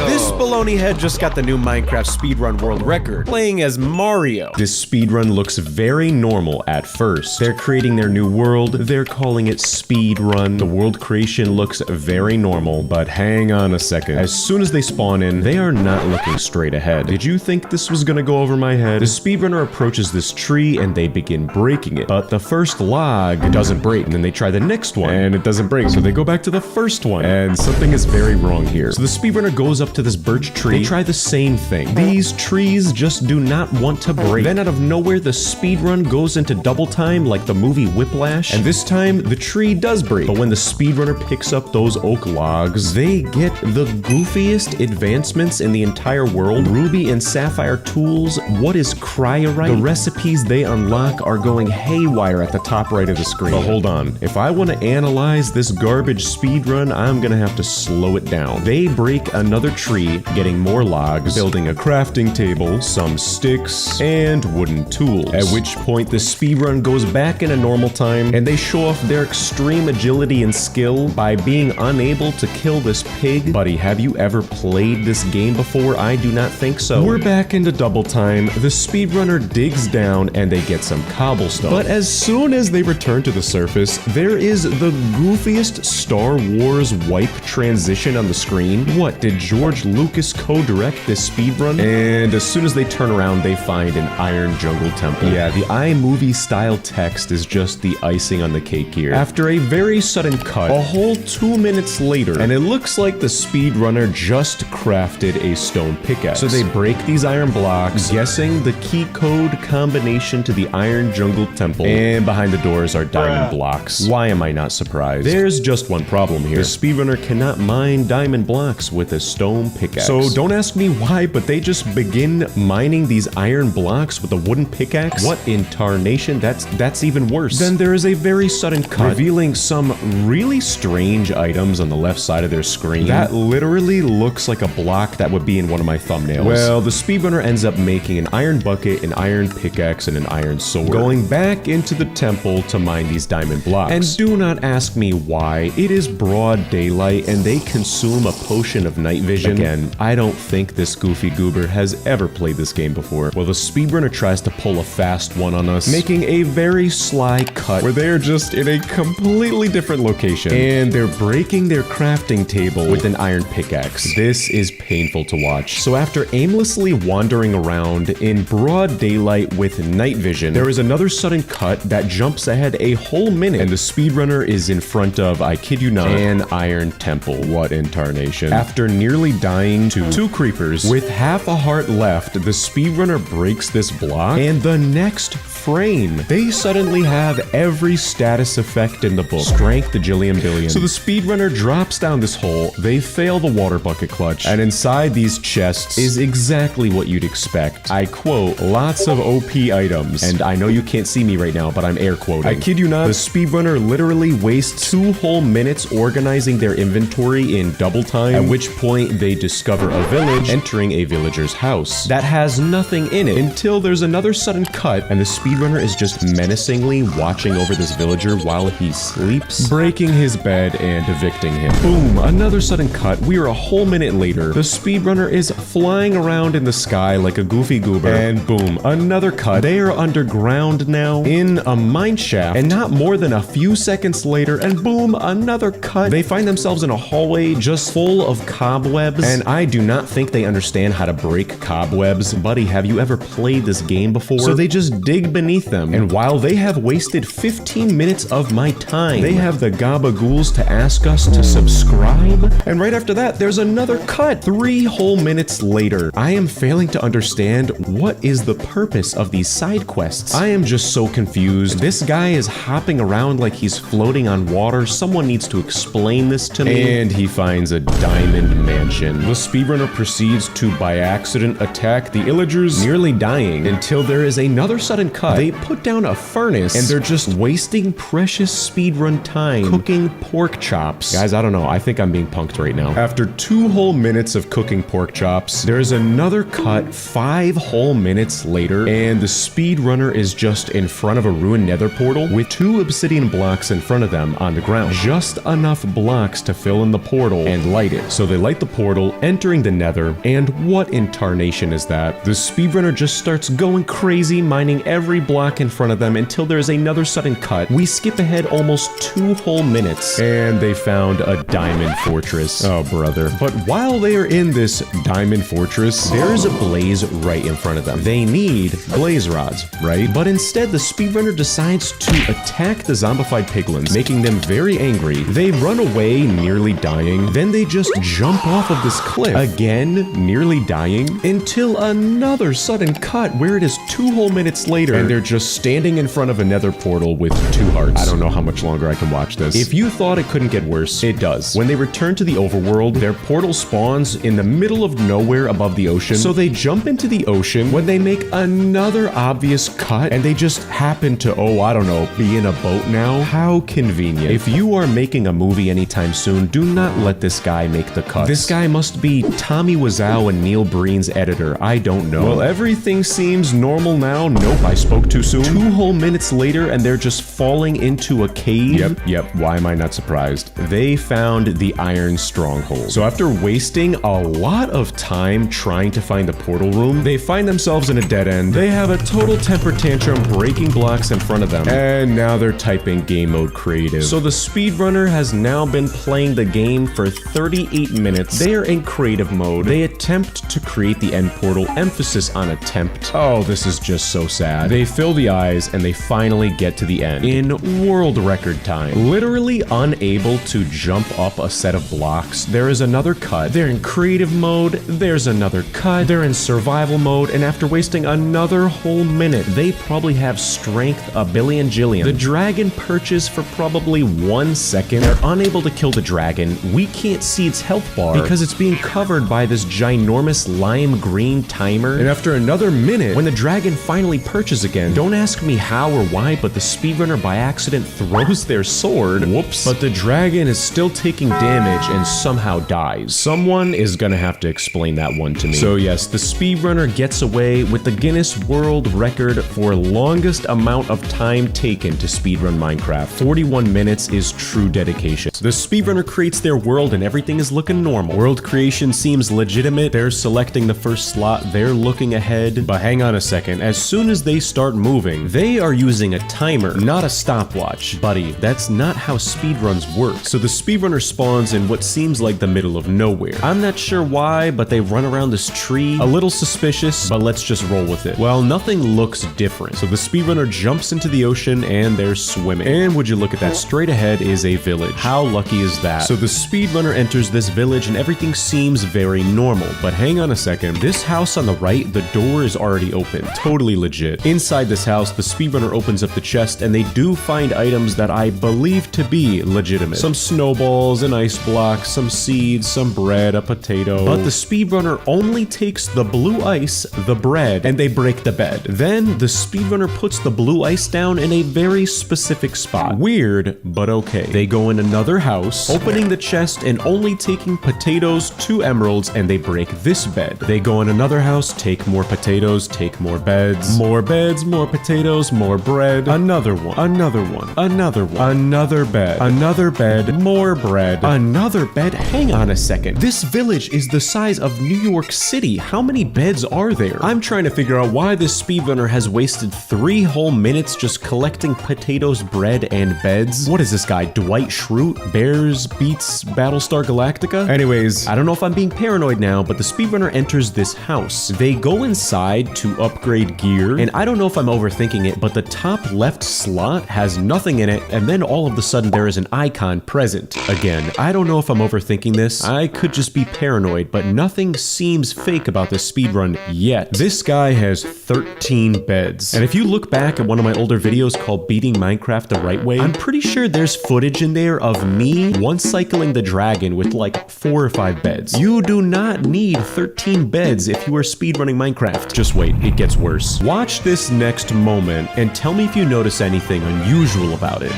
This baloney head just got the new Minecraft speedrun world record, playing as Mario. This speedrun looks very normal at first. They're creating their new world, they're calling it speedrun. The world creation looks very normal, but hang on a second. As soon as they spawn in, they are not looking straight ahead. Did you think this was gonna go over my head? The speedrunner approaches this tree and they begin breaking it, but the first log doesn't break, and then they try the next one, and it doesn't break, so they go back to the first one, and something is very wrong here. So the speedrunner goes up to this birch tree, they try the same thing. These trees just do not want to break. Then out of nowhere, the speedrun goes into double time like the movie Whiplash, and this time the tree does break. But when the speedrunner picks up those oak logs, they get the goofiest advancements in the entire world. Ruby and sapphire tools, what is cryorite? The recipes they unlock are going haywire at the top right of the screen. But hold on, if I want to analyze this garbage speedrun, I'm gonna have to slow it down. They break another tree, getting more logs, building a crafting table, some sticks, and wooden tools. At which point the speedrun goes back into normal time, and they show off their extreme agility and skill by being unable to kill this pig. Buddy, have you ever played this game before? I do not think so. We're back into double time. The speedrunner digs down and they get some cobblestone. But as soon as they return to the surface, there is the goofiest Star Wars wipe transition on the screen. What, did George Lucas co-direct this speedrun? And as soon as they turn around, they find an iron jungle temple. Yeah, the iMovie style text is just the icing on the cake here. After a very sudden cut, a whole 2 minutes later, and it looks like the speedrunner just crafted a stone pickaxe. So they break these iron blocks, guessing the key code combination to the iron jungle temple, and behind the doors are diamond blocks. Why am I not surprised? There's just one problem here. The speedrunner cannot mine diamond blocks with a stone pickaxe. So don't ask me why, but they just begin mining these iron blocks with a wooden pickaxe. What in tarnation? That's even worse. Then there is a very sudden cut, revealing some really strange items on the left side of their screen. That literally looks like a block that would be in one of my thumbnails. Well, the speedrunner ends up making an iron bucket, an iron pickaxe, and an iron sword, going back into the temple to mine these diamond blocks. And do not ask me why. It is broad daylight, and they consume a potion of night vision. Again, and I don't think this goofy goober has ever played this game before. Well, the speedrunner tries to pull a fast one on us, making a very sly cut where they're just in a completely different location, and they're breaking their crafting table with an iron pickaxe. This is painful to watch. So after aimlessly wandering around in broad daylight with night vision, there is another sudden cut that jumps ahead a whole minute, and the speedrunner is in front of, I kid you not, an iron temple. What in tarnation. After nearly dying to 2 creepers with half a heart left, the speedrunner breaks this block, and the next frame, they suddenly have every status effect in the book. Strength a jillion billion. So the speedrunner drops down this hole, they fail the water bucket clutch, and inside these chests is exactly what you'd expect. I quote, lots of OP items. And I know you can't see me right now, but I'm air quoting. I kid you not, the speedrunner literally wastes 2 whole minutes organizing their inventory in double time, at which point they discover a village, entering a villager's house that has nothing in it until there's another sudden cut, and the speedrunner is just menacingly watching over this villager while he sleeps, breaking his bed and evicting him. Boom, another sudden cut. We are a whole minute later. The speedrunner is flying around in the sky like a goofy goober, and boom, another cut. They are underground now in a mine shaft, and not more than a few seconds later, and boom, another cut. They find themselves in a hallway just full of cobwebs, and I do not think they understand how to break cobwebs. Buddy, have you ever played this game before? So they just dig beneath them, and while they have wasted 15 minutes of my time, they have the gabagools to ask us to subscribe, and right after that, there's another cut. 3 whole minutes later. I am failing to understand what is the purpose of these side quests. I am just so confused. This guy is hopping around like he's floating on water. Someone needs to explain this to me. And he finds a diamond mansion. The speedrunner proceeds to, by accident, attack the illagers, nearly dying, until there is another sudden cut. They put down a furnace, and they're just wasting precious speedrun time cooking pork chops. Guys, I don't know. I think I'm being punked right now. After 2 whole minutes of cooking pork chops, there's another cut 5 whole minutes later, and the speedrunner is just in front of a ruined nether portal with 2 obsidian blocks in front of them on the ground. Just enough blocks to fill in the portal and light it. So they light the portal, entering the nether, and what in tarnation is that? The speedrunner just starts going crazy, mining every block in front of them until there's another sudden cut. We skip ahead almost 2 whole minutes, and they found a diamond fortress. Oh, brother. But while they are in this diamond fortress, there is a blaze right in front of them. They need blaze rods, right? But instead, the speedrunner decides to attack the zombified piglins, making them very angry. They run away, nearly dying. Then they just jump off of this cliff, again, nearly dying, until another sudden cut where it is 2 whole minutes later, and they're just standing in front of a nether portal with 2 hearts. I don't know how much longer I can watch this. If you thought it couldn't get worse, it does. When they return to the overworld, their portal spawns in the middle of nowhere above the ocean, so they jump into the ocean when they make another obvious cut, and they just happen to, oh, I don't know, be in a boat now. How convenient. If you are making a movie anytime soon, do not let this guy make the cuts. This guy must be Tommy Wiseau and Neil Breen's editor. I don't know. Well, everything seems normal now. Nope, I spoke too soon. 2 whole minutes later, and they're just falling into a cave. Yep, why am I not surprised? They found the iron stronghold. So after wasting a lot of time trying to find the portal room, they find themselves in a dead end. They have a total temper tantrum, breaking blocks in front of them, and now they're typing game mode creative. So the speedrunner has now been playing the game for 38 minutes. They are in creative mode. They attempt to create the end portal, emphasis on attempt. Oh, this is just so sad. They fill the eyes, and they finally get to the end in world record time. Literally unable to jump up a set of blocks. There is another cut. They're in creative mode. There's another cut. They're in survival mode, and after wasting another whole minute, they probably have strength a billion jillion. The dragon perches for probably 1 second. They're unable to kill the dragon. We can't see its health bar because it's being covered by this ginormous lime green timer. And after another minute, when the dragon finally perches again, don't ask me how or why, but the speedrunner by accident throws their sword. Whoops. But the dragon is still taking damage and somehow dies. Someone is gonna have to explain that one to me. So yes, the speedrunner gets away with the Guinness World Record for longest amount of time taken to speedrun Minecraft. 41 minutes is true dedication. The speedrunner creates their world and everything is looking normal. World creation formation seems legitimate. They're selecting the first slot, they're looking ahead. But hang on a second, as soon as they start moving, they are using a timer, not a stopwatch. Buddy, that's not how speedruns work. So the speedrunner spawns in what seems like the middle of nowhere. I'm not sure why, but they run around this tree. A little suspicious, but let's just roll with it. Well, nothing looks different. So the speedrunner jumps into the ocean and they're swimming. And would you look at that, straight ahead is a village. How lucky is that? So the speedrunner enters this village and everything seems very normal. But hang on a second, this house on the right, the door is already open. Totally legit. Inside this house, the speedrunner opens up the chest and they do find items that I believe to be legitimate. Some snowballs, an ice block, some seeds, some bread, a potato. But the speedrunner only takes the blue ice, the bread, and they break the bed. Then the speedrunner puts the blue ice down in a very specific spot. Weird, but okay. They go in another house, opening the chest and only taking potatoes, 2 emeralds, and they break this bed. They go in another house, take more potatoes, take more beds, more potatoes, more bread, another one, another one, another one, another bed, more bread, another bed. Hang on a second. This village is the size of New York City. How many beds are there? I'm trying to figure out why this speedrunner has wasted 3 whole minutes just collecting potatoes, bread, and beds. What is this guy, Dwight Schrute? Bears beats Battlestar Galactica? Anyways, I don't know if I'm being paranoid now, but the speedrunner enters this house. They go inside to upgrade gear, and I don't know if I'm overthinking it, but the top left slot has nothing in it, and then all of a sudden there is an icon present. Again, I don't know if I'm overthinking this. I could just be paranoid, but nothing seems fake about this speedrun yet. This guy has 13 beds. And if you look back at one of my older videos called Beating Minecraft the Right Way, I'm pretty sure there's footage in there of me once cycling the dragon with like 4 or 5 beds. You do not need 13 beds if you are speedrunning Minecraft. Just wait, it gets worse. Watch this next moment and tell me if you notice anything unusual about it.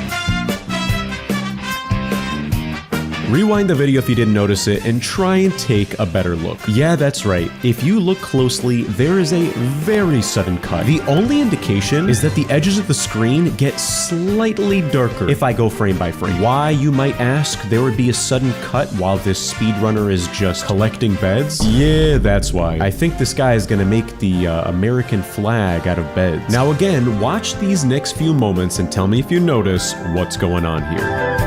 Rewind the video if you didn't notice it and try and take a better look. Yeah, that's right. If you look closely, there is a very sudden cut. The only indication is that the edges of the screen get slightly darker if I go frame by frame. Why, you might ask, there would be a sudden cut while this speedrunner is just collecting beds? Yeah, that's why. I think this guy is gonna make the American flag out of beds. Now again, watch these next few moments and tell me if you notice what's going on here.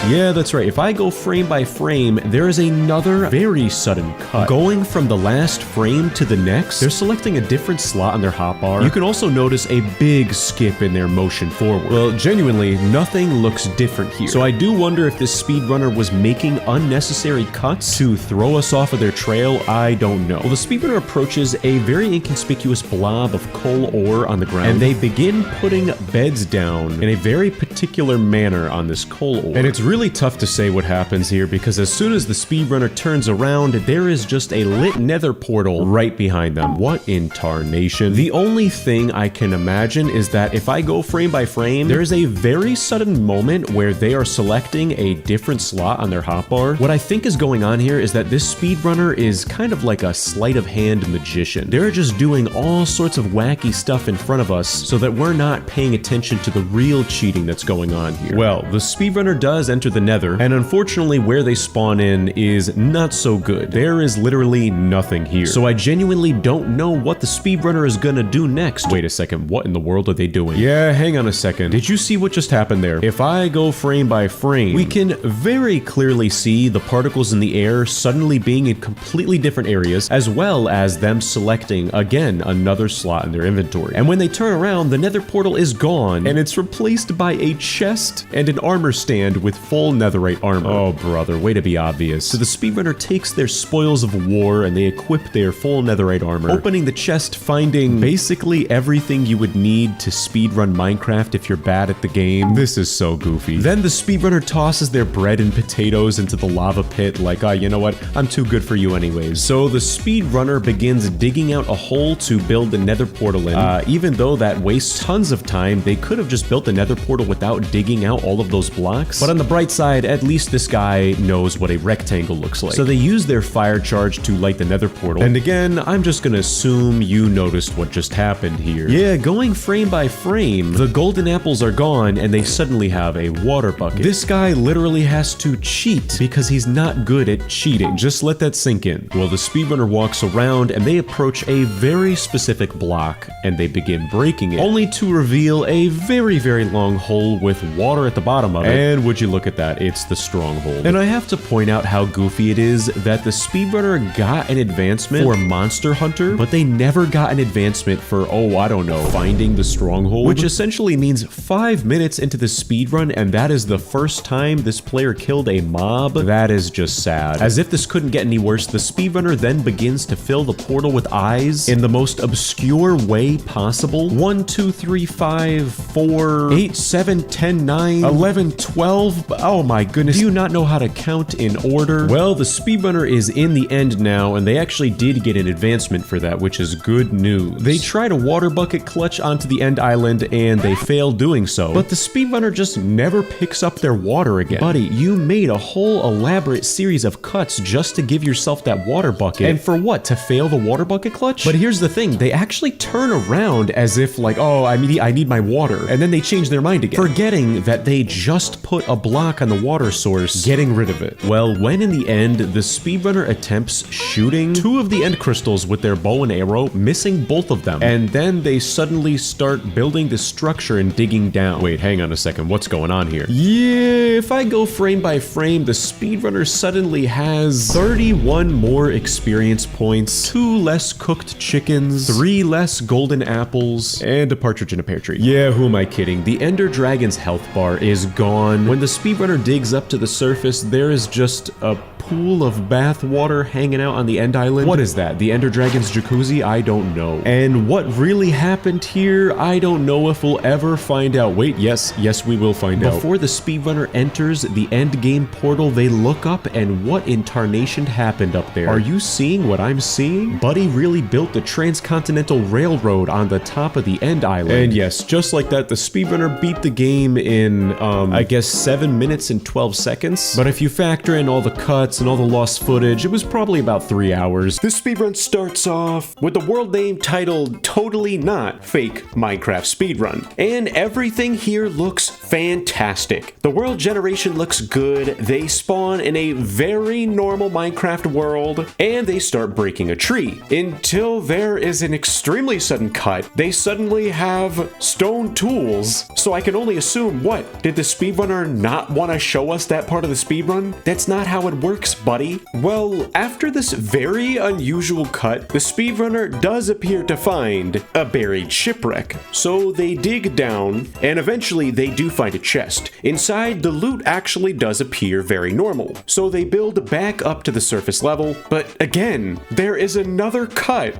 Yeah, that's right. If I go frame by frame, there is another very sudden cut. Going from the last frame to the next, they're selecting a different slot on their hotbar. You can also notice a big skip in their motion forward. Well, genuinely, nothing looks different here. So I do wonder if this speedrunner was making unnecessary cuts to throw us off of their trail. I don't know. Well, the speedrunner approaches a very inconspicuous blob of coal ore on the ground, and they begin putting beds down in a very particular manner on this coal ore. And it's really tough to say what happens here because as soon as the speedrunner turns around, there is just a lit nether portal right behind them. What in tarnation? The only thing I can imagine is that if I go frame by frame, there's a very sudden moment where they are selecting a different slot on their hotbar. What I think is going on here is that this speedrunner is kind of like a sleight of hand magician. They're just doing all sorts of wacky stuff in front of us so that we're not paying attention to the real cheating that's going on here. Well, the speedrunner does enter the nether, and unfortunately where they spawn in is not so good. There is literally nothing here. So I genuinely don't know what the speedrunner is gonna do next. Wait a second, what in the world are they doing? Yeah, hang on a second. Did you see what just happened there? If I go frame by frame, we can very clearly see the particles in the air suddenly being in completely different areas, as well as them selecting, again, another slot in their inventory. And when they turn around, the nether portal is gone, and it's replaced by a chest and an armor stand with full netherite armor. Oh brother, way to be obvious. So the speedrunner takes their spoils of war and they equip their full netherite armor, opening the chest, finding basically everything you would need to speedrun Minecraft if you're bad at the game. This is so goofy. Then the speedrunner tosses their bread and potatoes into the lava pit like, oh, you know what, I'm too good for you anyways. So the speedrunner begins digging out a hole to build the nether portal in. Even though that wastes tons of time, they could have just built the nether portal without digging out all of those blocks. But on the bright bright side, at least this guy knows what a rectangle looks like. So they use their fire charge to light the nether portal. And again, I'm just gonna assume you noticed what just happened here. Yeah, going frame by frame, the golden apples are gone and they suddenly have a water bucket. This guy literally has to cheat because he's not good at cheating. Just let that sink in. Well, the speedrunner walks around and they approach a very specific block and they begin breaking it, only to reveal a very, very long hole with water at the bottom of it. And would you look at that, it's the stronghold. And I have to point out how goofy it is that the speedrunner got an advancement for Monster Hunter, but they never got an advancement for, oh, I don't know, finding the stronghold, which essentially means 5 minutes into the speedrun, and that is the first time this player killed a mob. That is just sad. As if this couldn't get any worse, the speedrunner then begins to fill the portal with eyes in the most obscure way possible. 1, 2, 3, 5, 4, 8, 7, 10, 9, 11, 12. Oh my goodness. Do you not know how to count in order? Well, the speedrunner is in the end now, and they actually did get an advancement for that, which is good news. They tried a water bucket clutch onto the end island, and they failed doing so. But the speedrunner just never picks up their water again. Buddy, you made a whole elaborate series of cuts just to give yourself that water bucket. And for what? To fail the water bucket clutch? But here's the thing, they actually turn around as if like, oh, I need my water. And then they change their mind again, forgetting that they just put a block on the water source, getting rid of it. Well, when in the end, the speedrunner attempts shooting 2 of the end crystals with their bow and arrow, missing both of them. And then they suddenly start building the structure and digging down. Wait, hang on a second, what's going on here? Yeah, if I go frame by frame, the speedrunner suddenly has 31 more experience points, 2 less cooked chickens, 3 less golden apples, and a partridge in a pear tree. Yeah, who am I kidding? The Ender Dragon's health bar is gone. When the speedrunner digs up to the surface, there is just a pool of bath water hanging out on the end island. What is that? The Ender Dragon's jacuzzi? I don't know. And what really happened here? I don't know if we'll ever find out. Wait, yes, we will find out. Before the speedrunner enters the end game portal, they look up, and what in tarnation happened up there? Are you seeing what I'm seeing? Buddy really built the transcontinental railroad on the top of the end island. And yes, just like that, the speedrunner beat the game in, I guess 7 minutes and 12 seconds. But if you factor in all the cuts and all the lost footage, it was probably about 3 hours. This speedrun starts off with the world name titled Totally Not Fake Minecraft Speedrun. And everything here looks fantastic. The world generation looks good, they spawn in a very normal Minecraft world, and they start breaking a tree. Until there is an extremely sudden cut, they suddenly have stone tools. So I can only assume, what? Did the speedrunner not want to show us that part of the speedrun? That's not how it works, buddy. Well, after this very unusual cut, the speedrunner does appear to find a buried shipwreck. So they dig down, and eventually they do find a chest. Inside, the loot actually does appear very normal. So they build back up to the surface level, but again, there is another cut.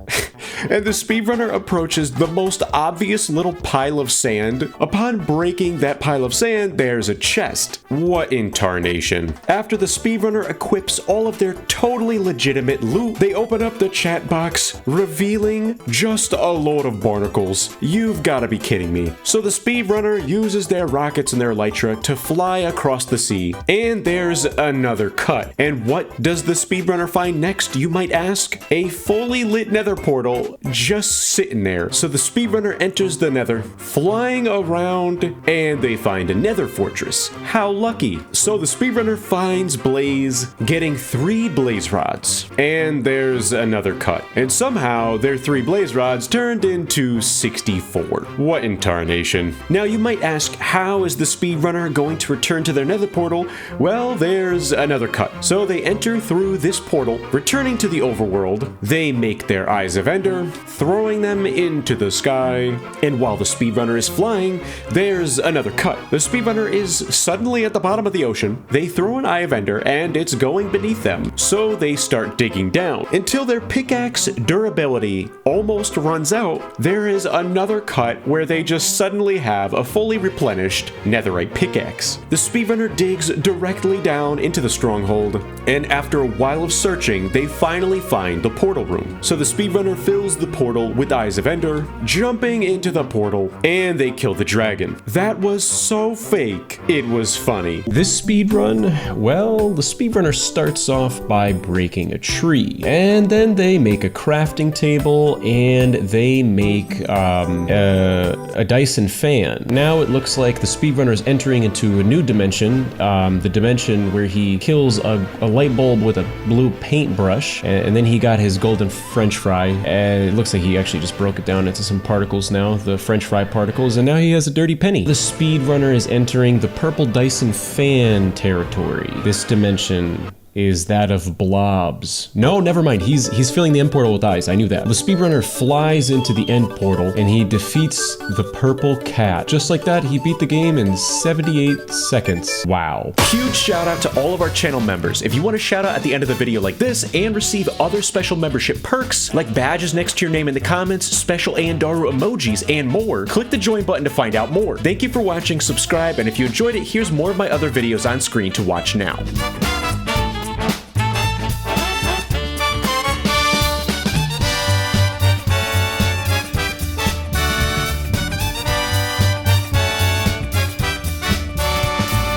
And the speedrunner approaches the most obvious little pile of sand. Upon breaking that pile of sand, there's a chest. What in tarnation? After the speedrunner equips all of their totally legitimate loot, they open up the chat box, revealing just a load of barnacles. You've got to be kidding me. So the speedrunner uses their rockets and their elytra to fly across the sea, and there's another cut. And what does the speedrunner find next, you might ask? A fully lit nether portal just sitting there. So the speedrunner enters the nether, flying around, and they find a nether fortress. How lucky. So the speedrunner finds Blaze, getting 3 blaze rods. And there's another cut. And somehow their 3 blaze rods turned into 64. What in tarnation? Now you might ask, how is the speedrunner going to return to their nether portal? Well, there's another cut. So they enter through this portal, returning to the overworld. They make their Eyes of Ender, throwing them into the sky. And while the speedrunner is flying, there's another cut. The speedrunner is suddenly at the bottom of the ocean. They throw an Eye of Ender, and it's going beneath them. So they start digging down until their pickaxe durability almost runs out. There is another cut where they just suddenly have a fully replenished netherite pickaxe. The speedrunner digs directly down into the stronghold, and after a while of searching, they finally find the portal room. So the speedrunner fills the portal with Eyes of Ender, jumping into the portal, and they kill the dragon. That was so fake, it was funny. This speedrun, well, the speedrunner starts off by breaking a tree, and then they make a crafting table, and they make a Dyson fan. Now it looks like the speedrunner is entering into a new dimension, the dimension where he kills a light bulb with a blue paintbrush, and then he got his golden french fry, and it looks like he actually just broke it down into some particles now, the french fry particles, and now he has a dirty penny. The speedrunner is entering the purple Dyson fan territory. This dimension is that of blobs. No, never mind. He's filling the end portal with eyes. I knew that. The speedrunner flies into the end portal and he defeats the purple cat. Just like that, he beat the game in 78 seconds. Wow. Huge shout out to all of our channel members. If you want a shout out at the end of the video like this and receive other special membership perks like badges next to your name in the comments, special Ayundaru emojis, and more, click the join button to find out more. Thank you for watching, subscribe, and if you enjoyed it, here's more of my other videos on screen to watch now.